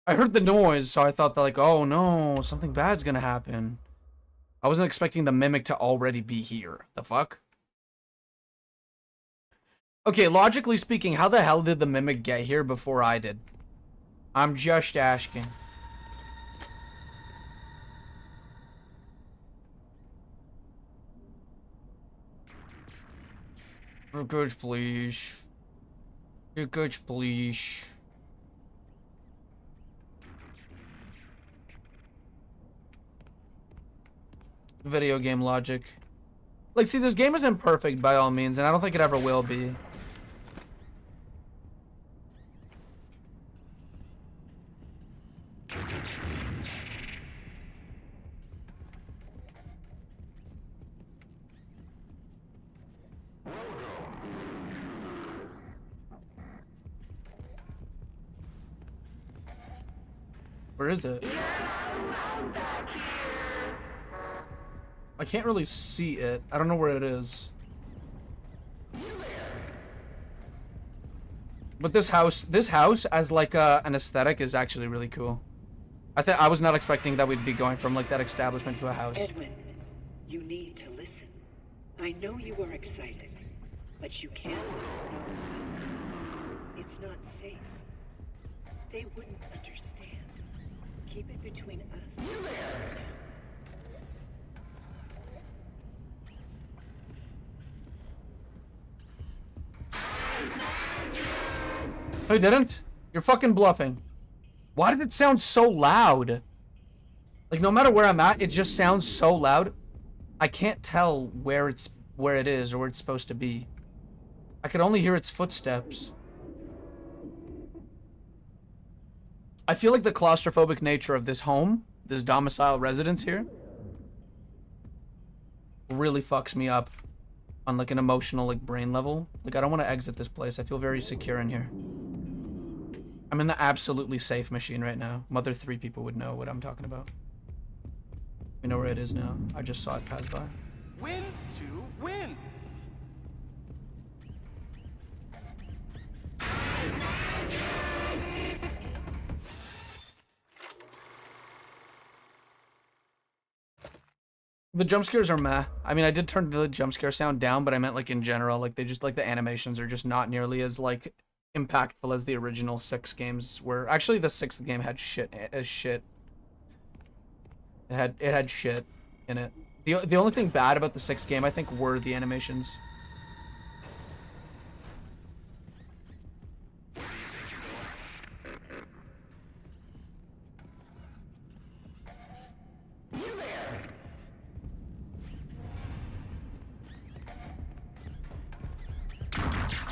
I heard the noise, so I thought that, like, oh no, something bad's gonna happen. I wasn't expecting the mimic to already be here. The fuck? Okay, logically speaking, how the hell did the mimic get here before I did? I'm just asking. Good, please. Good, please. Video game logic. Like, see, this game isn't perfect by all means, and I don't think it ever will be. Where is it? I can't really see it. I don't know where it is. But this house as like an aesthetic is actually really cool. I was not expecting that we'd be going from like that establishment to a house. Edwin, you need to listen. I know you are excited, but you can't know. It's not safe. They wouldn't understand. Keep it between us. No, you didn't? You're fucking bluffing. Why did it sound so loud? Like, no matter where I'm at, it just sounds so loud. I can't tell where it is or where it's supposed to be. I could only hear its footsteps. I feel like the claustrophobic nature of this home, this domicile residence here, really fucks me up on like an emotional, like, brain level. Like, I don't want to exit this place. I feel very secure in here. I'm in the absolutely safe machine right now. Mother 3 people would know what I'm talking about. We know where it is now. I just saw it pass by. Win to win. The jump scares are meh. I mean, I did turn the jump scare sound down, but I meant like in general. Like, they just, like, the animations are just not nearly as, like, impactful as the original 6 games were. Actually, the 6th game had shit. It had shit in it. The only thing bad about the 6th game, I think, were the animations.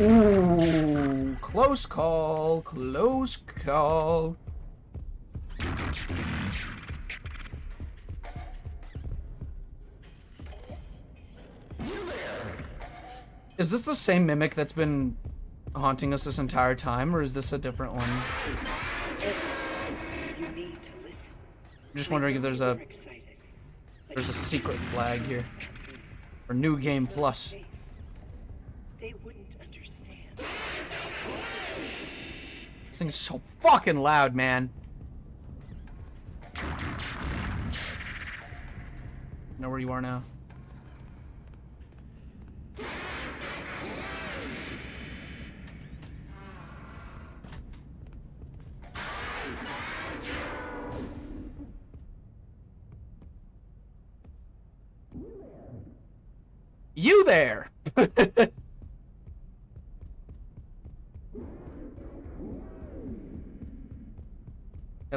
Ooh, close call, close call. Is this the same mimic that's been haunting us this entire time, or is this a different one? You need to listen. I'm just wondering if there's a secret flag here. Or New Game Plus. They wouldn't understand. This thing is so fucking loud, man. Know where you are now. You there! I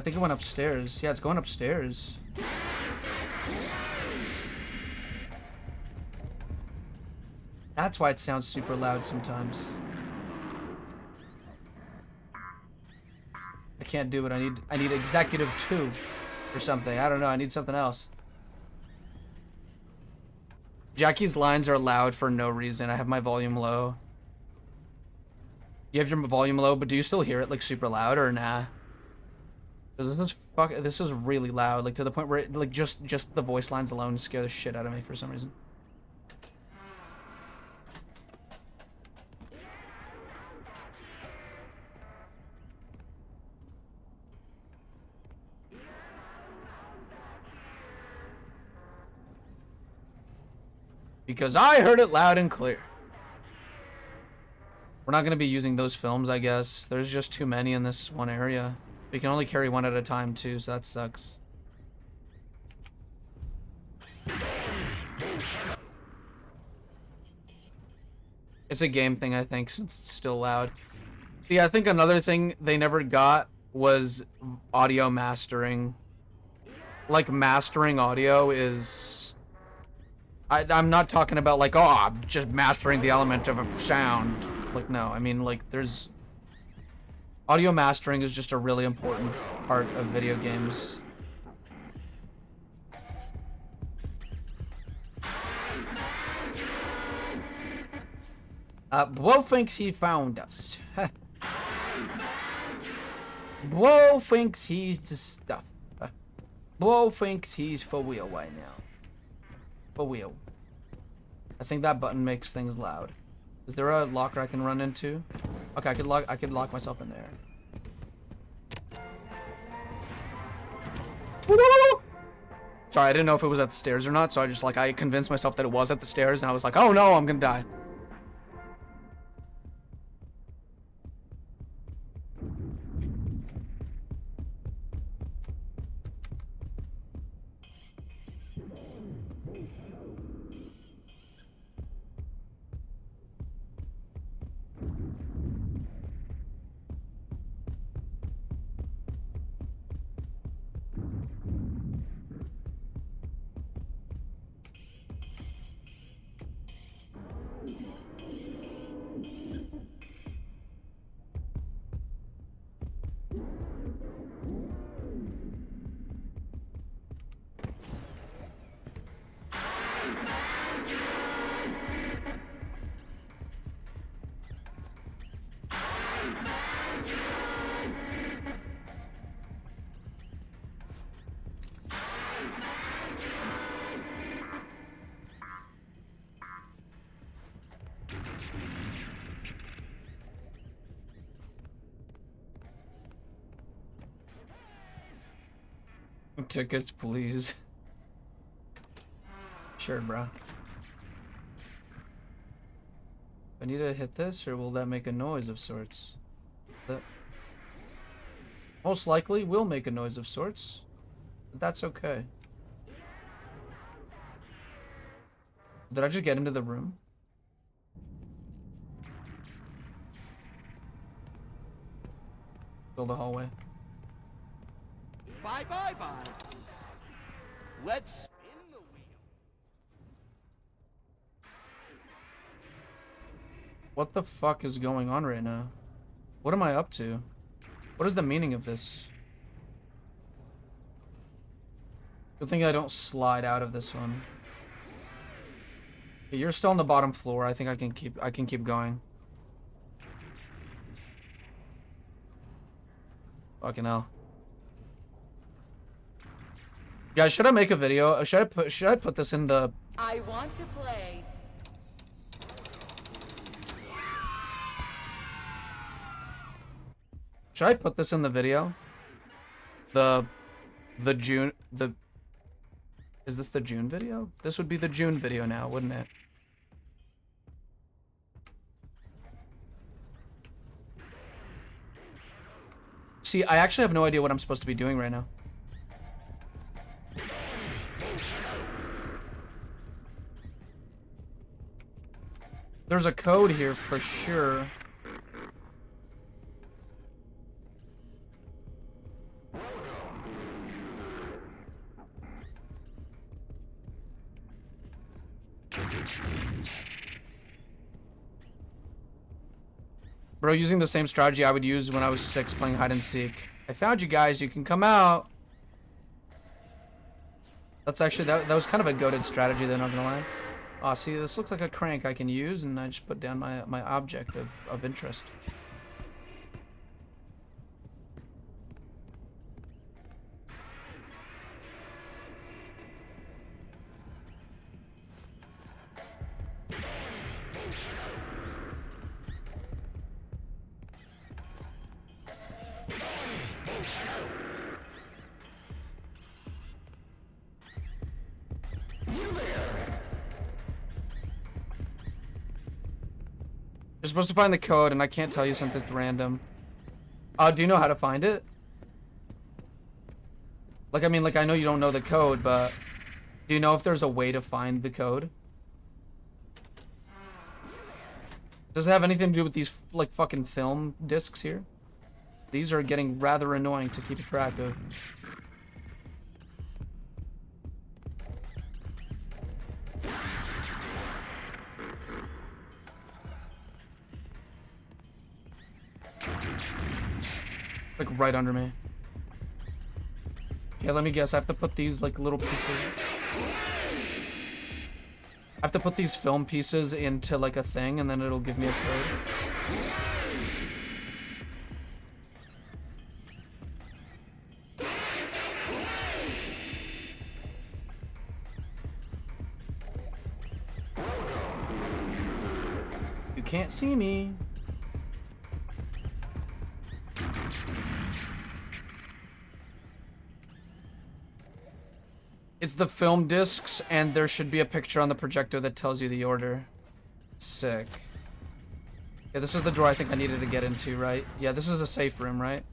think it went upstairs. Yeah, it's going upstairs. That's why it sounds super loud sometimes. I can't do it. I need executive 2 or something. I don't know. I need something else. Jackie's lines are loud for no reason. I have my volume low. You have your volume low, but do you still hear it like super loud or nah? Because this is really loud, like to the point where it, like just the voice lines alone scare the shit out of me for some reason. Because I heard it loud and clear. We're not going to be using those films, I guess. There's just too many in this one area. We can only carry one at a time, too, so that sucks. It's a game thing, I think, since it's still loud. Yeah, I think another thing they never got was audio mastering. Like, mastering audio is... I'm not talking about, like, oh, I'm just mastering the element of a sound. Like, no, I mean, like, there's... Audio mastering is just a really important part of video games. Bo thinks he found us. Bo thinks he's the stuff. Bo thinks he's for real right now. For real. I think that button makes things loud. Is there a locker I can run into? Okay, I could lock myself in there. Sorry, I didn't know if it was at the stairs or not, so I convinced myself that it was at the stairs, and I was like, oh no, I'm gonna die. Tickets, please. Sure, bro. I need to hit this, or will that make a noise of sorts? That most likely will make a noise of sorts. But that's okay. Did I just get into the room? Fill the hallway. Bye, bye, bye. Let's spin the wheel. What the fuck is going on right now? What am I up to? What is the meaning of this? Good thing I don't slide out of this one. Okay, you're still on the bottom floor. I think I can keep going. Fucking hell. Guys, should I make a video? Should I put this in the... I want to play. Should I put this in the video? The June... Is this the June video? This would be the June video now, wouldn't it? See, I actually have no idea what I'm supposed to be doing right now. There's a code here for sure. Bro, using the same strategy I would use when I was 6 playing hide and seek. I found you guys, you can come out. That's actually, that was kind of a goated strategy, then, not gonna lie. Aw, see, this looks like a crank I can use, and I just put down my object of interest. You're supposed to find the code, and I can't tell you something's random. Do you know how to find it? Like, I mean, like, I know you don't know the code, but do you know if there's a way to find the code? Does it have anything to do with these, like, fucking film discs here? These are getting rather annoying to keep track of. Like right under me. Okay, let me guess. I have to put these like little pieces. I have to put these film pieces into like a thing, and then it'll give me a code. You can't see me. It's the film discs, and there should be a picture on the projector that tells you the order. Sick. Yeah, this is the door I think I needed to get into, right? Yeah, this is a safe room, right?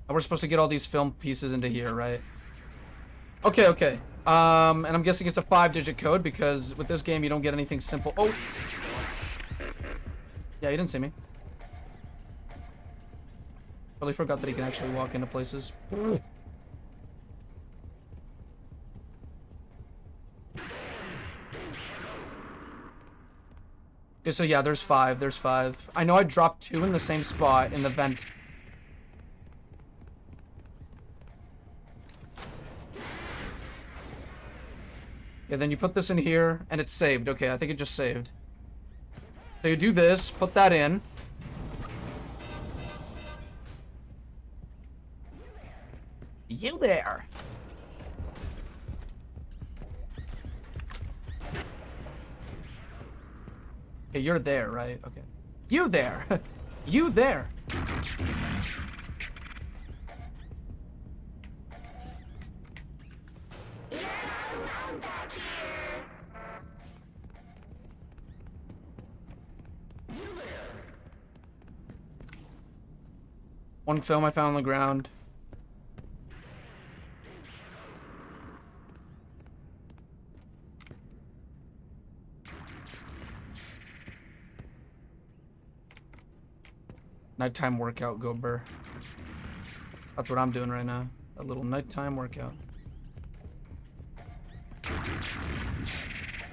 And we're supposed to get all these film pieces into here, right? Okay, okay. And I'm guessing it's a 5-digit code, because with this game you don't get anything simple. Oh! Yeah, you didn't see me. Totally forgot that he can actually walk into places. Okay, so yeah, there's 5. There's 5. I know I dropped 2 in the same spot in the vent. Yeah, then you put this in here, and it's saved. Okay, I think it just saved. So you do this, put that in. You there. Okay, you're there, right? Okay. You there. You there. One film I found on the ground. Nighttime workout, go burr. That's what I'm doing right now. A little nighttime workout.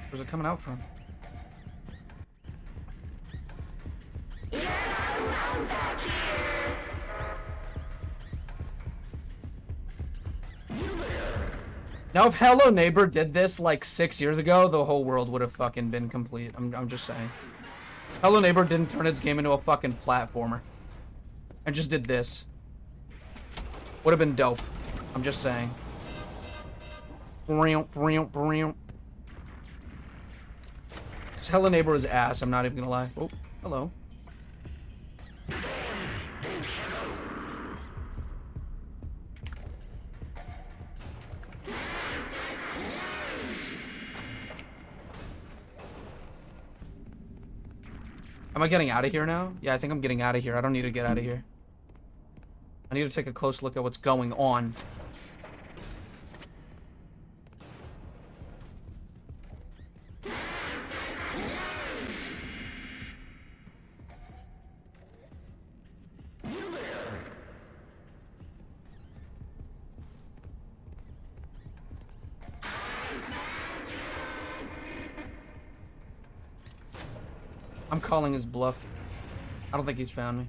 Where's it coming out from? Now, if Hello Neighbor did this like 6 years ago, the whole world would have fucking been complete. I'm just saying. Hello Neighbor didn't turn its game into a fucking platformer. And just did this. Would have been dope. I'm just saying. Because Hello Neighbor is ass, I'm not even gonna lie. Oh, hello. Am I getting out of here now? Yeah, I think I'm getting out of here. I don't need to get out of here. I need to take a close look at what's going on. I'm calling his bluff. I don't think he's found me.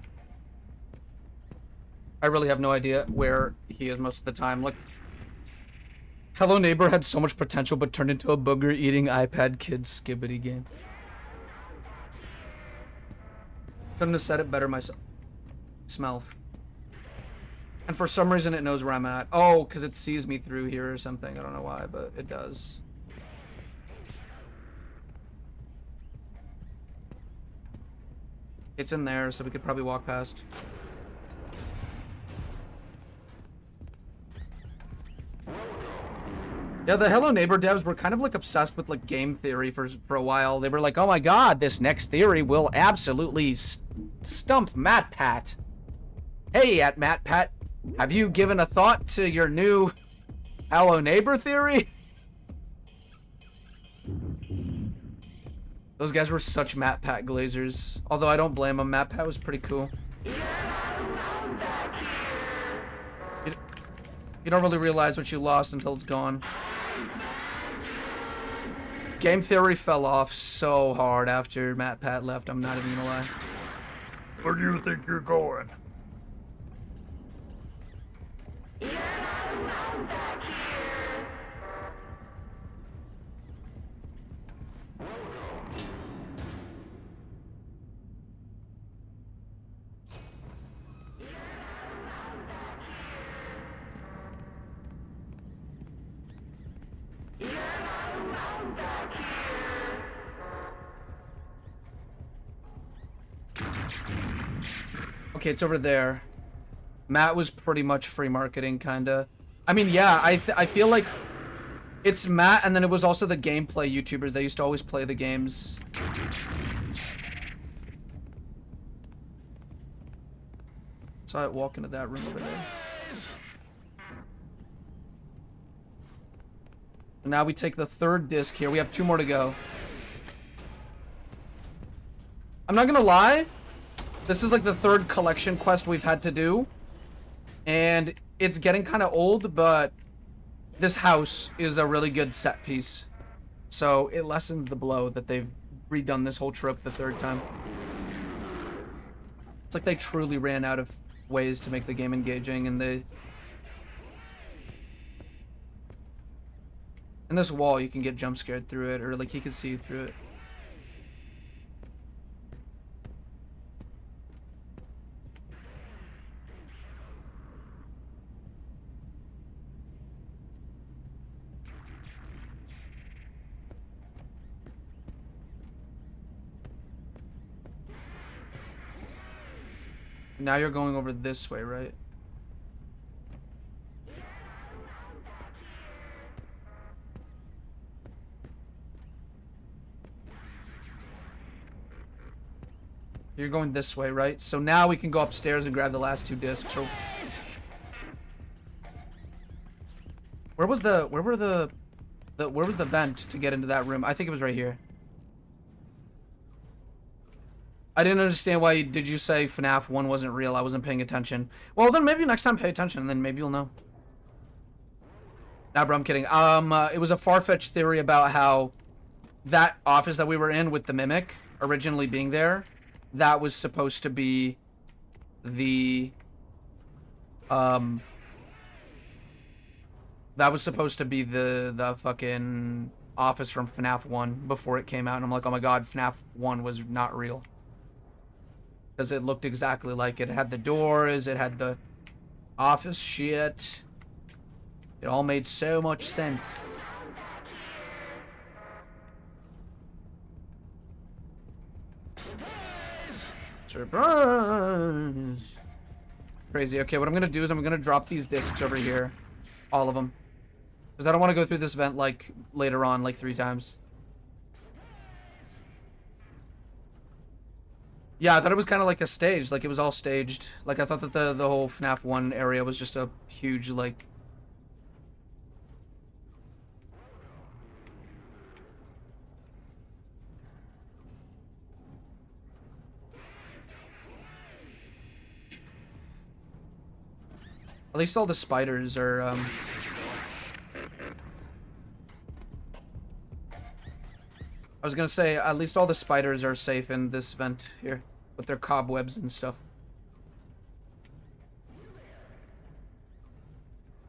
I really have no idea where he is most of the time. Look. Hello Neighbor had so much potential but turned into a booger-eating iPad kid skibbity game. Couldn't have said it better myself. Smell. And for some reason it knows where I'm at. Oh, because it sees me through here or something. I don't know why, but it does. It's in there, so we could probably walk past. Yeah, the Hello Neighbor devs were kind of like obsessed with like game theory for a while. They were like, oh my god, this next theory will absolutely stump MatPat. Hey, at MatPat, have you given a thought to your new Hello Neighbor theory? Those guys were such MatPat glazers. Although I don't blame them, MatPat was pretty cool. You don't really realize what you lost until it's gone. Game theory fell off so hard after MatPat left, I'm not even gonna lie. Where do you think you're going? Okay, it's over there. Matt was pretty much free marketing, kinda. I mean, yeah, I feel like it's Matt, and then it was also the gameplay YouTubers. They used to always play the games. So I walk into that room over there. And now we take the third disc here. We have 2 more to go. I'm not gonna lie. This is like the 3rd collection quest we've had to do. And it's getting kind of old, but this house is a really good set piece. So it lessens the blow that they've redone this whole trope the 3rd time. It's like they truly ran out of ways to make the game engaging, and they... In this wall, you can get jump scared through it, or like he can see through it. Now you're going over this way, right? You're going this way, right? So now we can go upstairs and grab the last 2 discs. So where was the vent to get into that room? I think it was right here. I didn't understand why did you say FNAF 1 wasn't real. I wasn't paying attention. Well, then maybe next time pay attention, and then maybe you'll know. Nah, bro, I'm kidding. It was a far-fetched theory about how that office that we were in with the Mimic originally being there, that was supposed to be the that was supposed to be the fucking office from FNAF 1 before it came out, and I'm like, oh my god, FNAF 1 was not real. Because it looked exactly like it. It had the doors, it had the office shit. It all made so much sense. Surprise! Crazy. Okay, what I'm gonna do is I'm gonna drop these discs over here. All of them. Because I don't want to go through this vent, like, later on, like, 3 times. Yeah, I thought it was kind of like a stage. Like, it was all staged. Like, I thought that the whole FNAF 1 area was just a huge, like... At least all the spiders are, I was gonna say, at least all the spiders are safe in this vent here. With their cobwebs and stuff.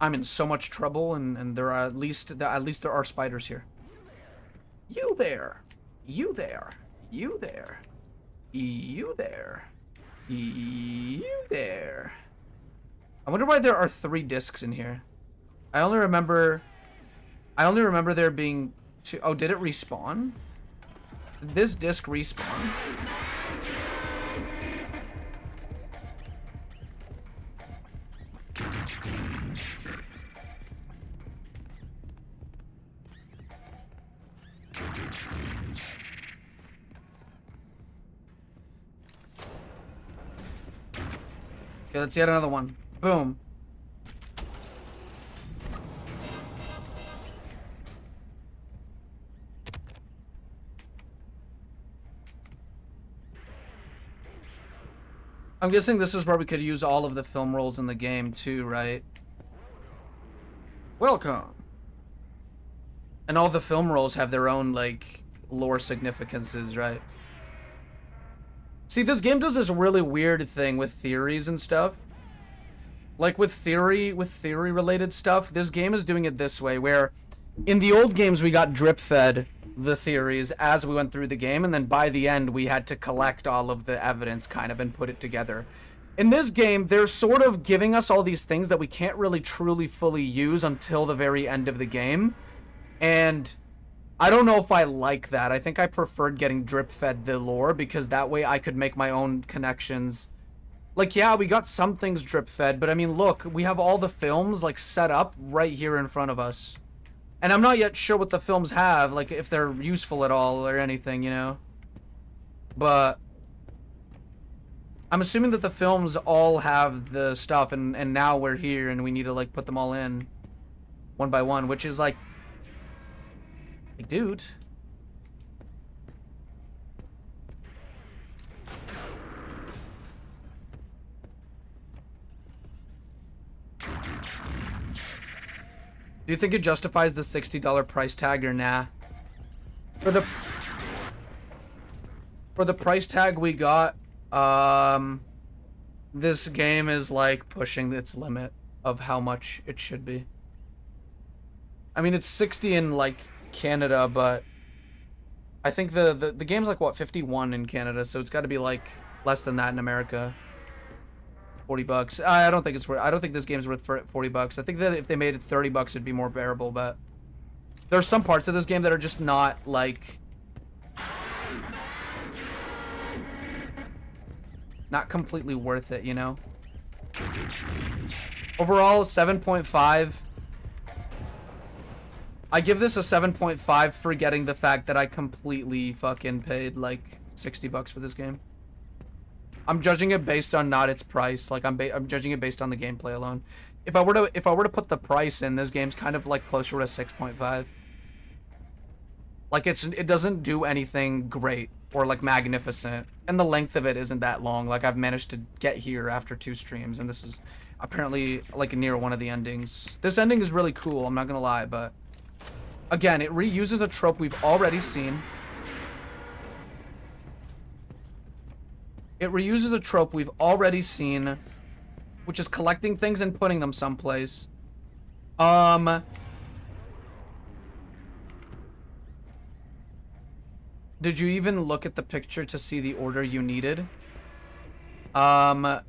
I'm in so much trouble, and there are at least there are spiders here. You there. You there. You there. You there. You there. I wonder why there are 3 discs in here. I only remember there being 2. Oh, did it respawn? Did this disc respawn? Okay, let's get another one. Boom. I'm guessing this is where we could use all of the film rolls in the game too, right? Welcome. And all the film rolls have their own, like, lore significances, right? See, this game does this really weird thing with theories and stuff. Like, with theory-related stuff, this game is doing it this way, where in the old games we got drip-fed the theories as we went through the game, and then by the end we had to collect all of the evidence, kind of, and put it together. In this game, they're sort of giving us all these things that we can't really truly fully use until the very end of the game. And I don't know if I like that. I think I preferred getting drip-fed the lore, because that way I could make my own connections. Like, yeah, we got some things drip-fed, but I mean, look, we have all the films, like, set up right here in front of us. And I'm not yet sure what the films have, like, if they're useful at all or anything, you know? But I'm assuming that the films all have the stuff, and now we're here and we need to, like, put them all in one by one, which is, like, dude. Do you think it justifies the $60 price tag or nah? For the price tag we got, this game is like pushing its limit of how much it should be. I mean, it's 60 in like Canada, but I think the game's like what, 51 in Canada, so it's got to be like less than that in America. $40. I don't think it's worth. I don't think this game's worth $40. I think that if they made it $30, it'd be more bearable. But there's some parts of this game that are just not like. not completely worth it, you know? Overall, 7.5. I give this a 7.5 forgetting the fact that I completely fucking paid like 60 bucks for this game. I'm judging it based on not its price. Like I'm judging it based on the gameplay alone. If I were to put the price in, this game's kind of like closer to 6.5. Like it doesn't do anything great or like magnificent, and the length of it isn't that long. Like I've managed to get here after 2 streams, and this is apparently like near one of the endings. This ending is really cool, I'm not gonna lie, but again, it reuses a trope we've already seen. It reuses a trope we've already seen, which is collecting things and putting them someplace. Did you even look at the picture to see the order you needed? No,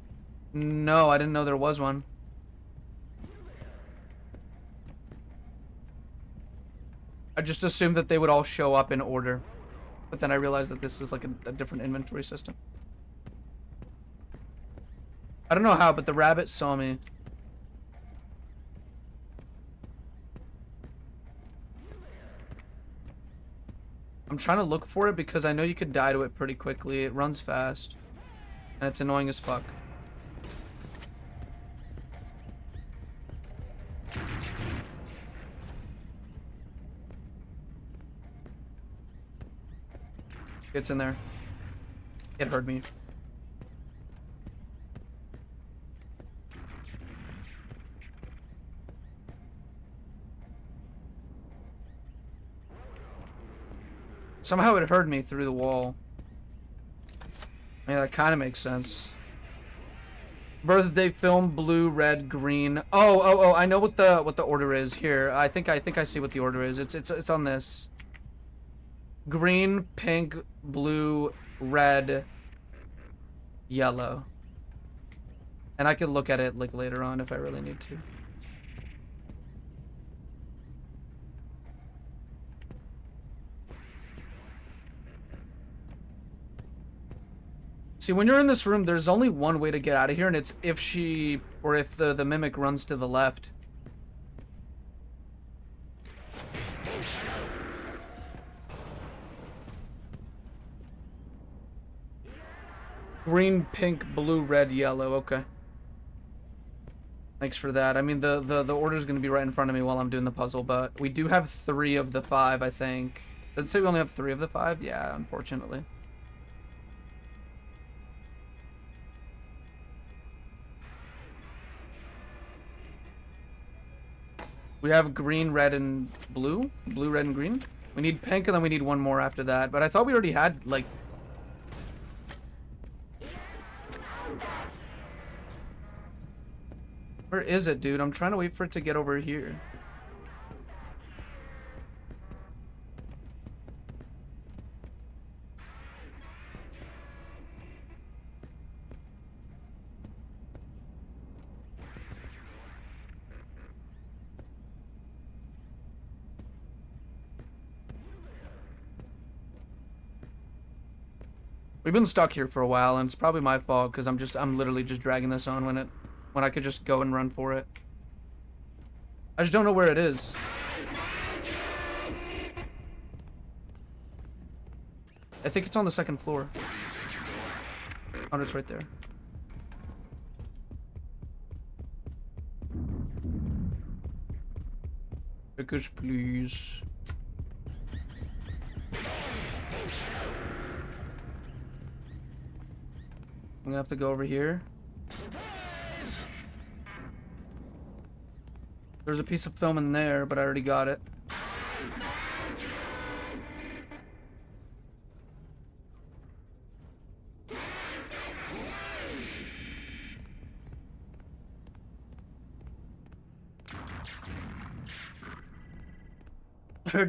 I didn't know there was one. I just assumed that they would all show up in order. But then I realized that this is like a different inventory system. I don't know how, but the rabbit saw me. I'm trying to look for it because I know you could die to it pretty quickly. It runs fast. And it's annoying as fuck. It's in there. It heard me. Somehow it heard me through the wall. Yeah, that kind of makes sense. Birthday film, blue, red, green. Oh, I know what the order is here. I think I see what the order is. It's on this. Green, pink, blue, red, yellow. And I can look at it like later on if I really need to. See, when you're in this room, there's only one way to get out of here, and it's if the mimic runs to the left. Green, pink, blue, red, yellow. Okay. Thanks for that. I mean, the order's going to be right in front of me while I'm doing the puzzle, but we do have 3 of the 5, I think. Does it say we only have 3 of the 5? Yeah, unfortunately. We have green, red, and blue. Blue, red, and green. We need pink, and then we need one more after that. But I thought we already had, like... Where is it, dude? I'm trying to wait for it to get over here. We've been stuck here for a while, and it's probably my fault because I'm literally just dragging this on when I could just go and run for it. I just don't know where it is. I think it's on the 2nd floor. Oh, it's right there. Tickets, please. I'm gonna have to go over here. There's a piece of film in there, but I already got it.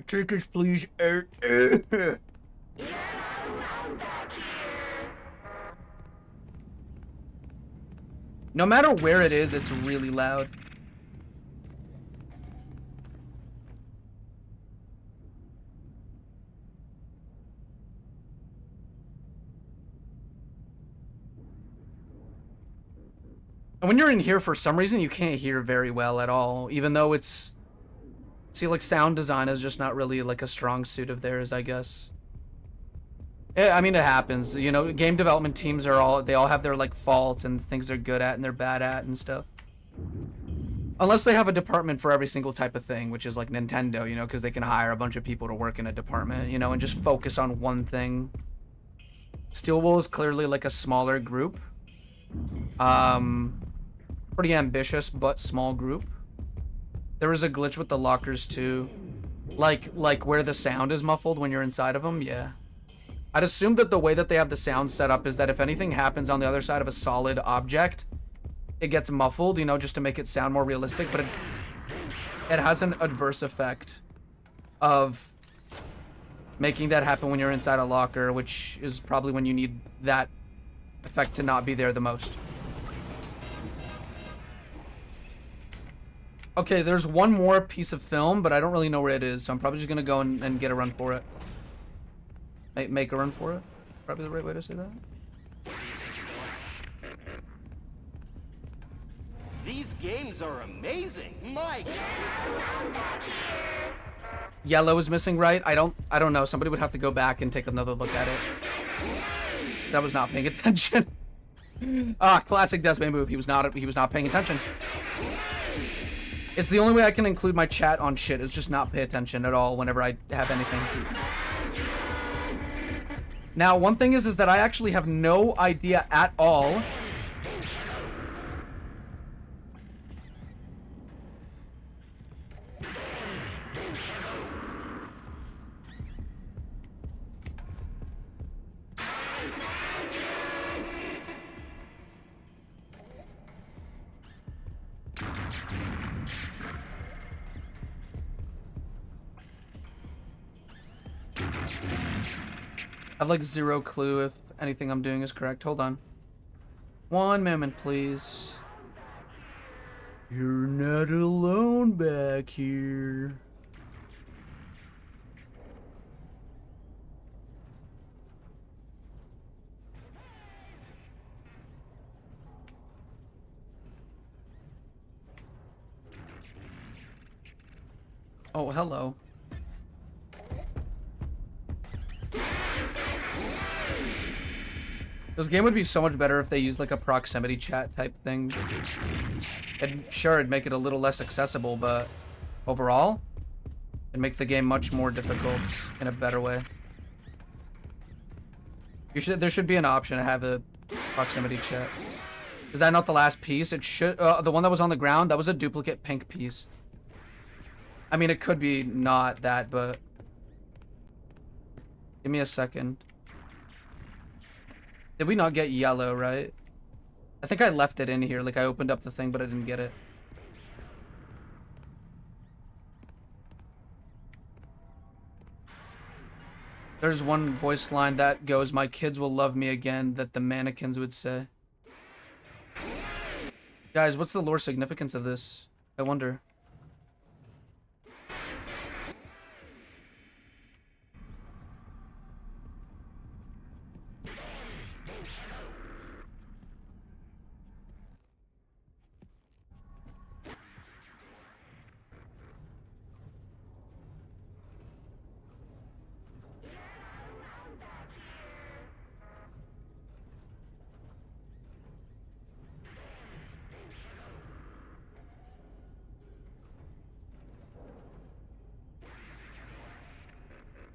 Tickets, please. No matter where it is, it's really loud. And when you're in here, for some reason, you can't hear very well at all, even though it's... See, like, sound design is just not really, like, a strong suit of theirs, I guess. Yeah, I mean, it happens. You know, game development teams they all have their, like, faults and things they're good at and they're bad at and stuff. Unless they have a department for every single type of thing, which is like Nintendo, you know, because they can hire a bunch of people to work in a department, you know, and just focus on one thing. Steelwool is clearly like a smaller group. Pretty ambitious, but small group. There was a glitch with the lockers too. Like where the sound is muffled when you're inside of them, yeah. I'd assume that the way that they have the sound set up is that if anything happens on the other side of a solid object, it gets muffled, you know, just to make it sound more realistic, but it has an adverse effect of making that happen when you're inside a locker, which is probably when you need that effect to not be there the most. Okay, there's one more piece of film, but I don't really know where it is, so I'm probably just gonna go and get a run for it. Make a run for it? Probably the right way to say that. These games are amazing. Mike. Yellow is missing, right? I don't know. Somebody would have to go back and take another look at it. That was not paying attention. Classic Desmond move. He was not paying attention. It's the only way I can include my chat on shit is just not pay attention at all whenever I have anything. Now, one thing is that I actually have no idea at all I have like zero clue if anything I'm doing is correct. Hold on. One moment, please. You're not alone back here. Oh, hello. This game would be so much better if they used like a proximity chat type thing. And sure, it'd make it a little less accessible, but overall, it'd make the game much more difficult in a better way. There should be an option to have a proximity chat. Is that not the last piece? It should. The one that was on the ground, that was a duplicate pink piece. I mean, it could be not that, but give me a second. Did we not get yellow, right? I think I left it in here. Like, I opened up the thing, but I didn't get it. There's one voice line that goes, "My kids will love me again," that the mannequins would say. Guys, what's the lore significance of this? I wonder.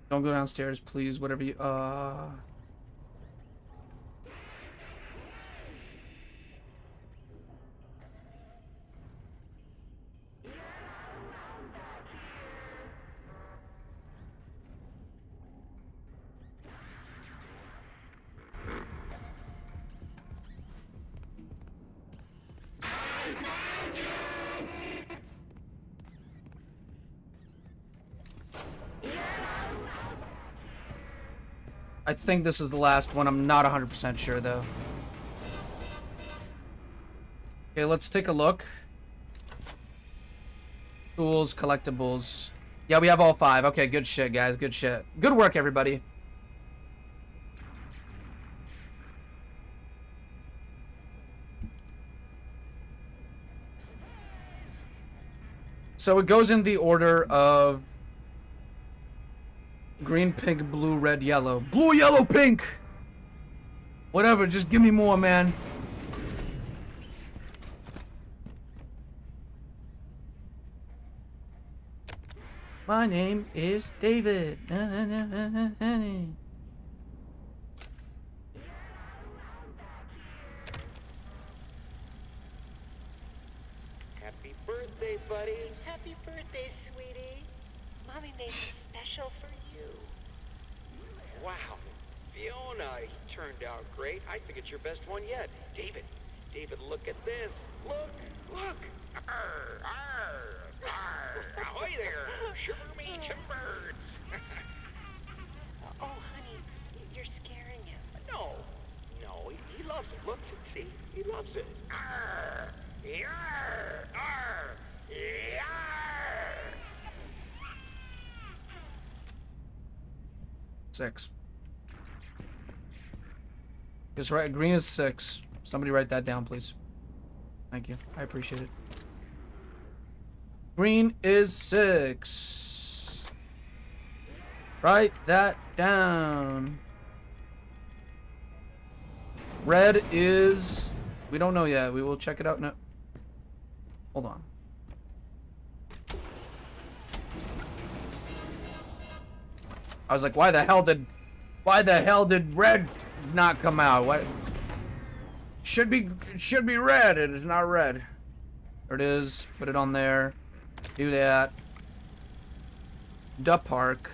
Don't go downstairs, please. Whatever you... I think this is the last one. I'm not 100% sure, though. Okay, let's take a look. Tools, collectibles. Yeah, we have all 5. Okay, good shit, guys. Good shit. Good work, everybody. So it goes in the order of green, pink, blue, red, yellow. Blue, yellow, pink! Whatever, just give me more, man. My name is David. Happy birthday, buddy. Happy birthday, sweetie. Mommy made this special for you. Wow. Fiona, he turned out great. I think it's your best one yet. David, look at this. Look. Arr, arr, arr. Ahoy there. Shiver me timbers. Oh, honey, you're scaring him. No, he loves it. Look, see, he loves it. Arr, yarr, arr, yarr. 6. Just right. Green is 6. Somebody write that down, please. Thank you. I appreciate it. Green is 6. Write that down. Red is... We don't know yet. We will check it out. No. Hold on. I was like, why the hell did red not come out? What? Should be red. It is not red. There it is. Put it on there. Do that. Duck Park.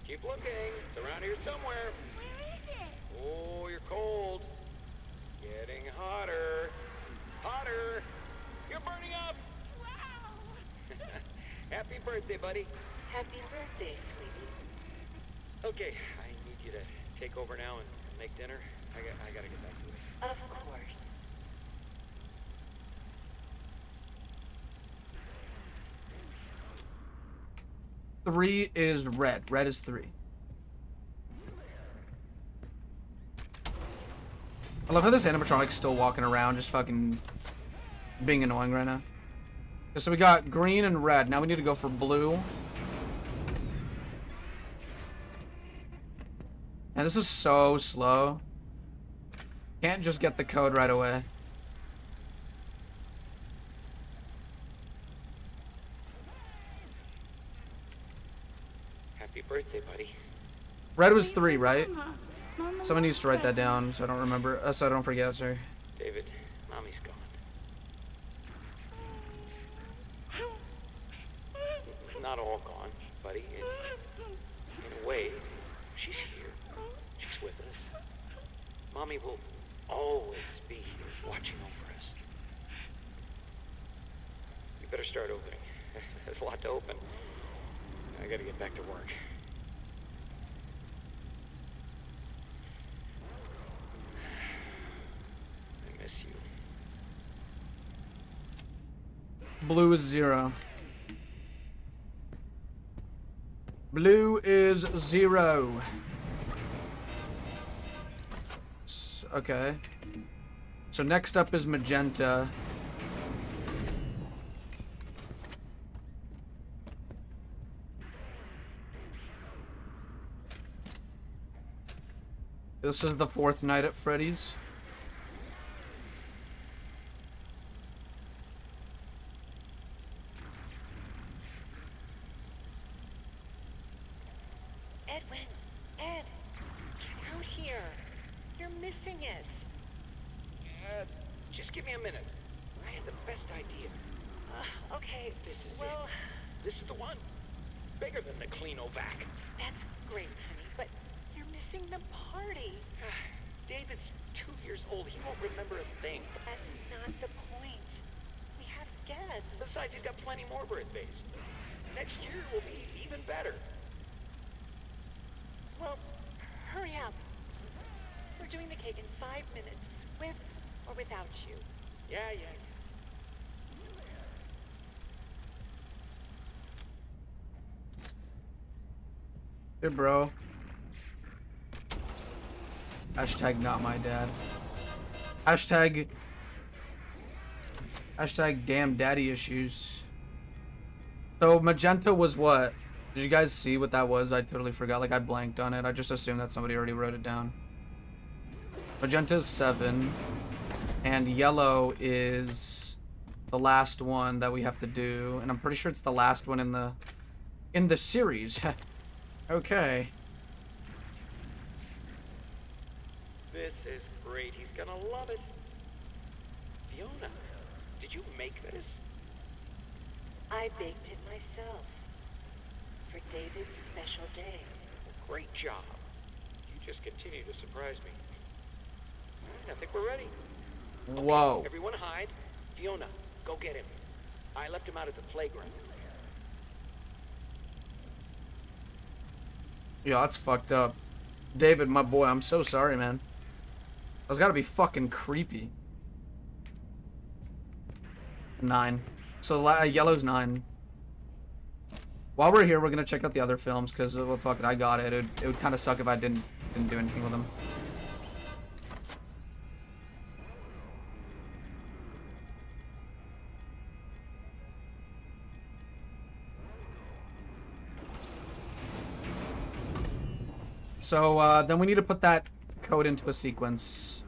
Keep looking. It's around here somewhere. Where is it? Oh, you're cold. Getting hotter. Hotter. You're burning up. Wow. Happy birthday, buddy. Happy birthday, sweetie. Okay, I need you to take over now and make dinner. I gotta get back to it. Of course. 3 is red. Red is 3. I love how this animatronic's still walking around, just fucking being annoying right now. Okay, so we got green and red. Now we need to go for blue. And this is so slow. Can't just get the code right away. Happy birthday, buddy. Red was 3, right? Someone needs to write that down so I don't remember. So I don't forget, sorry. David, Mommy's gone. Not all gone, buddy. In a way, she's here. She's with us. Mommy will always be here, watching over us. You better start opening. There's a lot to open. I gotta get back to work. I miss you. Blue is 0. Blue is 0. Okay. So next up is magenta. This is the 4th night at Freddy's. Edwin, Ed, get out here. You're missing it. Just give me a minute. I had the best idea. Okay, This is well, it. This is the one. Bigger than the Cleanovac. that's great, honey, but you're missing the party. David's 2 years old. He won't remember a thing. That's not the point. We have guests. Besides, he's got plenty more birthdays. Next year will be even better. Well, hurry up. We're doing the cake in 5 minutes, with or without you. Yeah. Hey, bro. Hashtag not my dad. Hashtag damn daddy issues. So magenta was what? Did you guys see what that was? I totally forgot. Like I blanked on it. I just assumed that somebody already wrote it down. Magenta is 7, and yellow is the last one that we have to do, and I'm pretty sure it's the last one in the series. Okay. This is great. He's gonna love it. Fiona, did you make this? I baked it myself. For David's special day. Great job. You just continue to surprise me. I think we're ready. Whoa. Okay, everyone hide. Fiona, go get him. I left him out at the playground. Yeah, that's fucked up. David, my boy, I'm so sorry, man. That's gotta be fucking creepy. 9. So yellow's 9. While we're here, we're gonna check out the other films, because, well, fuck it, I got it. It would kind of suck if I didn't do anything with them. So, then we need to put that code into a sequence.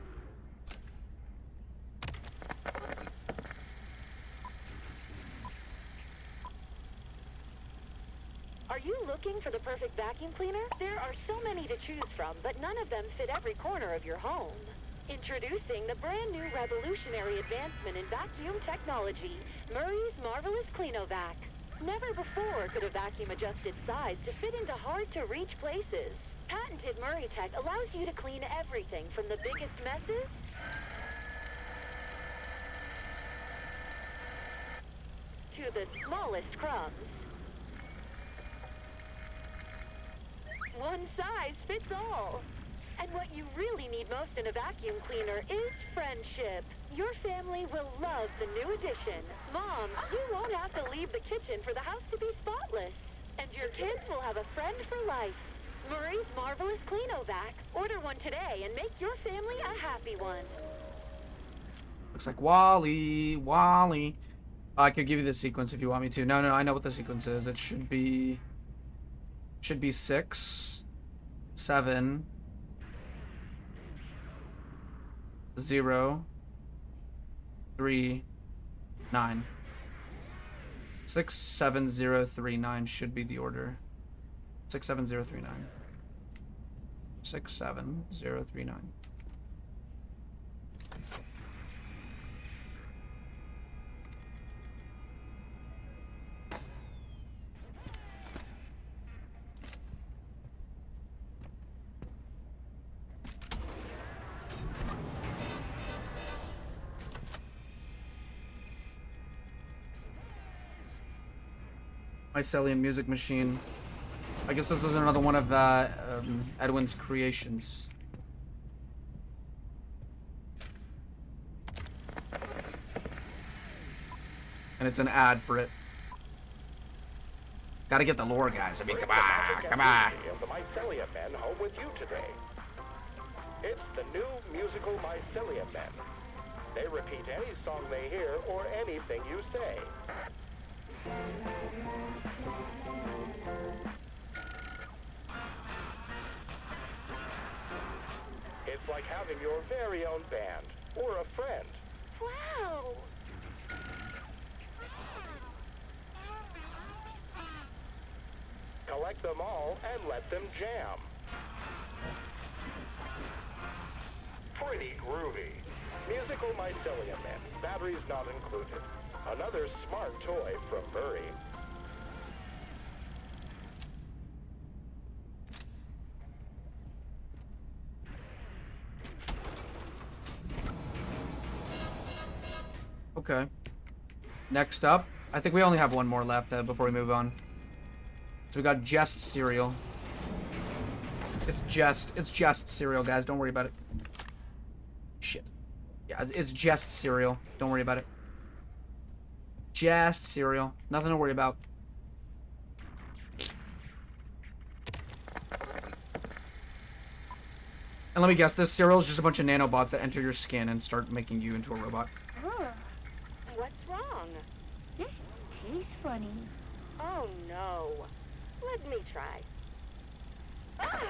Are you looking for the perfect vacuum cleaner? There are so many to choose from, but none of them fit every corner of your home. Introducing the brand new revolutionary advancement in vacuum technology, Murray's Marvelous Cleanovac. Never before could a vacuum adjust its size to fit into hard-to-reach places. Patented Murray Tech allows you to clean everything from the biggest messes to the smallest crumbs. One size fits all. And what you really need most in a vacuum cleaner is friendship. Your family will love the new addition. Mom, you won't have to leave the kitchen for the house to be spotless. And your kids will have a friend for life. Murray's Marvelous Cleanovac. Order one today and make your family a happy one. Looks like Wally. I could give you the sequence if you want me to. No, I know what the sequence is. It should be 6, 7, 0, 3, 9. 6, 7, 0, 3, 9 should be the order. 6, 7, 0, 3, 9. 6, 7, 0, 3, 9. Mycelium music machine. I guess this is another one of Edwin's creations. And it's an ad for it. Gotta get the lore, guys. I mean, come on, come on. The Mycelium Men home with you today. It's the new musical Mycelium Men. They repeat any song they hear or anything you say. It's like having your very own band or a friend. Wow! Collect them all and let them jam. Pretty groovy. Musical Mycelium Men. Batteries not included. Another smart toy from Murray. Okay. Next up, I think we only have one more left before we move on. So we got Jest cereal. It's Jest cereal, guys. Don't worry about it. Shit. Yeah, it's Jest cereal. Don't worry about it. Just cereal. Nothing to worry about. And let me guess, this cereal is just a bunch of nanobots that enter your skin and start making you into a robot. Huh. What's wrong? This tastes funny. Oh no. Let me try. Ah!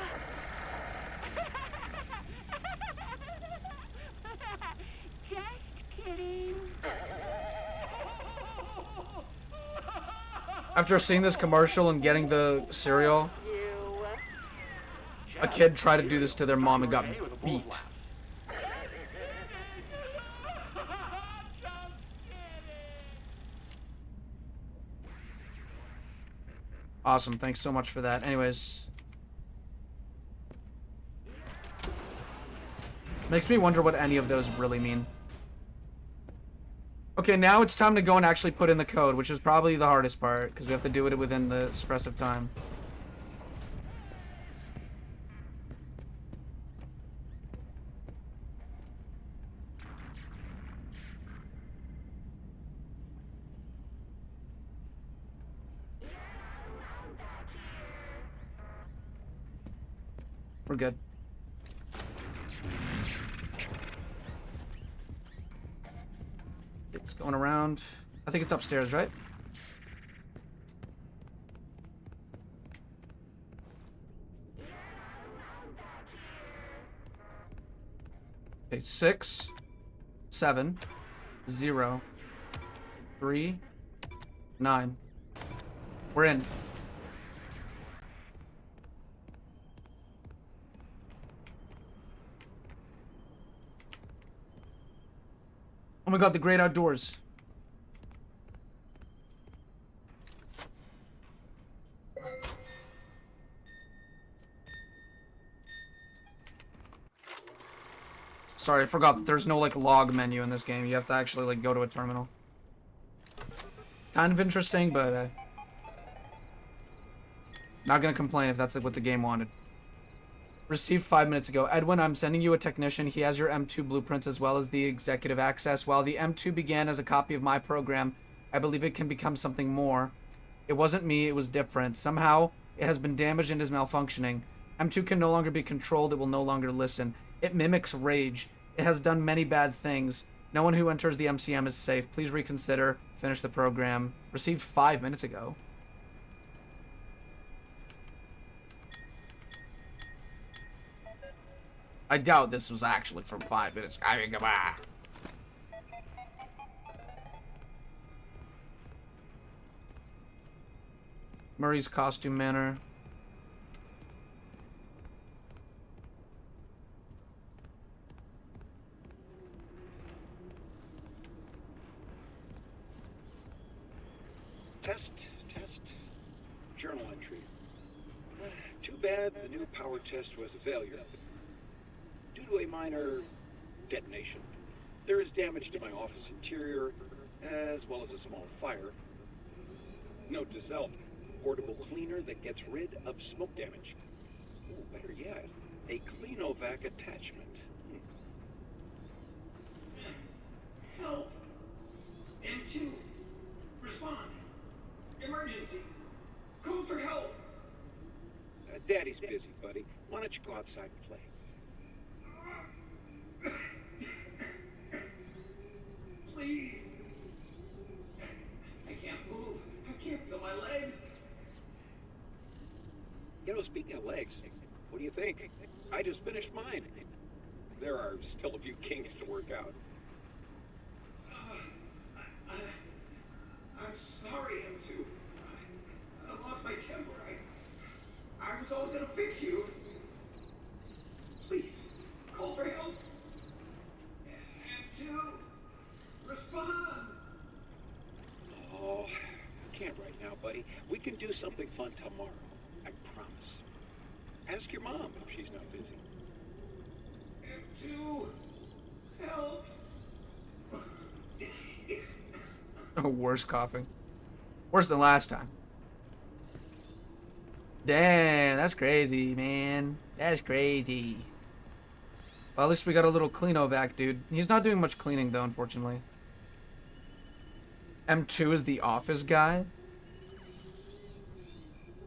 Just kidding. After seeing this commercial and getting the cereal, a kid tried to do this to their mom and got beat. Awesome, thanks so much for that. Anyways. Makes me wonder what any of those really mean. Okay, now it's time to go and actually put in the code, which is probably the hardest part, because we have to do it within the stress of time. We're good. It's going around. I think it's upstairs, right? Okay, 6, 7, 0, 3, 9. We're in. Oh my god, the great outdoors. Sorry, I forgot that there's no, like, log menu in this game. You have to actually, like, go to a terminal. Kind of interesting, but, not gonna complain if that's what the game wanted. Received 5 minutes ago. Edwin, I'm sending you a technician. He has your M2 blueprints as well as the executive access. While the M2 began as a copy of my program, I believe it can become something more. It wasn't me, it was different. Somehow, it has been damaged and is malfunctioning. M2 can no longer be controlled, it will no longer listen. It mimics rage. It has done many bad things. No one who enters the MCM is safe. Please reconsider. Finish the program. Received 5 minutes ago. I doubt this was actually from 5 minutes. I mean, come on. Murray's costume manor. Test. Journal entry. Too bad the new power test was a failure. Due to a minor detonation, there is damage to my office interior, as well as a small fire. Note to self, portable cleaner that gets rid of smoke damage. Oh, better yet, a Cleanovac attachment. Help! M2! Respond! Emergency! Call for help! Daddy's busy, buddy. Why don't you go outside and play? Please! I can't move. I can't feel my legs. You know, speaking of legs, what do you think? I just finished mine. There are still a few kinks to work out. I'm sorry, M2. I lost my temper. I was always gonna fix you. Please, call for help. M2, respond. Oh, I can't right now, buddy. We can do something fun tomorrow. I promise. Ask your mom if she's not busy. M2, help. Worse coughing. Worse than last time. Damn, that's crazy, man. That's crazy. Well, at least we got a little Cleanovac, dude. He's not doing much cleaning, though, unfortunately. M2 is the office guy.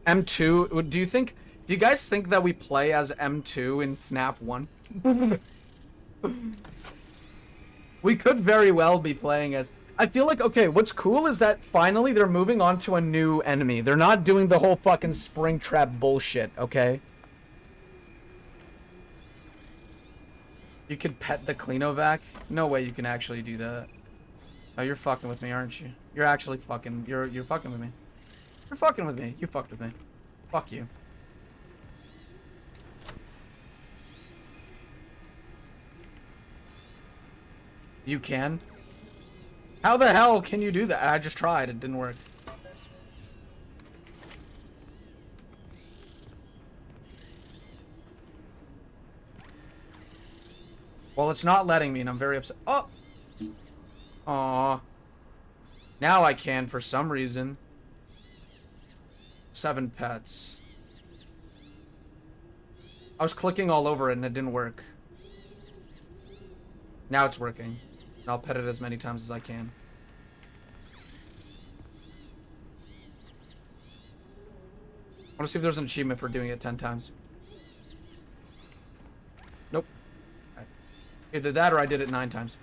M2, do you guys think that we play as M2 in FNAF 1? We could very well be playing as... I feel like, okay, what's cool is that finally they're moving on to a new enemy. They're not doing the whole fucking Springtrap bullshit, okay? You could pet the Cleanovac? No way you can actually do that. Oh, you're fucking with me, aren't you? You're actually fucking, you're fucking with me. You're fucking with me. You fucked with me. Fuck you. You can? How the hell can you do that? I just tried. It didn't work. Well, it's not letting me, and I'm very upset. Oh! Aww. Now I can for some reason. 7 pets. I was clicking all over it and it didn't work. Now it's working. I'll pet it as many times as I can. I want to see if there's an achievement for doing it 10 times. Nope. Right. Either that or I did it 9 times.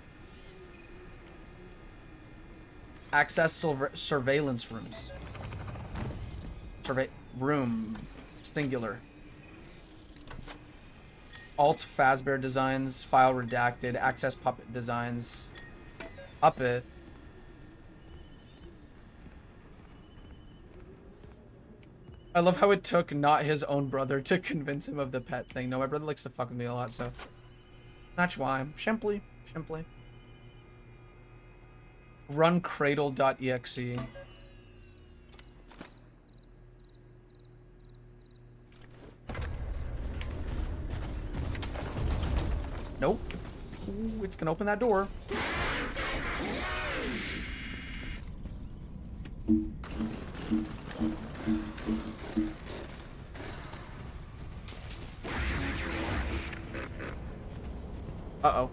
Access surveillance rooms. Room. Singular. Alt Fazbear designs. File redacted. Access puppet designs. Puppet. I love how it took not his own brother to convince him of the pet thing. No, my brother likes to fuck with me a lot, so. That's why. Simply. Run cradle.exe. Nope. Ooh, it's gonna open that door. Uh-oh.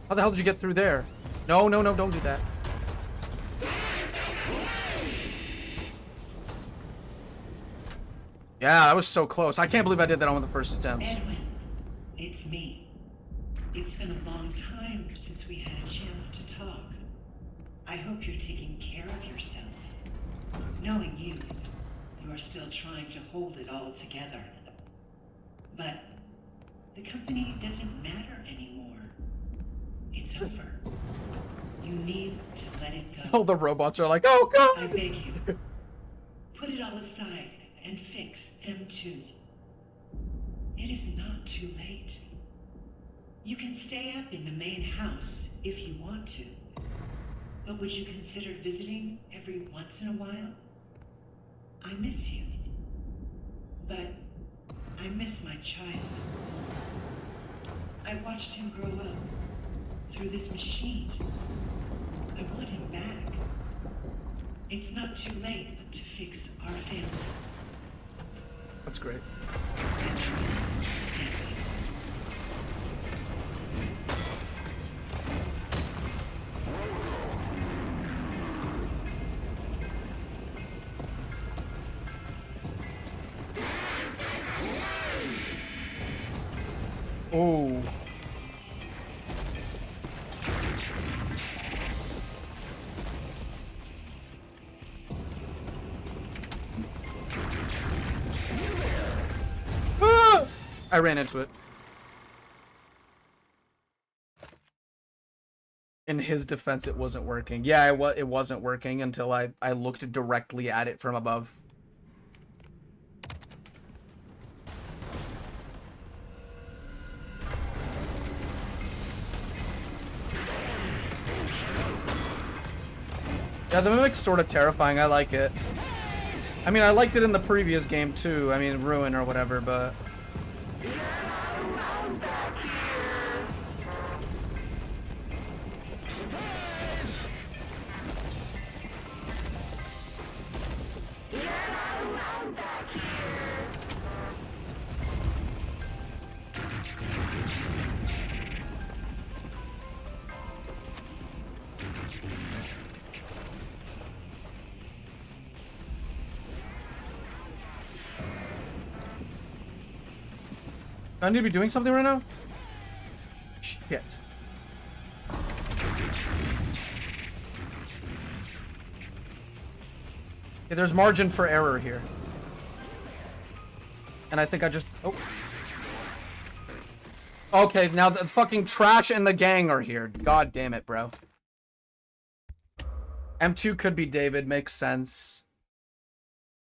How the hell did you get through there? No, don't do that. Yeah, that was so close. I can't believe I did that on one of the first attempts. Edwin, it's me. It's been a long time since we had a chance to talk. I hope you're taking care of yourself. Knowing you are still trying to hold it all together. But the company doesn't matter anymore. It's over. You need to let it go. All the robots are like, oh god! I beg you. Put it all aside and fix M2. It is not too late. You can stay up in the main house if you want to. But would you consider visiting every once in a while? I miss you. But I miss my child. I watched him grow up through this machine. I want him back. It's not too late to fix our family. That's great. Oh. Ah! I ran into it. In his defense, it wasn't working. Yeah, it wasn't working until I looked directly at it from above. Yeah, the mimic's sort of terrifying. I like it. I mean, I liked it in the previous game too. I mean, Ruin or whatever, but... I need to be doing something right now? Shit. Okay, there's margin for error here. And I think I just... Oh. Okay, now the fucking trash and the gang are here. God damn it, bro. M2 could be David, makes sense.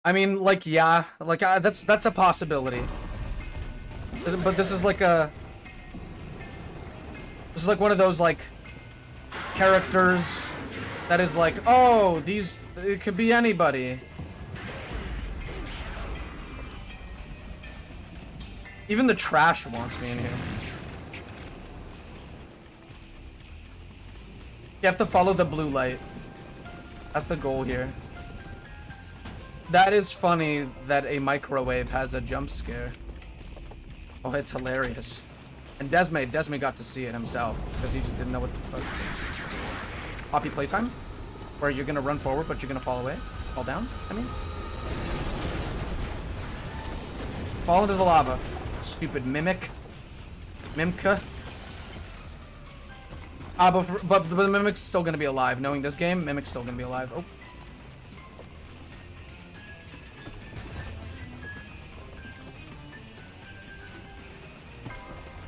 I mean, like, yeah, like, that's a possibility. But this is like a... This is like one of those, like, characters that is like, oh, these... It could be anybody. Even the trash wants me in here. You have to follow the blue light. That's the goal here. That is funny that a microwave has a jump scare. Oh, it's hilarious. And Desme got to see it himself because he just didn't know what the fuck. Poppy playtime? Where you're gonna run forward but you're gonna fall away? Fall down, I mean? Fall into the lava. Stupid mimic. Mimka. But the Mimic's still gonna be alive. Knowing this game, Mimic's still gonna be alive. Oh.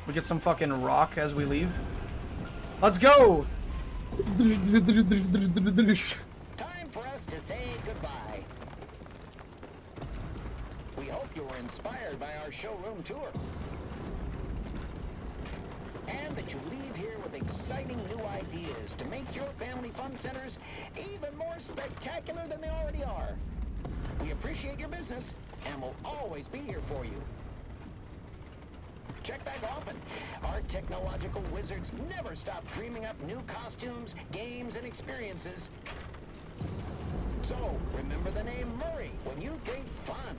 We get some fucking rock as we leave. Let's go! Time for us to say goodbye. We hope you were inspired by our showroom tour. And that you leave here with exciting new ideas to make your family fun centers even more spectacular than they already are. We appreciate your business and will always be here for you. Check back often. Our technological wizards never stop dreaming up new costumes, games, and experiences. So, remember the name Murray when you think fun.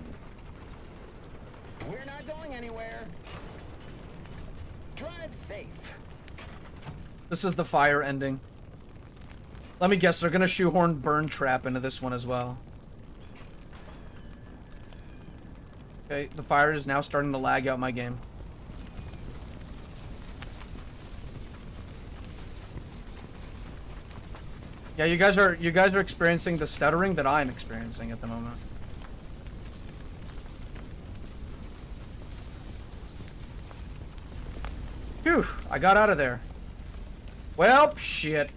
We're not going anywhere. Drive safe. This is the fire ending. Let me guess, they're gonna shoehorn Burn Trap into this one as well. Okay, the fire is now starting to lag out my game. Yeah, you guys are experiencing the stuttering that I'm experiencing at the moment. Phew, I got out of there. Well, shit.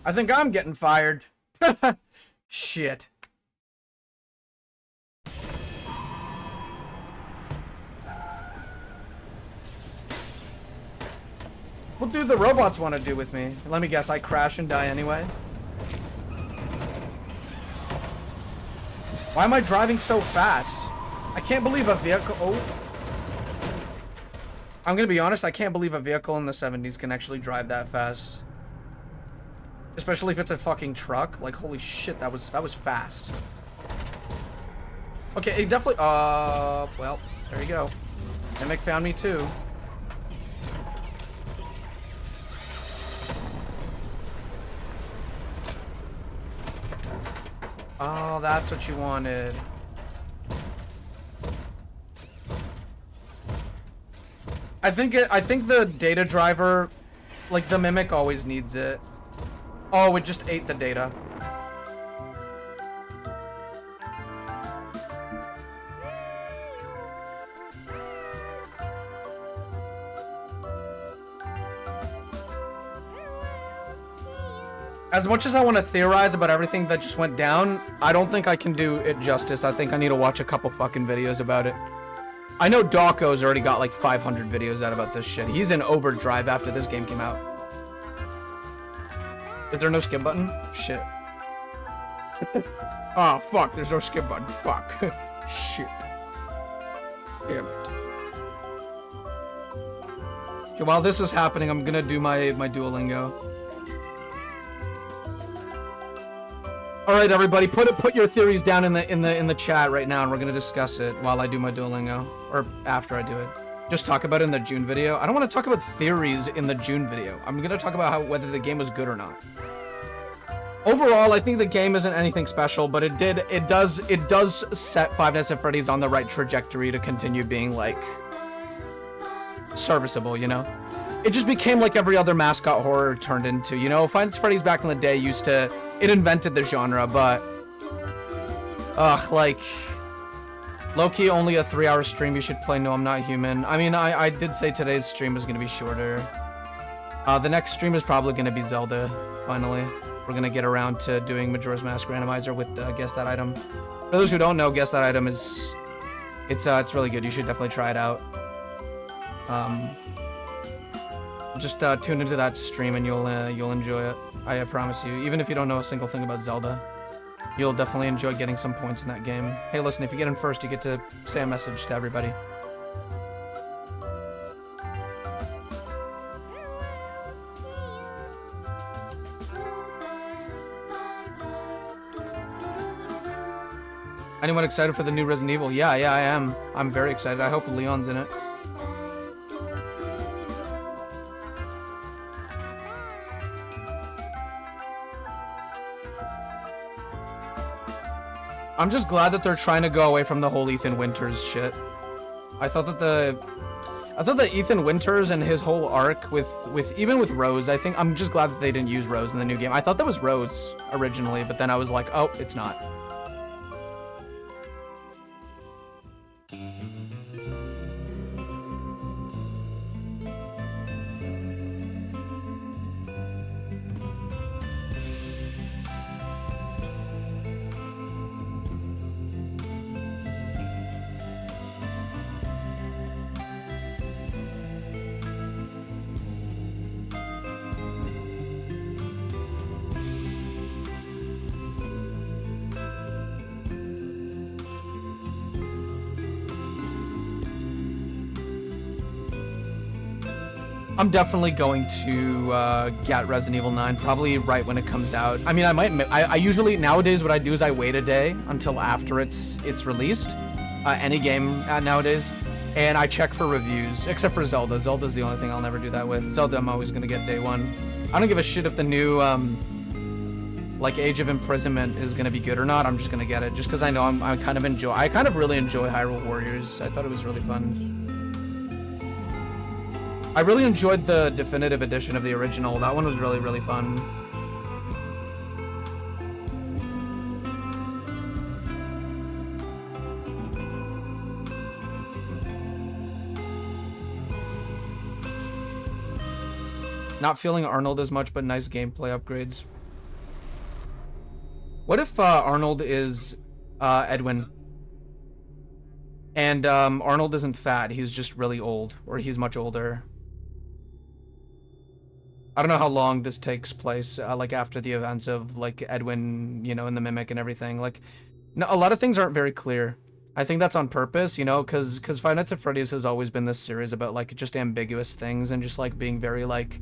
I think I'm getting fired. Shit. What do the robots want to do with me? Let me guess, I crash and die anyway? Why am I driving so fast? I can't believe a vehicle... Oh. I'm gonna be honest, I can't believe a vehicle in the 70s can actually drive that fast. Especially if it's a fucking truck. Like, holy shit, that was fast. Okay, it definitely... well, there you go. Mimic found me too. Oh, that's what you wanted. I think the data driver, like the Mimic always needs it. Oh, it just ate the data. As much as I want to theorize about everything that just went down, I don't think I can do it justice. I think I need to watch a couple fucking videos about it. I know Dawko's already got like 500 videos out about this shit. He's in overdrive after this game came out. Is there no skip button? Shit. Oh, fuck. There's no skip button. Fuck. Shit. Damn it. Okay, while this is happening, I'm gonna do my Duolingo. All right, everybody, put your theories down in the chat right now, and we're gonna discuss it while I do my Duolingo, or after I do it. Just talk about it in the June video. I don't want to talk about theories in the June video. I'm gonna talk about whether the game was good or not. Overall, I think the game isn't anything special, but it does set Five Nights at Freddy's on the right trajectory to continue being like serviceable, you know. it just became like every other mascot horror turned into, you know, Five Nights at Freddy's back in the day it invented the genre, but, like, low-key only a 3-hour stream, you should play No I'm Not Human. I mean, I did say today's stream was gonna be shorter. The next stream is probably gonna be Zelda, finally. We're gonna get around to doing Majora's Mask Randomizer with Guess That Item. For those who don't know, Guess That Item is, it's really good, you should definitely try it out. Just tune into that stream and you'll enjoy it. I promise you. Even if you don't know a single thing about Zelda, you'll definitely enjoy getting some points in that game. Hey, listen, if you get in first, you get to say a message to everybody. Anyone excited for the new Resident Evil? Yeah, I am. I'm very excited. I hope Leon's in it. I'm just glad that they're trying to go away from the whole Ethan Winters shit. I thought that Ethan Winters and his whole arc even with Rose, I'm just glad that they didn't use Rose in the new game. I thought that was Rose originally, but then I was like, oh, it's not. I'm definitely going to get Resident Evil 9 probably right when it comes out. I mean, I usually nowadays what I do is I wait a day until after it's released, any game nowadays, and I check for reviews. Except for Zelda. Zelda's the only thing I'll never do that with. Zelda, I'm always gonna get day one. I don't give a shit if the new like Age of Imprisonment is gonna be good or not. I'm just gonna get it just because I know I kind of really enjoy Hyrule Warriors. I thought it was really fun. I really enjoyed the definitive edition of the original. That one was really, really fun. Not feeling Arnold as much, but nice gameplay upgrades. What if Arnold is Edwin? And Arnold isn't fat, he's just really old, or he's much older. I don't know how long this takes place, like after the events of like Edwin, you know, and the Mimic and everything. Like, no, a lot of things aren't very clear. I think that's on purpose, you know, because Five Nights at Freddy's has always been this series about like just ambiguous things and just like being very like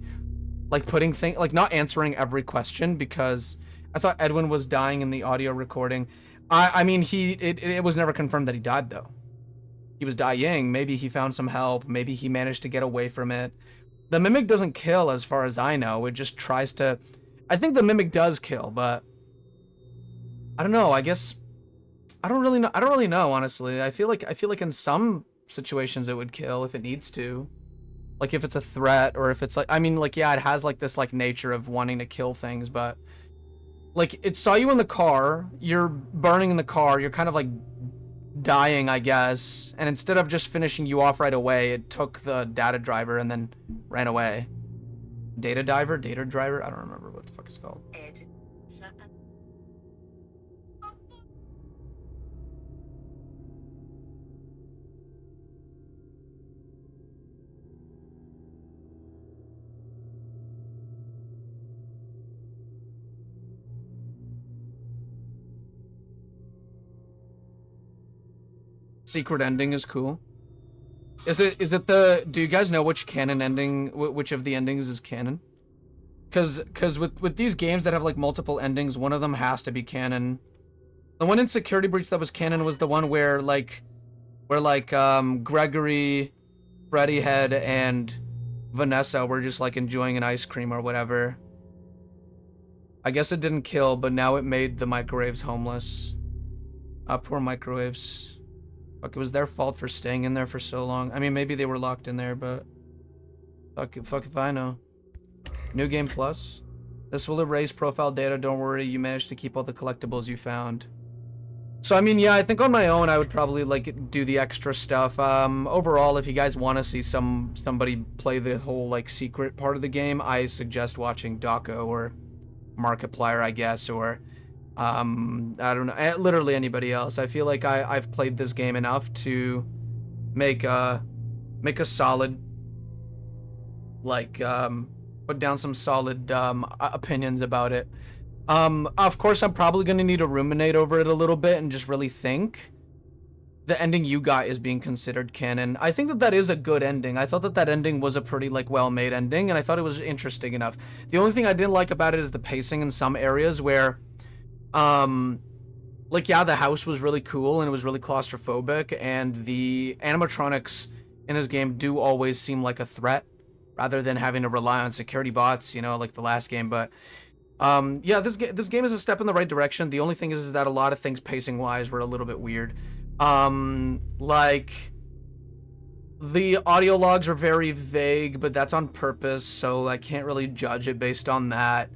putting things, like not answering every question, because I thought Edwin was dying in the audio recording. I mean, it was never confirmed that he died though. He was dying. Maybe he found some help. Maybe he managed to get away from it. The Mimic doesn't kill as far as I know. It just tries to... I think the Mimic does kill, but... I don't know. I guess... I don't really know, honestly. I feel like in some situations it would kill if it needs to. Like if it's a threat, or if it's like... I mean, like, yeah, it has like this like nature of wanting to kill things, but... Like, it saw you in the car, you're burning in the car, you're kind of like dying, I guess, and instead of just finishing you off right away, it took the data driver and then ran away. Data driver? I don't remember what the fuck it's called. Secret ending is cool. Is it the... Do you guys know which canon ending... Which of the endings is canon? Because with these games that have like multiple endings, one of them has to be canon. The one in Security Breach that was canon was the one where Gregory, Freddy Head, and Vanessa were just like enjoying an ice cream or whatever. I guess it didn't kill, but now it made the microwaves homeless. Poor microwaves. Fuck, it was their fault for staying in there for so long. I mean, maybe they were locked in there, but... Fuck if I know. New game plus. This will erase profile data. Don't worry, you managed to keep all the collectibles you found. So I mean, yeah, I think on my own I would probably like do the extra stuff. Overall, if you guys want to see somebody play the whole like secret part of the game, I suggest watching Dako or Markiplier, I guess, or I don't know, literally anybody else. I feel like I've played this game enough to make a solid, like, put down some solid opinions about it. Of course, I'm probably going to need to ruminate over it a little bit and just really think. The ending you got is being considered canon. I think that is a good ending. I thought that ending was a pretty, like, well-made ending, and I thought it was interesting enough. The only thing I didn't like about it is the pacing in some areas where, like, yeah, the house was really cool and it was really claustrophobic, and the animatronics in this game do always seem like a threat, rather than having to rely on security bots, you know, like the last game, but... yeah, this game is a step in the right direction. The only thing is that a lot of things pacing-wise were a little bit weird. Like, the audio logs are very vague, but that's on purpose, so I can't really judge it based on that.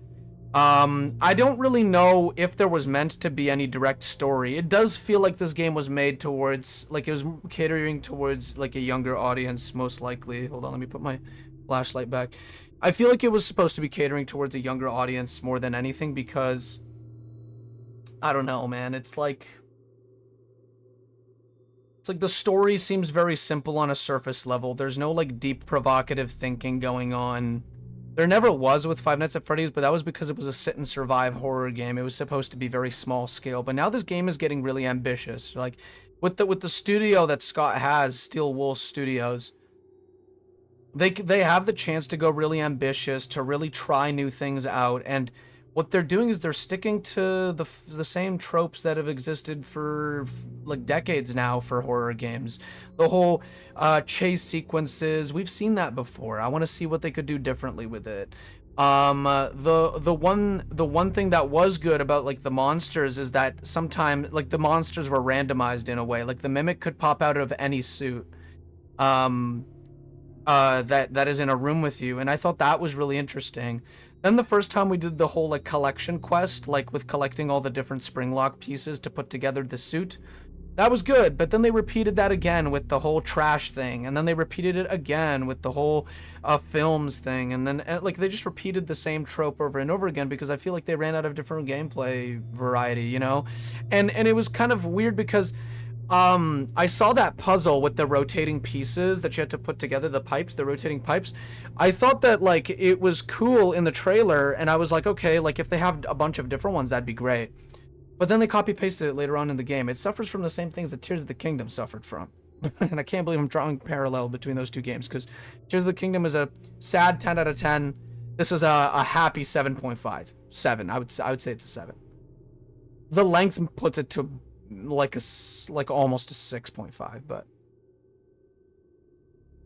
I don't really know if there was meant to be any direct story. It does feel like this game was made towards, like, it was catering towards, like, a younger audience, most likely. Hold on, let me put my flashlight back. I feel like it was supposed to be catering towards a younger audience more than anything because, I don't know, man. It's like the story seems very simple on a surface level. There's no, like, deep provocative thinking going on. There never was with Five Nights at Freddy's, but that was because it was a sit and survive horror game. It was supposed to be very small scale, but now this game is getting really ambitious. Like, with the studio that Scott has, Steel Wool Studios, they have the chance to go really ambitious, to really try new things out, and what they're doing is they're sticking to the same tropes that have existed for like decades now for horror games. The whole chase sequences, we've seen that before. I want to see what they could do differently with it. The one thing that was good about like the monsters is that sometimes like the monsters were randomized in a way. Like the mimic could pop out of any suit. That is in a room with you, and I thought that was really interesting. Then the first time we did the whole like collection quest, like with collecting all the different spring lock pieces to put together the suit, that was good. But then they repeated that again with the whole trash thing, and then they repeated it again with the whole films thing, and then like they just repeated the same trope over and over again because I feel like they ran out of different gameplay variety, you know, and it was kind of weird because I saw that puzzle with the rotating pieces that you had to put together, the rotating pipes. I thought that, like, it was cool in the trailer, and I was like, okay, like, if they have a bunch of different ones, that'd be great. But then they copy-pasted it later on in the game. It suffers from the same things that Tears of the Kingdom suffered from. And I can't believe I'm drawing parallel between those two games, because Tears of the Kingdom is a sad 10 out of 10. This is a happy 7.5. 7. I would say it's a 7. The length puts it to like almost a 6.5, but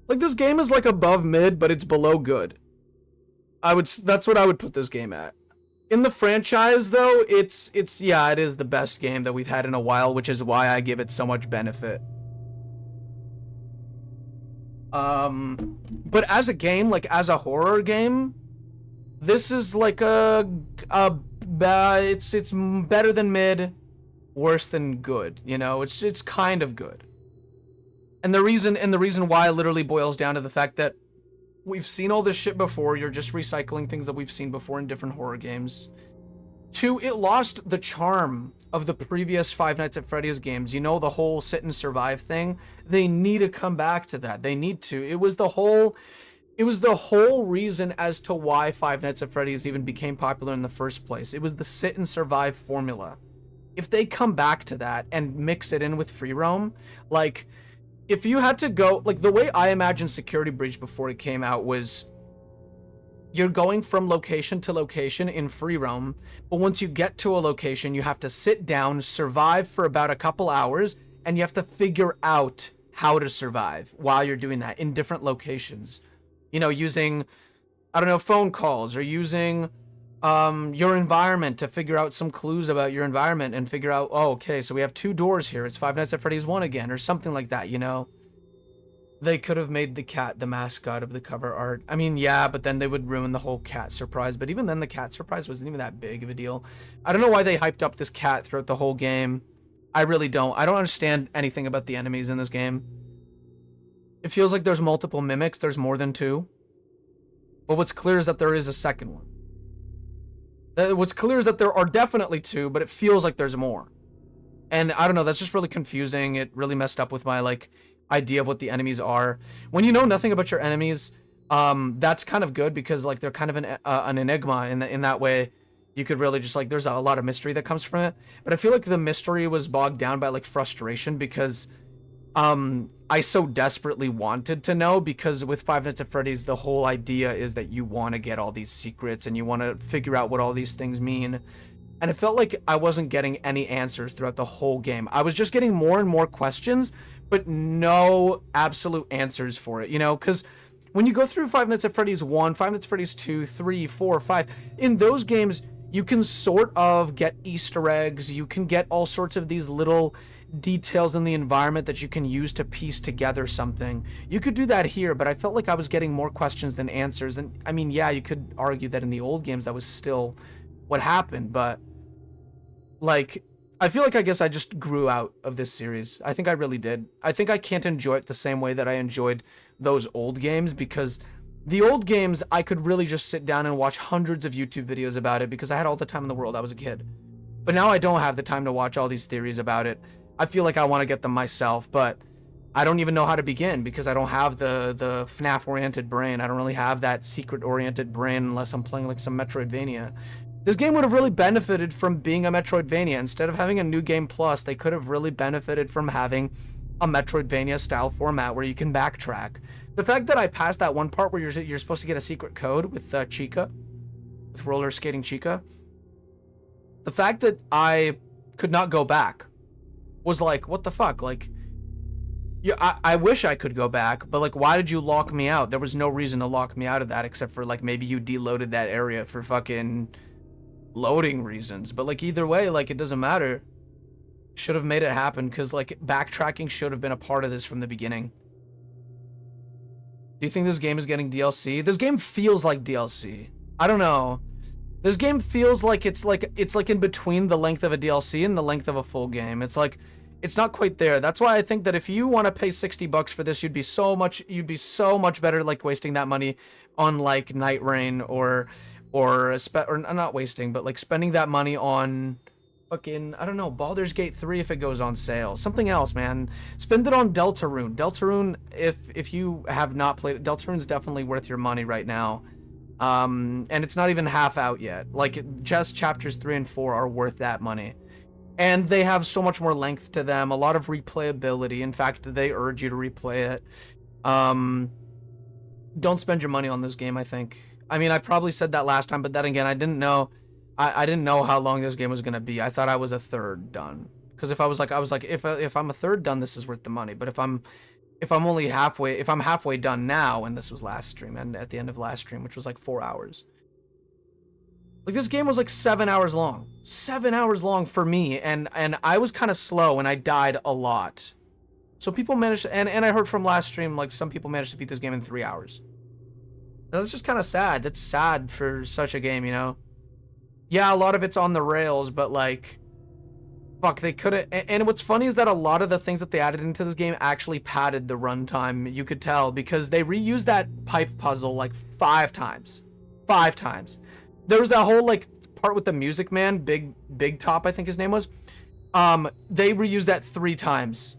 like this game is like above mid, but it's below good. That's what I would put this game at. In the franchise though, it's yeah, it is the best game that we've had in a while, which is why I give it so much benefit. But as a game, like as a horror game, this is like it's better than mid, worse than good, you know. It's kind of good, and the reason why literally boils down to the fact that we've seen all this shit before. You're just recycling things that we've seen before in different horror games. 2, it lost the charm of the previous Five Nights at Freddy's games. You know, the whole sit and survive thing. They need to come back to that. They need to. It was the whole reason as to why Five Nights at Freddy's even became popular in the first place. It was the sit and survive formula. If they come back to that and mix it in with free roam, like, if you had to go, like, the way I imagined Security Breach before it came out was you're going from location to location in free roam, but once you get to a location, you have to sit down, survive for about a couple hours, and you have to figure out how to survive while you're doing that in different locations. You know, using, I don't know, phone calls, or using your environment to figure out some clues about your environment and figure out, oh, okay, so we have 2 doors here. It's Five Nights at Freddy's 1 again, or something like that, you know? They could have made the cat the mascot of the cover art. I mean, yeah, but then they would ruin the whole cat surprise. But even then, the cat surprise wasn't even that big of a deal. I don't know why they hyped up this cat throughout the whole game. I really don't. I don't understand anything about the enemies in this game. It feels like there's multiple mimics. There's more than 2. But what's clear is that there is a second one. What's clear is that there are definitely 2, but it feels like there's more. And I don't know, that's just really confusing. It really messed up with my, like, idea of what the enemies are. When you know nothing about your enemies, that's kind of good because, like, they're kind of an enigma in that way. You could really just, like, there's a lot of mystery that comes from it. But I feel like the mystery was bogged down by, like, frustration because I so desperately wanted to know, because with Five Nights at Freddy's, the whole idea is that you want to get all these secrets and you want to figure out what all these things mean. And it felt like I wasn't getting any answers throughout the whole game. I was just getting more and more questions, but no absolute answers for it, you know? Because when you go through Five Nights at Freddy's 1, Five Nights at Freddy's 2, 3, 4, 5, in those games, you can sort of get Easter eggs. You can get all sorts of these little details in the environment that you can use to piece together something. You could do that here, but I felt like I was getting more questions than answers. And I mean, yeah, you could argue that in the old games that was still what happened, but like, I feel like I guess I just grew out of this series. I think I really did. I think I can't enjoy it the same way that I enjoyed those old games, because the old games, I could really just sit down and watch hundreds of YouTube videos about it because I had all the time in the world. I was a kid. But now I don't have the time to watch all these theories about it. I feel like I want to get them myself, but I don't even know how to begin because I don't have the FNAF-oriented brain. I don't really have that secret-oriented brain unless I'm playing like some Metroidvania. This game would have really benefited from being a Metroidvania. Instead of having a New Game Plus, they could have really benefited from having a Metroidvania-style format where you can backtrack. The fact that I passed that one part where you're supposed to get a secret code with Chica, with roller skating Chica, the fact that I could not go back was like, what the fuck? Like, yeah, I wish I could go back, but like, why did you lock me out? There was no reason to lock me out of that except for like maybe you deloaded that area for fucking loading reasons. But like, either way, like, it doesn't matter. Should have made it happen, because like backtracking should have been a part of this from the beginning. Do you think this game is getting DLC? This game feels like DLC. I don't know. This game feels like it's like in between the length of a DLC and the length of a full game. It's like, it's not quite there. That's why I think that if you want to pay $60 for this, you'd be so much better like wasting that money on like Night Rain or not wasting, but like spending that money on fucking, I don't know, Baldur's Gate 3 if it goes on sale. Something else, man. Spend it on Deltarune. Deltarune, if you have not played it, Deltarune's definitely worth your money right now. And it's not even half out yet. Like, just chapters 3 and 4 are worth that money. And they have so much more length to them, a lot of replayability. In fact, they urge you to replay it. Don't spend your money on this game, I think. I mean, I probably said that last time, but then again, I didn't know. I didn't know how long this game was gonna be. I thought I was a third done. Because if I was like, if I'm a third done, this is worth the money. But if I'm halfway done now, and this was last stream, and at the end of last stream, which was like 4 hours. Like, this game was like 7 hours long. 7 hours long for me, and I was kind of slow, and I died a lot. So people managed, and I heard from last stream, like, some people managed to beat this game in 3 hours. Now, that's just kind of sad. That's sad for such a game, you know? Yeah, a lot of it's on the rails, but, like, fuck, they could've, and what's funny is that a lot of the things that they added into this game actually padded the runtime, you could tell, because they reused that pipe puzzle, like, 5 times. 5 times. There was that whole, like, part with the Music Man, Big Top, I think his name was. They reused that 3 times.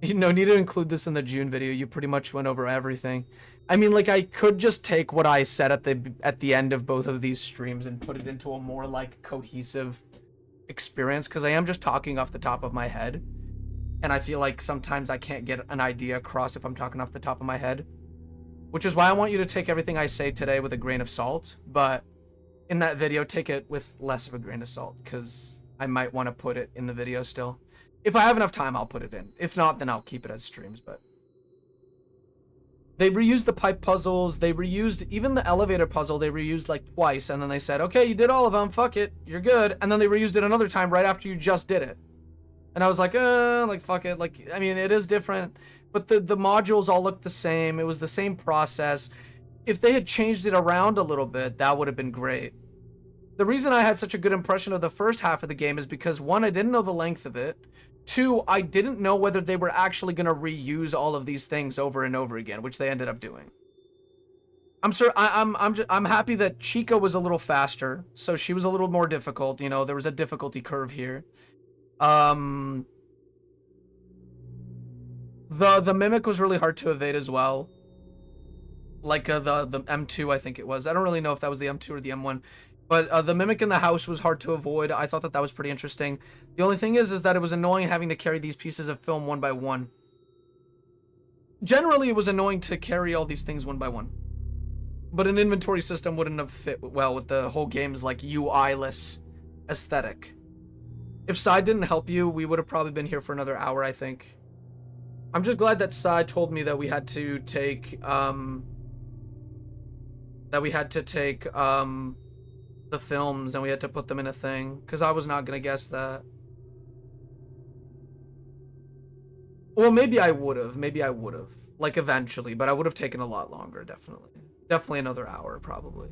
You know, need to include this in the June video. You pretty much went over everything. I mean, like, I could just take what I said at the end of both of these streams and put it into a more, like, cohesive experience, because I am just talking off the top of my head. And I feel like sometimes I can't get an idea across if I'm talking off the top of my head. Which is why I want you to take everything I say today with a grain of salt. But in that video, take it with less of a grain of salt, because I might want to put it in the video still. If I have enough time, I'll put it in. If not, then I'll keep it as streams, but... They reused the pipe puzzles, they reused even the elevator puzzle, they reused like twice, and then they said, okay, you did all of them, fuck it, you're good, and then they reused it another time right after you just did it. And I was like, fuck it. Like, I mean, it is different, but the modules all look the same. It was the same process. If they had changed it around a little bit, that would have been great. The reason I had such a good impression of the first half of the game is because, one, I didn't know the length of it. Two, I didn't know whether they were actually going to reuse all of these things over and over again, which they ended up doing. I'm happy that Chica was a little faster, so she was a little more difficult. You know, there was a difficulty curve here. The Mimic was really hard to evade as well. Like the M2, I think it was. I don't really know if that was the M2 or the M1. But the Mimic in the house was hard to avoid. I thought that was pretty interesting. The only thing is that it was annoying having to carry these pieces of film one by one. Generally, it was annoying to carry all these things one by one. But an inventory system wouldn't have fit well with the whole game's like UI-less aesthetic. If Sai didn't help you, we would have probably been here for another hour, I think. I'm just glad that Sai told me that we had to take the films and we had to put them in a thing, because I was not gonna guess that. Well, maybe I would have, like eventually, but I would have taken a lot longer, definitely another hour probably.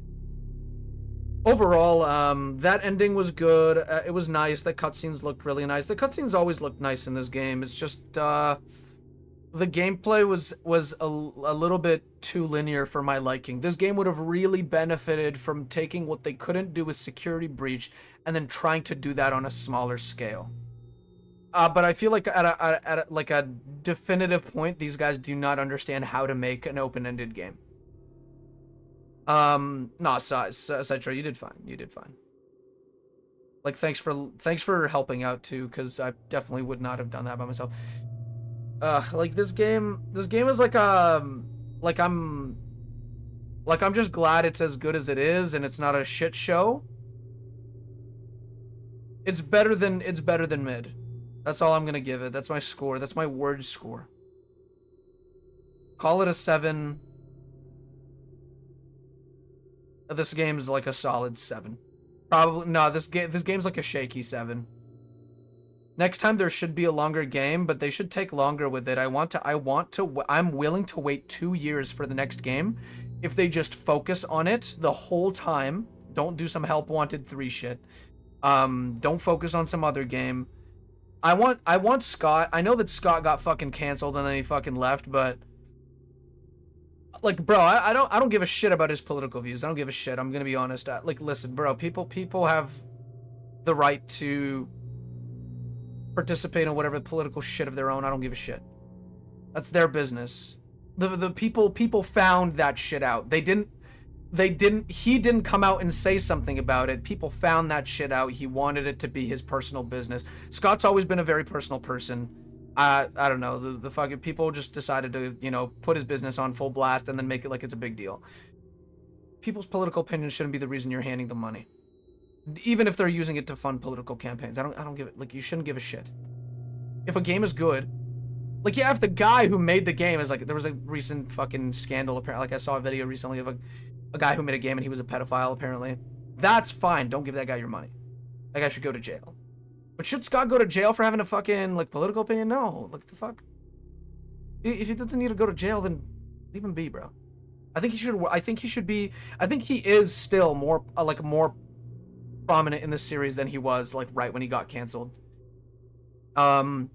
Overall, that ending was good. It was nice. The cutscenes looked really nice. The cutscenes always look nice in this game. It's just the gameplay was a little bit too linear for my liking. This game would have really benefited from taking what they couldn't do with Security Breach and then trying to do that on a smaller scale. But I feel like at a definitive point, these guys do not understand how to make an open-ended game. No, Citra, you did fine. Like, thanks for helping out too, because I definitely would not have done that by myself. Like this game is like I'm just glad it's as good as it is and it's not a shit show. It's better than mid. That's all I'm gonna give it. That's my score. That's my word score. Call it a 7. This game's like a solid 7. Probably no. This game's like a shaky 7. Next time there should be a longer game, but they should take longer with it. I'm willing to wait 2 years for the next game if they just focus on it the whole time. Don't do some Help Wanted 3 shit. Don't focus on some other game. I want Scott. I know that Scott got fucking canceled and then he fucking left, but like, bro, I don't give a shit about his political views. I don't give a shit. I'm gonna be honest. Like, listen, bro, people have the right to participate in whatever political shit of their own. I don't give a shit. That's their business. The people found that shit out. He didn't come out and say something about it. People found that shit out. He wanted it to be his personal business. Scott's always been a very personal person. I don't know, the fucking people just decided to, you know, put his business on full blast and then make it like it's a big deal. People's political opinions shouldn't be the reason you're handing them money. Even if they're using it to fund political campaigns. I don't give it, like, you shouldn't give a shit. If a game is good, like, yeah, if the guy who made the game is like, there was a recent fucking scandal apparently, like I saw a video recently of a guy who made a game and he was a pedophile apparently. That's fine. Don't give that guy your money. That guy should go to jail. But should Scott go to jail for having a fucking, like, political opinion? No. Like, the fuck? If he doesn't need to go to jail, then leave him be, bro. I think he is still more, more prominent in this series than he was, like, right when he got canceled. And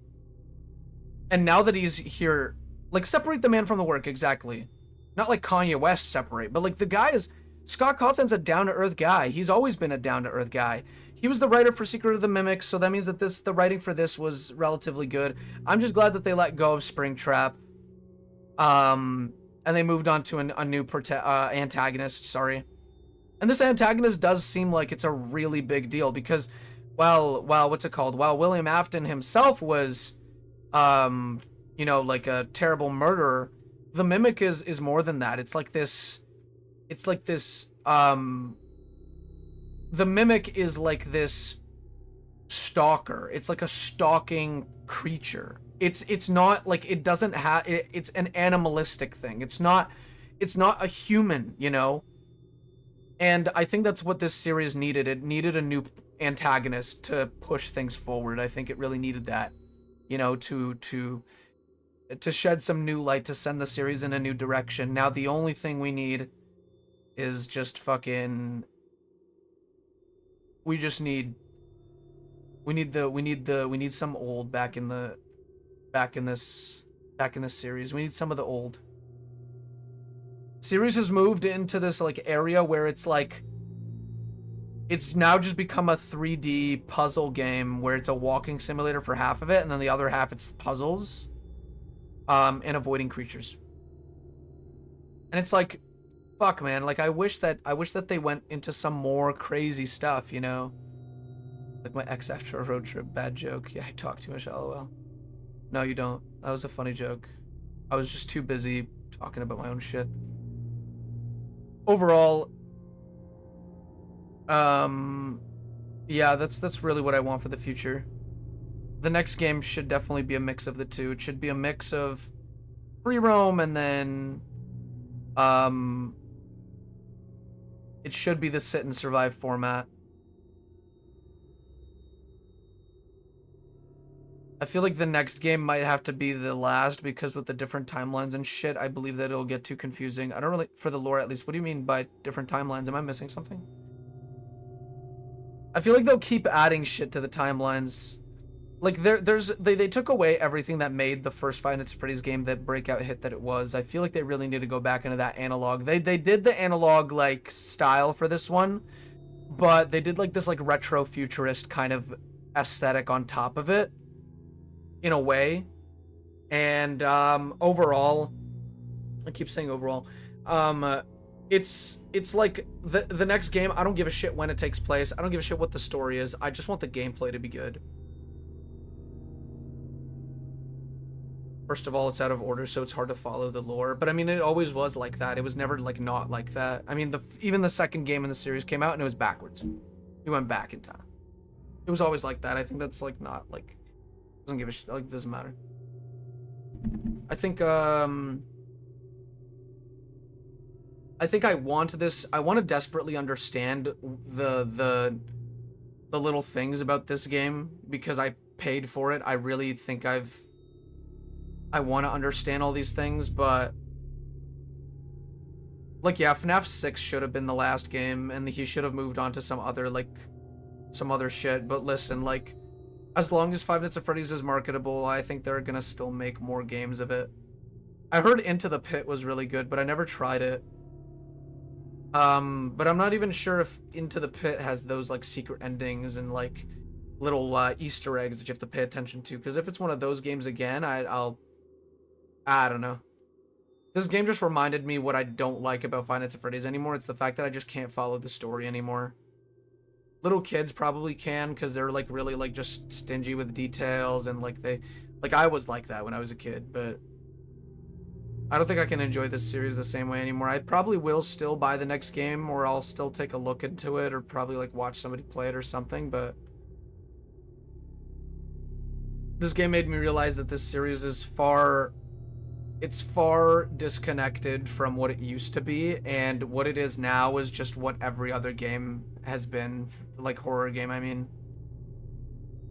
now that he's here, like, separate the man from the work, exactly. Not like Kanye West separate, but, like, the guy is... Scott Cawthon's a down-to-earth guy. He's always been a down-to-earth guy. He was the writer for Secret of the Mimics, so that means that the writing for this was relatively good. I'm just glad that they let go of Springtrap. And they moved on to a new antagonist, sorry. And this antagonist does seem like it's a really big deal because, well, what's it called? While William Afton himself was, you know, like a terrible murderer, the Mimic is more than that. It's like this, the Mimic is like this stalker. It's like a stalking creature. It's not like, it doesn't have, it's an animalistic thing. It's not a human, you know? And I think that's what this series needed. It needed a new antagonist to push things forward. I think it really needed that, you know, to shed some new light, to send the series in a new direction. Now the only thing we need is just fucking we need some old back in this series. We need some of the old. Series has moved into this like area where it's like it's now just become a 3D puzzle game where it's a walking simulator for half of it, and then the other half it's puzzles and avoiding creatures. And it's like, fuck, man, like I wish that they went into some more crazy stuff, you know? Like my ex after a road trip, bad joke. Yeah, I talk too much, lol. No, you don't. That was a funny joke. I was just too busy talking about my own shit. Overall, yeah, that's really what I want for the future. The next game should definitely be a mix of the two. It should be a mix of free roam and then it should be the sit and survive format. I feel like the next game might have to be the last because with the different timelines and shit, I believe that it'll get too confusing. I don't really, for the lore at least. What do you mean by different timelines? Am I missing something? I feel like they'll keep adding shit to the timelines. Like they took away everything that made the first Five Nights at Freddy's game that breakout hit that it was. I feel like they really need to go back into that analog. They did the analog like style for this one, but they did like this like retro futurist kind of aesthetic on top of it. In a way, and overall, I keep saying overall, it's like the next game, I don't give a shit when it takes place. I don't give a shit what the story is. I just want the gameplay to be good. First of all, it's out of order, so it's hard to follow the lore. But I mean, it always was like that. It was never like not like that. I mean, even the second game in the series came out and it was backwards. It went back in time. It was always like that. I think that's like not like. Doesn't give a shit. Like, doesn't matter. I think I want this. I want to desperately understand the little things about this game because I paid for it. I really think I want to understand all these things, but like, yeah, FNAF 6 should have been the last game, and he should have moved on to some other shit. But listen, like. As long as Five Nights at Freddy's is marketable, I think they're gonna still make more games of it. I heard Into the Pit was really good, but I never tried it. But I'm not even sure if Into the Pit has those like secret endings and like little Easter eggs that you have to pay attention to. Because if it's one of those games again, I don't know. This game just reminded me what I don't like about Five Nights at Freddy's anymore. It's the fact that I just can't follow the story anymore. Little kids probably can because they're like really like just stingy with details and like I was like that when I was a kid, but I don't think I can enjoy this series the same way anymore. I probably will still buy the next game or I'll still take a look into it or probably like watch somebody play it or something, but this game made me realize that this series is far disconnected from what it used to be, and what it is now is just what every other game has been, like horror game, I mean.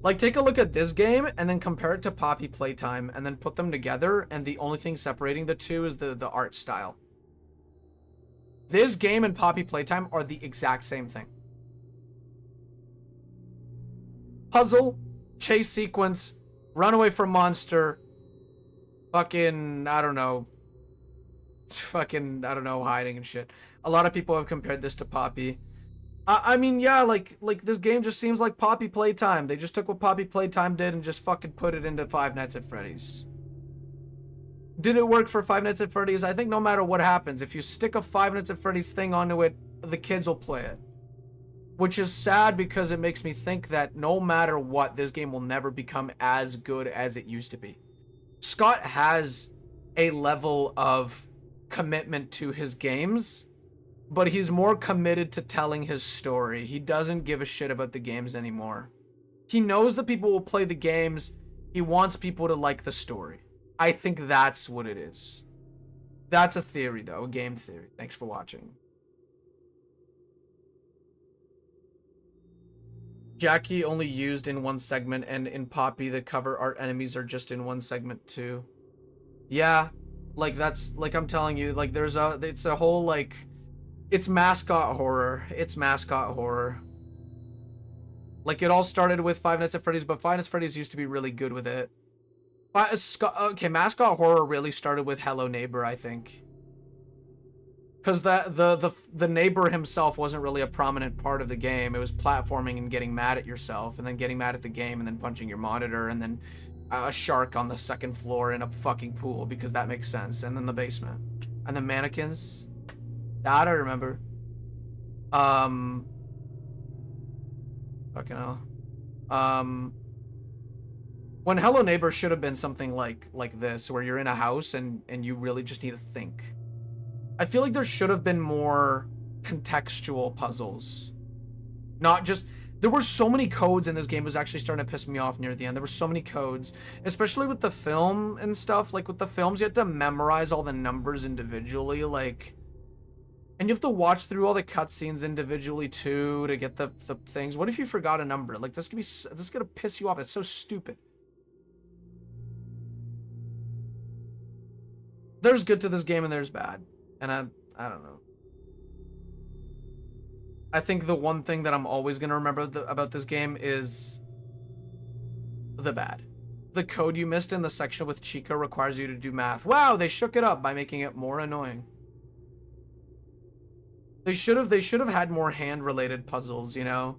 Like, take a look at this game and then compare it to Poppy Playtime and then put them together, and the only thing separating the two is the art style. This game and Poppy Playtime are the exact same thing. Puzzle, chase sequence, run away from monster, fucking, I don't know, hiding and shit. A lot of people have compared this to Poppy. I mean, yeah, like this game just seems like Poppy Playtime. They just took what Poppy Playtime did and just fucking put it into Five Nights at Freddy's. Did it work for Five Nights at Freddy's? I think no matter what happens, if you stick a Five Nights at Freddy's thing onto it, the kids will play it. Which is sad because it makes me think that no matter what, this game will never become as good as it used to be. Scott has a level of commitment to his games, but he's more committed to telling his story. He doesn't give a shit about the games anymore. He knows that people will play the games. He wants people to like the story. I think that's what it is. That's a theory, though. A game theory. Thanks for watching. Jackie only used in one segment, and in Poppy the cover art enemies are just in one segment too. Yeah, like that's like I'm telling you, like it's a whole like it's mascot horror. It's mascot horror. Like it all started with Five Nights at Freddy's, but Five Nights at Freddy's used to be really good with it. Okay, mascot horror really started with Hello Neighbor, I think. Because the neighbor himself wasn't really a prominent part of the game. It was platforming and getting mad at yourself, and then getting mad at the game, and then punching your monitor, and then a shark on the second floor in a fucking pool, because that makes sense, and then the basement. And the mannequins. That I remember. Fucking hell. When Hello Neighbor should have been something like this, where you're in a house and you really just need to think. I feel like there should have been more contextual puzzles. Not just... There were so many codes in this game. It was actually starting to piss me off near the end. There were so many codes. Especially with the film and stuff. Like, with the films, you have to memorize all the numbers individually. Like... And you have to watch through all the cutscenes individually, too, to get the things. What if you forgot a number? Like, this is gonna piss you off. It's so stupid. There's good to this game and there's bad. And I don't know. I think the one thing that I'm always going to remember about this game is the bad. The code you missed in the section with Chica requires you to do math. Wow, they shook it up by making it more annoying. They should have had more hand-related puzzles, you know?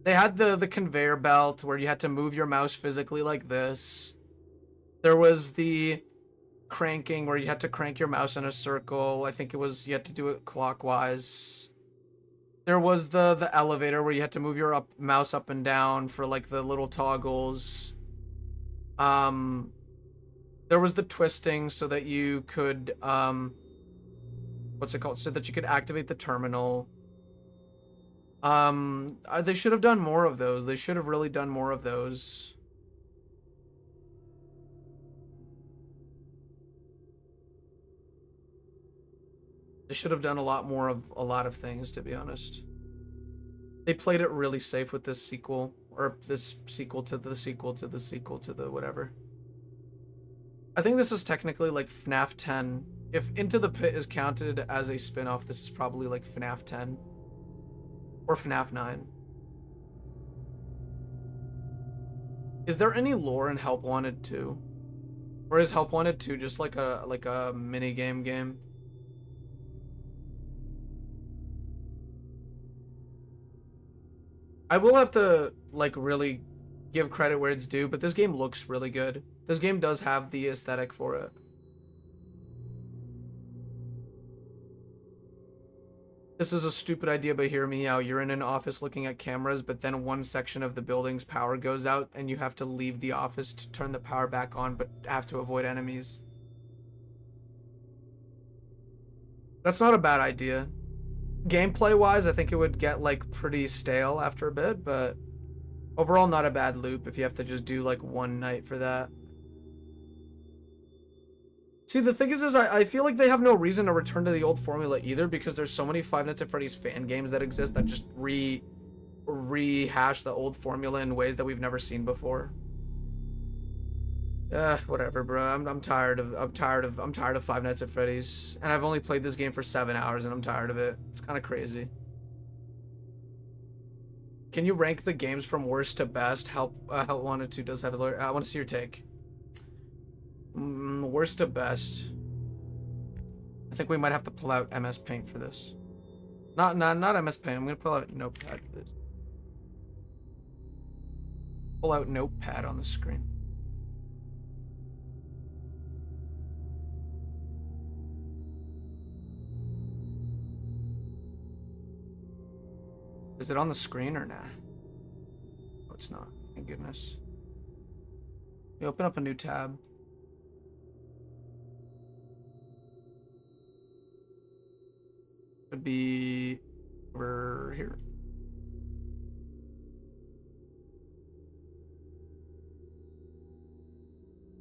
They had the conveyor belt where you had to move your mouse physically like this. There was the cranking where you had to crank your mouse in a circle. I think it was you had to do it clockwise. There was the elevator where you had to move your mouse up and down for like the little toggles. There was the twisting so that you could what's it called? So that you could activate the terminal. They should have done more of those. They should have really done more of those. They should have done a lot more of a lot of things, to be honest. They played it really safe with this sequel, or this sequel to the sequel to the sequel to the whatever. I think this is technically like FNAF 10. If Into the Pit is counted as a spin-off, this is probably like FNAF 10. Or FNAF 9. Is there any lore in Help Wanted 2? Or is Help Wanted 2 just like a mini game? I will have to, like, really give credit where it's due, but this game looks really good. This game does have the aesthetic for it. This is a stupid idea, but hear me out. You're in an office looking at cameras, but then one section of the building's power goes out, and you have to leave the office to turn the power back on, but have to avoid enemies. That's not a bad idea. Gameplay-wise, I think it would get, like, pretty stale after a bit, but overall not a bad loop if you have to just do, like, one night for that. See, the thing is I feel like they have no reason to return to the old formula either, because there's so many Five Nights at Freddy's fan games that exist that just rehash the old formula in ways that we've never seen before. Whatever, bro. I'm tired of Five Nights at Freddy's, and I've only played this game for 7 hours, and I'm tired of it. It's kind of crazy. Can you rank the games from worst to best? Help Wanted to does have a lawyer. I want to see your take. Worst to best. I think we might have to pull out MS Paint for this. Not MS Paint. I'm gonna pull out Notepad for this. Pull out Notepad on the screen. Is it on the screen or nah? Oh, it's not. Thank goodness. You open up a new tab. Should be over here.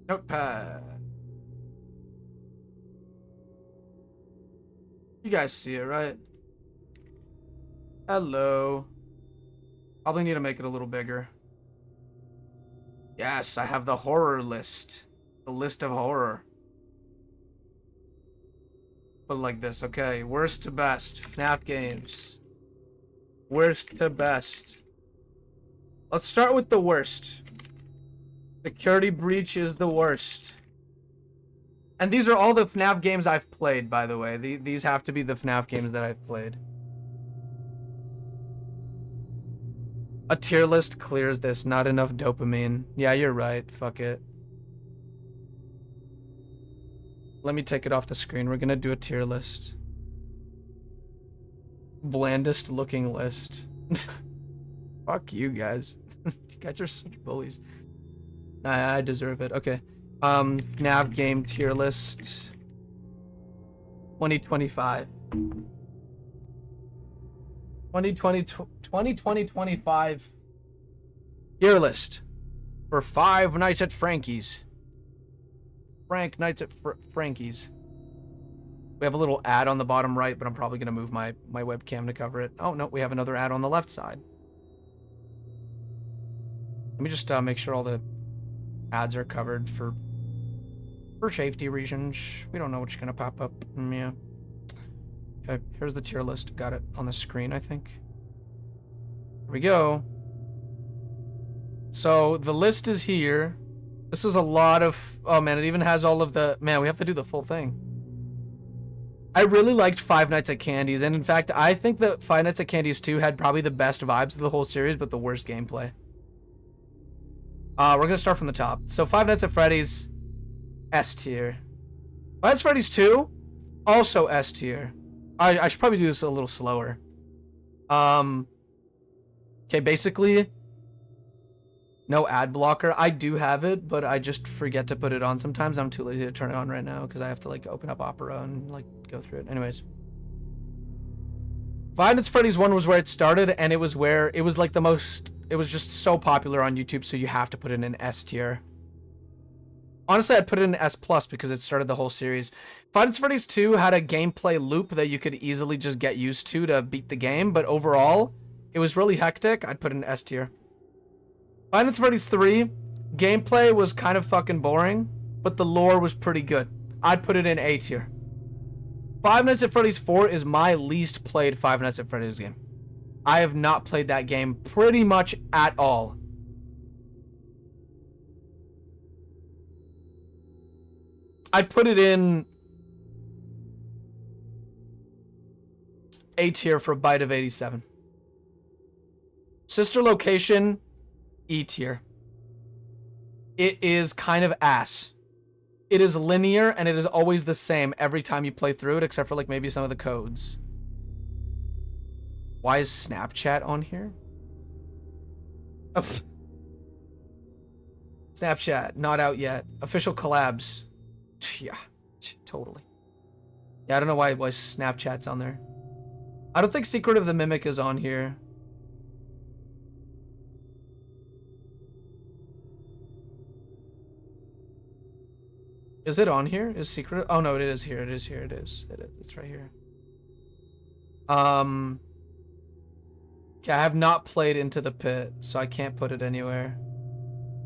Notepad. You guys see it, right? Hello. Probably need to make it a little bigger. Yes, I have the horror list. The list of horror. Put it like this, okay. Worst to best. FNAF games. Worst to best. Let's start with the worst. Security Breach is the worst. And these are all the FNAF games I've played, by the way. These have to be the FNAF games that I've played. A tier list clears this. Not enough dopamine. Yeah, you're right. Fuck it. Let me take it off the screen. We're gonna do a tier list. Blandest looking list. Fuck you guys. You guys are such bullies. I deserve it. Okay. FNAF game tier list. 2025. 2020-25 tier list for Five Nights at Frankie's. Frank Nights at Frankie's. We have a little ad on the bottom right, but I'm probably going to move my webcam to cover it. Oh, no, we have another ad on the left side. Let me just make sure all the ads are covered for safety reasons. We don't know what's going to pop up. Yeah. Okay, here's the tier list. Got it on the screen, I think. Here we go. So the list is here. This is a lot of... Oh, man, it even has all of the... Man, we have to do the full thing. I really liked Five Nights at Candy's, and in fact, I think that Five Nights at Candy's 2 had probably the best vibes of the whole series, but the worst gameplay. We're gonna start from the top. So Five Nights at Freddy's, S tier. Five Nights at Freddy's 2, also S tier. I should probably do this a little slower. Okay, basically, no ad blocker. I do have it, but I just forget to put it on. Sometimes I'm too lazy to turn it on right now because I have to like open up Opera and like go through it. Anyways. Five Nights at Freddy's 1 was where it started, and it was where it was like the most... It was just so popular on YouTube, so you have to put it in S tier. Honestly, I'd put it in S plus because it started the whole series. Five Nights at Freddy's 2 had a gameplay loop that you could easily just get used to beat the game, but overall, it was really hectic. I'd put it in S tier. Five Nights at Freddy's 3, gameplay was kind of fucking boring, but the lore was pretty good. I'd put it in A tier. Five Nights at Freddy's 4 is my least played Five Nights at Freddy's game. I have not played that game pretty much at all. I'd put it in A tier for Bite of 87. Sister Location, E tier. It is kind of ass. It is linear and it is always the same every time you play through it, except for like maybe some of the codes. Why is Snapchat on here? Oh. Snapchat, not out yet. Official collabs. Yeah, totally. Yeah, I don't know why Snapchat's on there. I don't think Secret of the Mimic is on here. Is it on here? Is Secret? Oh no, it is here. It is here. It is. It's right here. Okay, I have not played Into the Pit, so I can't put it anywhere.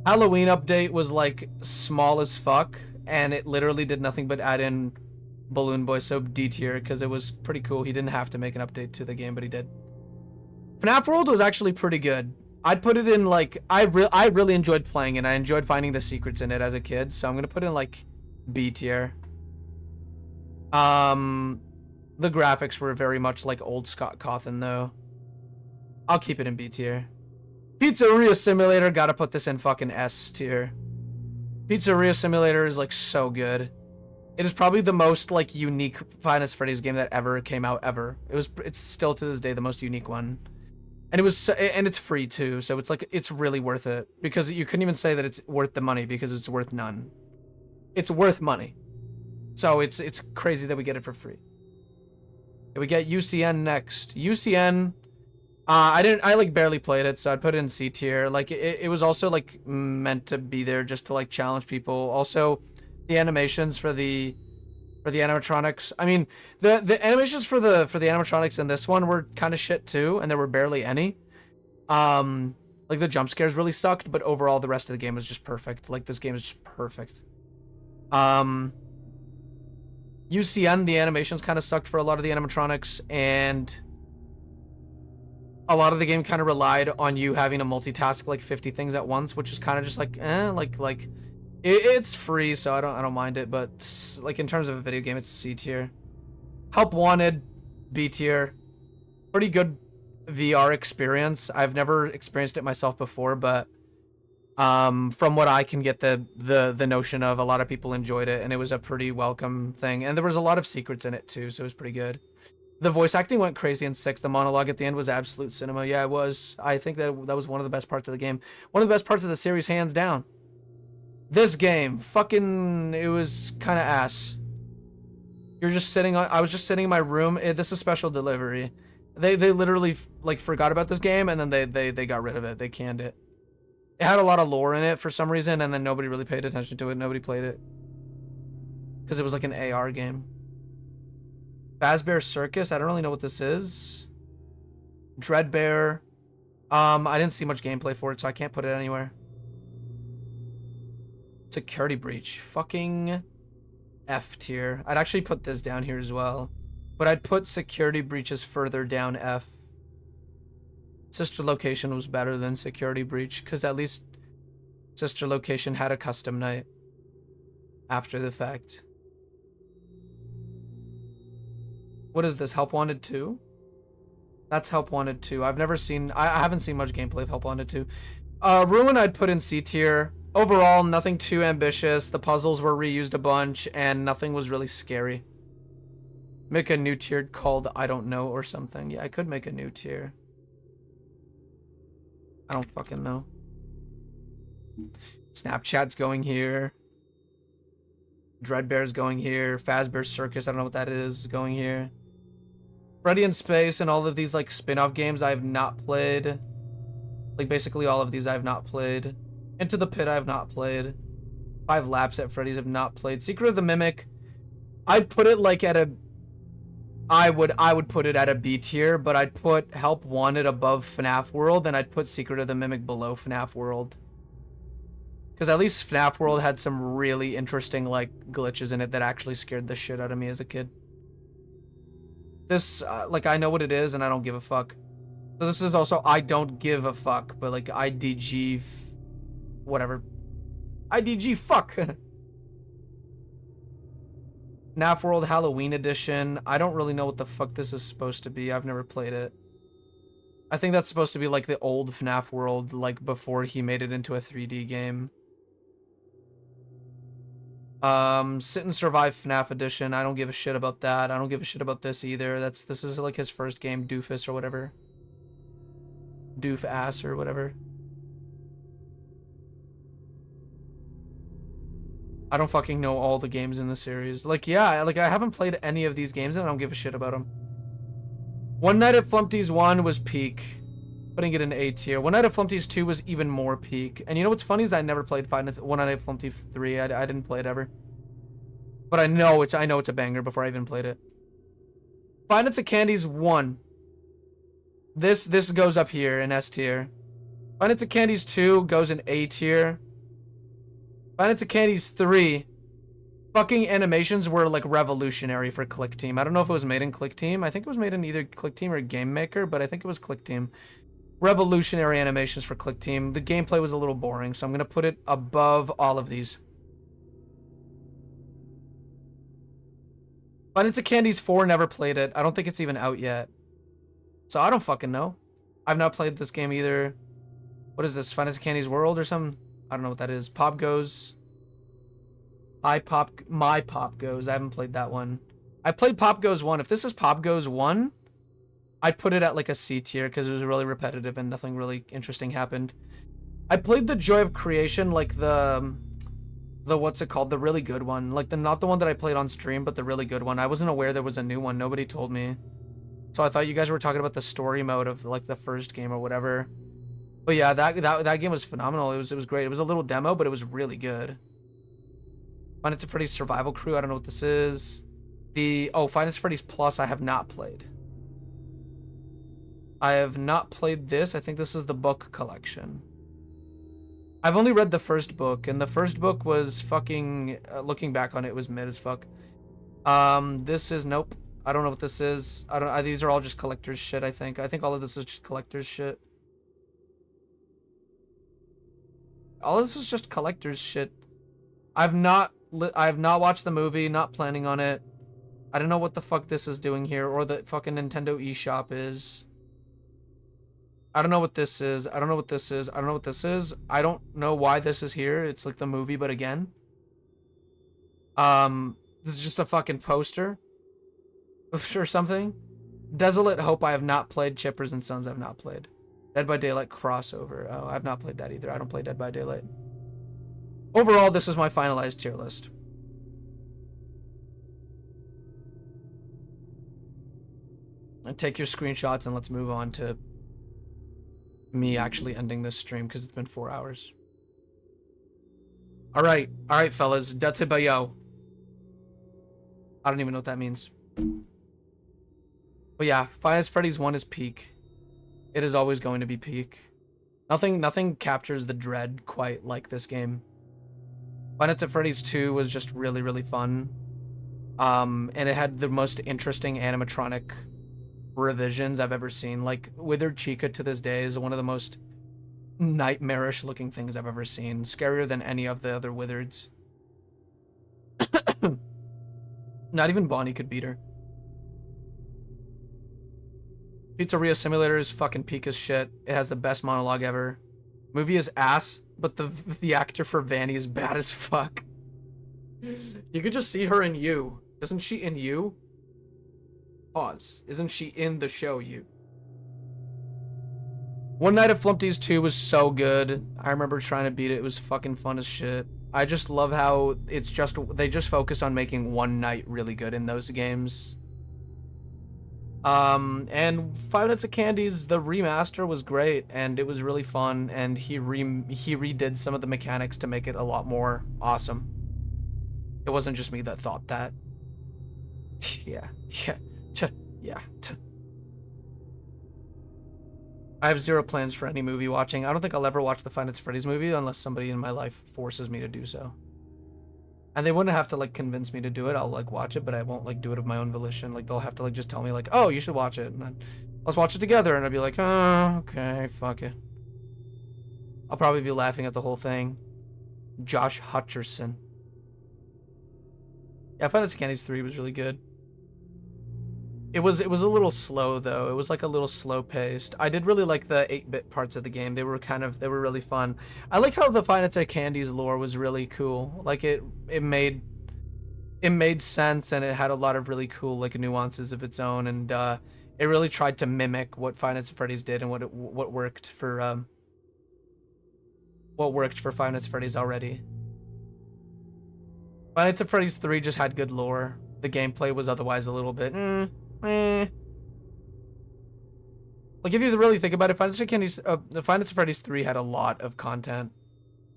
Halloween update was like small as fuck, and it literally did nothing but add in Balloon Boy, so D tier, because it was pretty cool. He didn't have to make an update to the game, but he did. FNAF World was actually pretty good. I'd put it in like I really enjoyed playing it. I enjoyed finding the secrets in it as a kid, so I'm gonna put it in like B tier. The graphics were very much like old Scott Cawthon though. I'll keep it in B tier. Pizzeria Simulator, gotta put this in fucking S tier. Pizzeria Simulator is like so good. It is probably the most like unique Five Nights at Freddy's game that ever came out ever. It's still to this day the most unique one. And it's free too, so it's like it's really worth it because you couldn't even say that it's worth the money because it's worth none. It's worth money. So it's crazy that we get it for free. Okay, we get UCN next. UCN I like barely played it, so I'd put it in C tier. Like it was also like meant to be there just to like challenge people. Also, the animations for the animatronics. I mean, the animations for the animatronics in this one were kind of shit too, and there were barely any. Like the jump scares really sucked, but overall the rest of the game was just perfect. Like this game is just perfect. UCN, the animations kind of sucked for a lot of the animatronics, and a lot of the game kind of relied on you having to multitask like 50 things at once, which is kind of just like, it's free, so I don't mind it, but like in terms of a video game, it's C tier. Help Wanted, B tier. Pretty good VR experience. I've never experienced it myself before, but from what I can get the notion of, a lot of people enjoyed it, and it was a pretty welcome thing, and there was a lot of secrets in it too, so it was pretty good. The voice acting went crazy in 6. The monologue at the end was absolute cinema. Yeah, it was. I think that was one of the best parts of the game. One of the best parts of the series, hands down. This game, fucking, it was kind of ass. You're just sitting on, I was just sitting in my room. This is special delivery. They literally like forgot about this game, and then they got rid of it. They canned it. It had a lot of lore in it for some reason, and then nobody really paid attention to it. Nobody played it because it was like an AR game. Fazbear Circus, I don't really know what this is. Dreadbear, I didn't see much gameplay for it, so I can't put it anywhere. Security Breach, fucking F tier. I'd actually put this down here as well, but I'd put Security Breaches further down F. Sister Location was better than Security Breach, because at least Sister Location had a custom night after the fact. What is this? Help Wanted 2? That's Help Wanted 2. I haven't seen much gameplay of Help Wanted 2. Ruin I'd put in C tier. Overall, nothing too ambitious. The puzzles were reused a bunch, and nothing was really scary. Make a new tier called I don't know or something. Yeah, I could make a new tier. I don't fucking know. Snapchat's going here. Dreadbear's going here. Fazbear Circus, I don't know what that is, going here. Freddy in Space and all of these like spin-off games I have not played. Like basically all of these I have not played. Into the Pit I have not played. 5 Laps at Freddy's have not played. Secret of the Mimic, I'd put it like at a... I would put it at a B tier, but I'd put Help Wanted above FNAF World, and I'd put Secret of the Mimic below FNAF World. Because at least FNAF World had some really interesting like glitches in it that actually scared the shit out of me as a kid. This, like, I know what it is, and I don't give a fuck. So this is also I don't give a fuck, but like IDG... whatever. IDG fuck! FNAF World Halloween Edition. I don't really know what the fuck this is supposed to be. I've never played it. I think that's supposed to be like the old FNAF World, like before he made it into a 3D game. Sit and Survive FNAF Edition. I don't give a shit about that. I don't give a shit about this either. This is like his first game, Doofus or whatever. Doof ass or whatever. I don't fucking know all the games in the series. Like, yeah, like I haven't played any of these games and I don't give a shit about them. One Night at Flumpty's 1 was peak. Putting it in A tier. One Night at Flumpty's 2 was even more peak. And you know what's funny is I never played One Night at Flumpty's 3. I didn't play it ever. But I know it's a banger before I even played it. Five Nights at Candy's 1. This goes up here in S tier. Five Nights at Candy's 2 goes in A tier. Five Nights at Candy's 3. Fucking animations were like revolutionary for Click Team. I don't know if it was made in Click Team. I think it was made in either Click Team or Game Maker, but I think it was Click Team. Revolutionary animations for Click Team. The gameplay was a little boring, so I'm gonna put it above all of these. Five Nights at Candy's 4, never played it. I don't think it's even out yet. So I don't fucking know. I've not played this game either. What is this? Five Nights at Candy's World or something? I don't know what that is. Pop Goes. My Pop Goes. I haven't played that one. I played Pop Goes 1. If this is Pop Goes 1, I'd put it at like a C tier because it was really repetitive and nothing really interesting happened. I played the Joy of Creation, like the what's it called? The really good one. Like not the one that I played on stream, but the really good one. I wasn't aware there was a new one. Nobody told me. So I thought you guys were talking about the story mode of like the first game or whatever. But yeah, that game was phenomenal. It was great. It was a little demo, but it was really good. Five Nights at Freddy's Survival Crew. I don't know what this is. Five Nights at Freddy's Plus I have not played. I have not played this. I think this is the book collection. I've only read the first book, and the first book was fucking, looking back on it, was mid as fuck. This is, nope. I don't know what this is. These are all just collector's shit, I think. I think all of this is just collector's shit. All of this is just collector's shit. I've not watched the movie, not planning on it. I don't know what the fuck this is doing here, or the fucking Nintendo eShop is. I don't know what this is. I don't know what this is. I don't know what this is. I don't know why this is here. It's like the movie, but again. This is just a fucking poster. Or something. Desolate Hope I have not played. Chippers and Sons I've not played. Dead by Daylight crossover. Oh, I've not played that either. I don't play Dead by Daylight. Overall, this is my finalized tier list. And take your screenshots and let's move on to me actually ending this stream because it's been 4 hours. All right, fellas. That's it by yo. I don't even know what that means. But yeah, Five Nights at Freddy's 1 is peak. It is always going to be peak. Nothing captures the dread quite like this game. Five Nights at Freddy's 2 was just really, really fun. And it had the most interesting animatronic revisions I've ever seen. Like, Withered Chica to this day is one of the most nightmarish looking things I've ever seen. Scarier than any of the other Withereds. Not even Bonnie could beat her. Pizzeria Simulator is fucking peak as shit. It has the best monologue ever. Movie is ass, but the actor for Vanny is bad as fuck. You could just see her in You. Isn't she in You? Pause. Isn't she in the show You? One Night at Flumpty's 2 was so good. I remember trying to beat it. It was fucking fun as shit. I just love how they just focus on making one night really good in those games. And Five Nights at Candy's the remaster was great, and it was really fun, and he redid some of the mechanics to make it a lot more awesome. It wasn't just me that thought that. Yeah. I have zero plans for any movie watching. I don't think I'll ever watch the Five Nights at Freddy's movie unless somebody in my life forces me to do so. And they wouldn't have to, like, convince me to do it. I'll, like, watch it, but I won't, like, do it of my own volition. Like, they'll have to, like, just tell me, like, oh, you should watch it. And then let's watch it together. And I'd be like, oh, okay, fuck it. I'll probably be laughing at the whole thing. Josh Hutcherson. Yeah, Five Nights at Candy's 3 was really good. It was a little slow, though. It was, like, a little slow-paced. I did really like the 8-bit parts of the game. They were really fun. I like how the Five Nights at Candy's lore was really cool. Like, it made sense, and it had a lot of really cool, like, nuances of its own, and it really tried to mimic what Five Nights at Freddy's did and what worked for Five Nights at Freddy's already. Five Nights at Freddy's 3 just had good lore. The gameplay was otherwise a little bit Like, if you really think about it, Five Nights at Freddy's 3 had a lot of content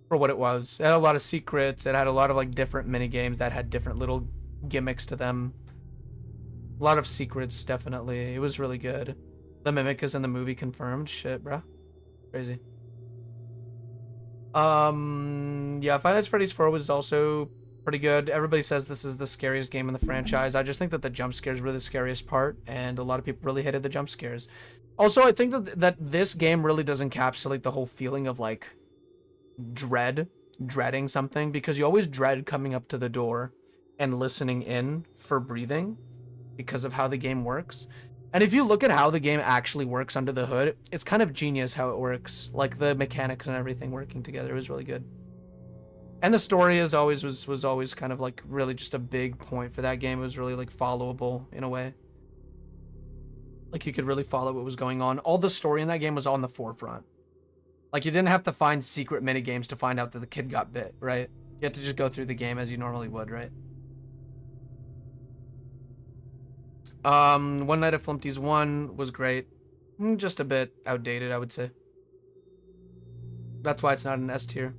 for what it was. It had a lot of secrets. It had a lot of, like, different mini games that had different little gimmicks to them. A lot of secrets, definitely. It was really good. The Mimic is in the movie confirmed. Shit, bruh. Crazy. Yeah, Five Nights at Freddy's 4 was also pretty good. Everybody says this is the scariest game in the franchise. I just think that the jump scares were the scariest part, and a lot of people really hated the jump scares. Also, I think that this game really does encapsulate the whole feeling of, like, dreading something, because you always dread coming up to the door and listening in for breathing because of how the game works. And if you look at how the game actually works under the hood, it's kind of genius how it works. Like, the mechanics and everything working together was really good. And the story was always kind of, like, really just a big point for that game. It was really, like, followable in a way. Like, you could really follow what was going on. All the story in that game was on the forefront. Like, you didn't have to find secret mini games to find out that the kid got bit, right? You had to just go through the game as you normally would, right? One Night at Flumpty's 1 was great. Just a bit outdated, I would say. That's why it's not an S tier.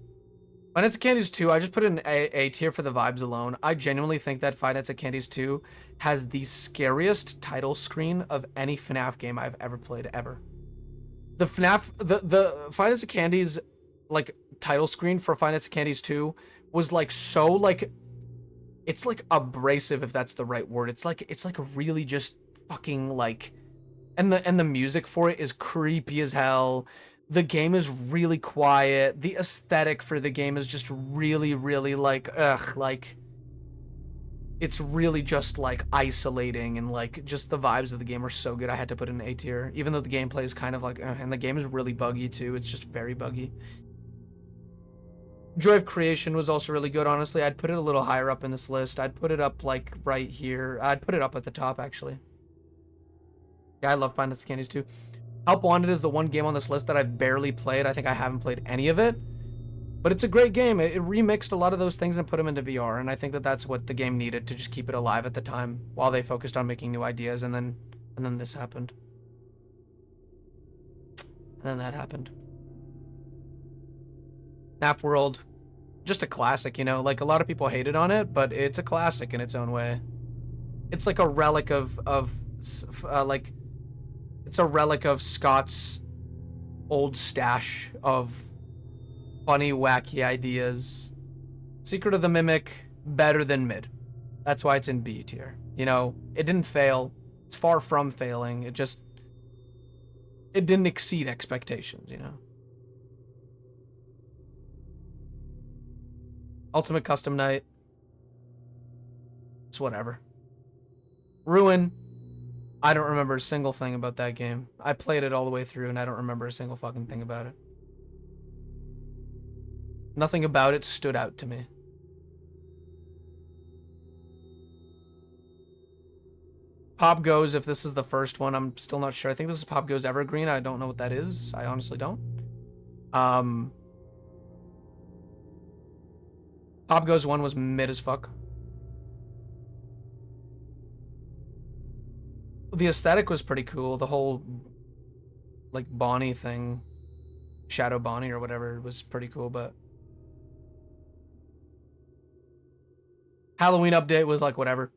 Five Nights at Candy's 2, I just put it in A tier for the vibes alone. I genuinely think that Five Nights at Candy's 2 has the scariest title screen of any FNAF game I've ever played, ever. the FNAF, the Five Nights at Candy's like title screen for Five Nights at Candy's 2 was like so like, it's like abrasive, if that's the right word. It's like really just fucking like, and the music for it is creepy as hell. The game is really quiet. The aesthetic for the game is just really, really like, ugh, like, it's really just like isolating, and like just the vibes of the game are so good. I had to put it in A tier, even though the gameplay is kind of like, and the game is really buggy too. It's just very buggy. Joy of Creation was also really good, honestly. I'd put it a little higher up in this list. I'd put it up like right here. I'd put it up at the top, actually. Yeah, I love Final Fantasy Candies too. Help Wanted is the one game on this list that I've barely played. I think I haven't played any of it. But it's a great game. It remixed a lot of those things and put them into VR, and I think that that's what the game needed to just keep it alive at the time while they focused on making new ideas, and then this happened. And then that happened. FNAF World, just a classic, you know? Like, a lot of people hated on it, but it's a classic in its own way. It's like a relic of like, it's a relic of Scott's old stash of funny, wacky ideas. Secret of the Mimic, better than mid. That's why it's in B tier. You know, it didn't fail. It's far from failing. It didn't exceed expectations, you know? Ultimate Custom Night. It's whatever. Ruin. I don't remember a single thing about that game. I played it all the way through and I don't remember a single fucking thing about it. Nothing about it stood out to me. Pop Goes, if this is the first one, I'm still not sure. I think this is Pop Goes Evergreen. I don't know what that is. I honestly don't. Pop Goes 1 was mid as fuck. The aesthetic was pretty cool. The whole, like, Bonnie thing, Shadow Bonnie or whatever, was pretty cool, but Halloween update was like whatever.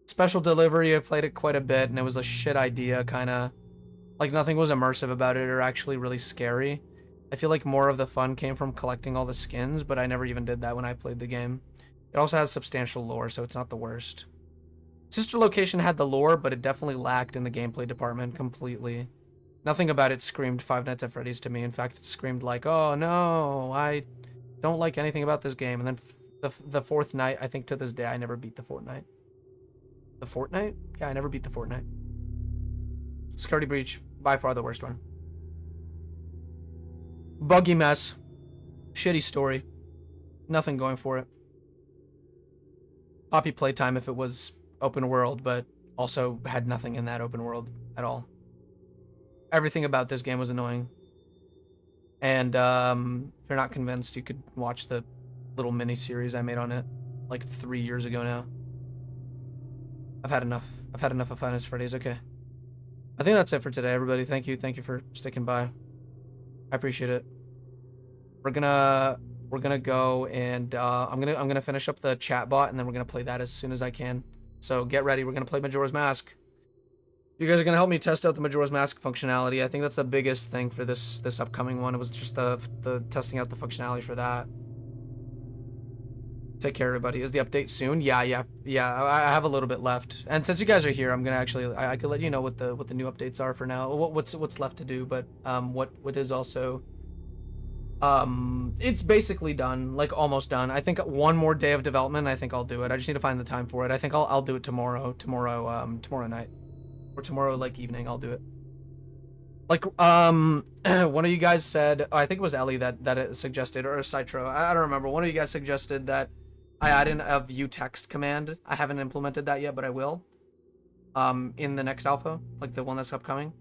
Special Delivery, I played it quite a bit, and it was a shit idea, kind of. Like, nothing was immersive about it or actually really scary. I feel like more of the fun came from collecting all the skins, but I never even did that when I played the game. It also has substantial lore, so it's not the worst. Sister Location had the lore, but it definitely lacked in the gameplay department completely. Nothing about it screamed Five Nights at Freddy's to me. In fact, it screamed like, oh no, I don't like anything about this game. And then the fourth night, I think to this day, I never beat the Fortnite. The Fortnite? Yeah, I never beat the Fortnite. Security Breach, by far the worst one. Buggy Mess. Shitty story. Nothing going for it. Poppy Playtime if it was open world, but also had nothing in that open world at all. Everything about this game was annoying. And if you're not convinced, you could watch the little mini-series I made on it like 3 years ago now. I've had enough. I've had enough of Five Nights at Freddy's. Okay. I think that's it for today, everybody. Thank you. Thank you for sticking by. I appreciate it. We're gonna go and I'm gonna finish up the chat bot, and then we're gonna play that as soon as I can. So get ready. We're gonna play Majora's Mask. You guys are gonna help me test out the Majora's Mask functionality. I think that's the biggest thing for this upcoming one. It was just the testing out the functionality for that. Take care, everybody. Is the update soon? Yeah. I have a little bit left, and since you guys are here, I'm gonna actually I could let you know what the new updates are for now. What's left to do, but what is also it's basically done, like almost done. I think one more day of development. I think I'll do it. I just need to find the time for it. I think I'll do it tomorrow night, or tomorrow like evening. I'll do it. Like one of you guys said, I think it was Ellie that it suggested, or Citro. I don't remember. One of you guys suggested that I add in a view text command. I haven't implemented that yet, but I will. In the next alpha, like the one that's upcoming.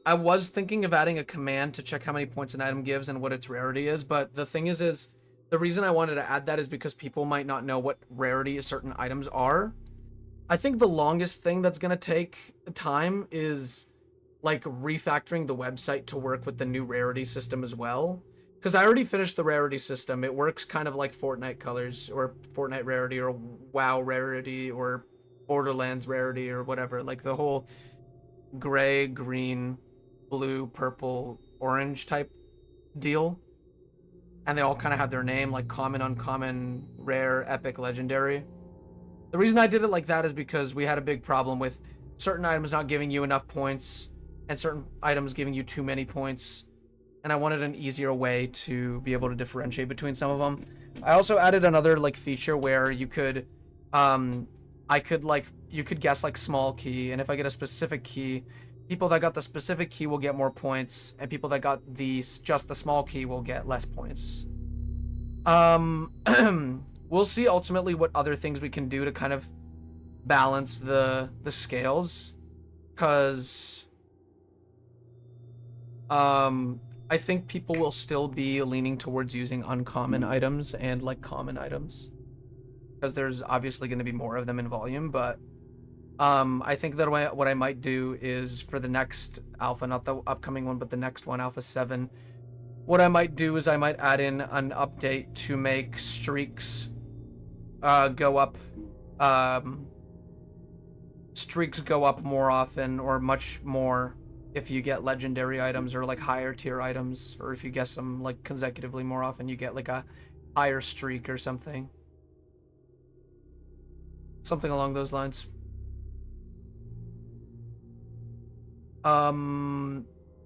I was thinking of adding a command to check how many points an item gives and what its rarity is, but the thing is the reason I wanted to add that is because people might not know what rarity certain items are. I think the longest thing that's gonna take time is like refactoring the website to work with the new rarity system as well. Because I already finished the rarity system. It works kind of like Fortnite colors, or Fortnite rarity, or WoW rarity, or Borderlands rarity, or whatever. Like the whole gray, green, blue, purple, orange type deal. And they all kind of have their name, like common, uncommon, rare, epic, legendary. The reason I did it like that is because we had a big problem with certain items not giving you enough points and certain items giving you too many points. And I wanted an easier way to be able to differentiate between some of them. I also added another like feature where you could, you could guess like small key, and if I get a specific key, people that got the specific key will get more points, and people that got just the small key will get less points. We'll see ultimately what other things we can do to kind of balance the scales, because I think people will still be leaning towards using uncommon items and like common items, because there's obviously going to be more of them in volume. But I think that what I might do is for the next alpha, not the upcoming one, but the next one, Alpha 7, what I might do is I might add in an update to make streaks go up more often, or much more, if you get legendary items or like higher tier items, or if you guess them like consecutively more often, you get like a higher streak or something along those lines.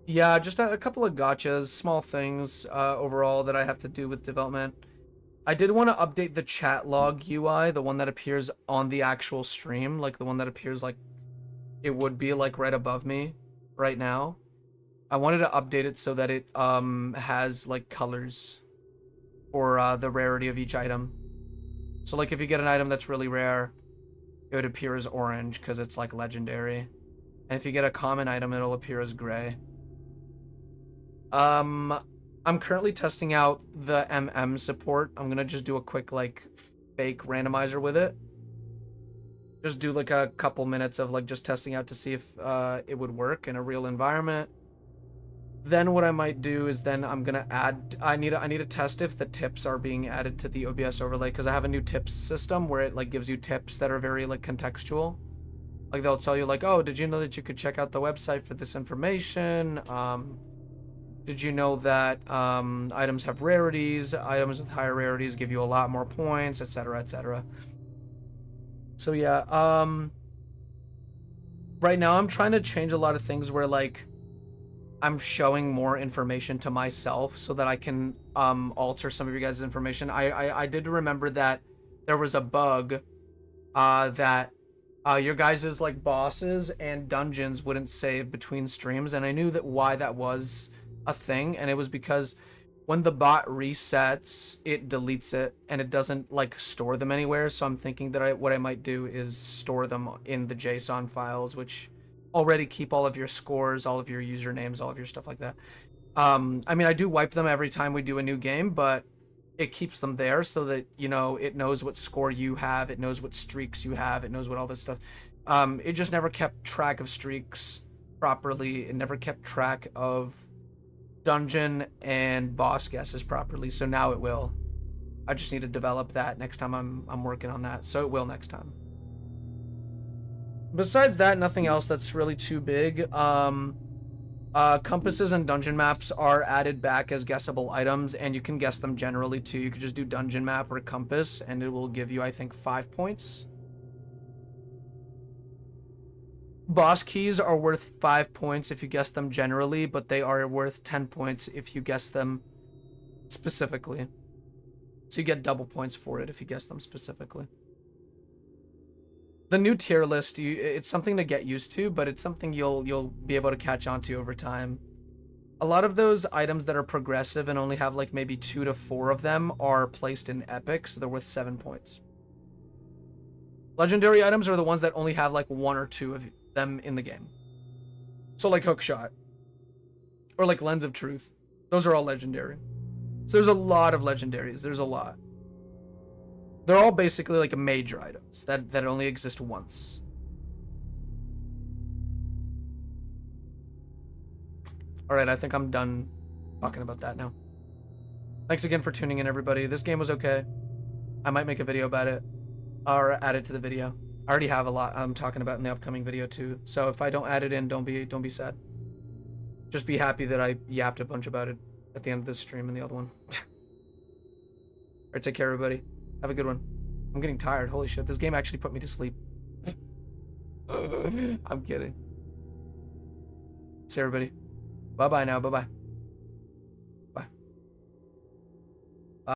Yeah, just a couple of gotchas, small things overall that I have to do with development. I did want to update the chat log UI, the one that appears on the actual stream, like the one that appears like it would be like right above me right now. I wanted to update it so that it has like colors for the rarity of each item. So like if you get an item that's really rare, it would appear as orange because it's like legendary. And if you get a common item, it'll appear as gray. I'm currently testing out the MM support. I'm gonna just do a quick like fake randomizer with it. Just do like a couple minutes of like just testing out to see if it would work in a real environment. Then what I might do is then I'm gonna add, I need to test if the tips are being added to the OBS overlay, because I have a new tips system where it like gives you tips that are very like contextual. Like they'll tell you like, oh, did you know that you could check out the website for this information? Did you know that items have rarities? Items with higher rarities give you a lot more points, etc., etc. So yeah, right now I'm trying to change a lot of things where like I'm showing more information to myself so that I can alter some of your guys' information. I did remember that there was a bug that your guys' like bosses and dungeons wouldn't save between streams, and I knew that why that was a thing, and it was because when the bot resets, it deletes it and it doesn't like store them anywhere. So I'm thinking that what I might do is store them in the JSON files, which already keep all of your scores, all of your usernames, all of your stuff like that. I mean, I do wipe them every time we do a new game, but it keeps them there so that, you know, it knows what score you have, it knows what streaks you have, it knows what all this stuff. It just never kept track of streaks properly. It never kept track of dungeon and boss guesses properly, so now it will. I just need to develop that next time I'm working on that, so it will next time. Besides that, nothing else that's really too big. Compasses and dungeon maps are added back as guessable items, and you can guess them generally too. You could just do dungeon map or compass, and it will give you, I think, 5 points. Boss keys are worth 5 points if you guess them generally, but they are worth 10 points if you guess them specifically. So you get double points for it if you guess them specifically. The new tier list, it's something to get used to, but it's something you'll be able to catch on to over time. A lot of those items that are progressive and only have like maybe 2 to 4 of them are placed in epic, so they're worth 7 points. Legendary items are the ones that only have like 1 or 2 of them in the game. So like hookshot or like lens of truth, those are all legendary. So there's a lot of legendaries. There's a lot. They're all basically like major items that only exist once. All right, I think I'm done talking about that now. Thanks again for tuning in, everybody. This game was okay. I might make a video about it or add it to the video. I already have a lot I'm talking about in the upcoming video too. So if I don't add it in, don't be sad. Just be happy that I yapped a bunch about it at the end of this stream and the other one. Alright, take care everybody. Have a good one. I'm getting tired. Holy shit, this game actually put me to sleep. I'm kidding. See everybody. Bye-bye now. Bye-bye.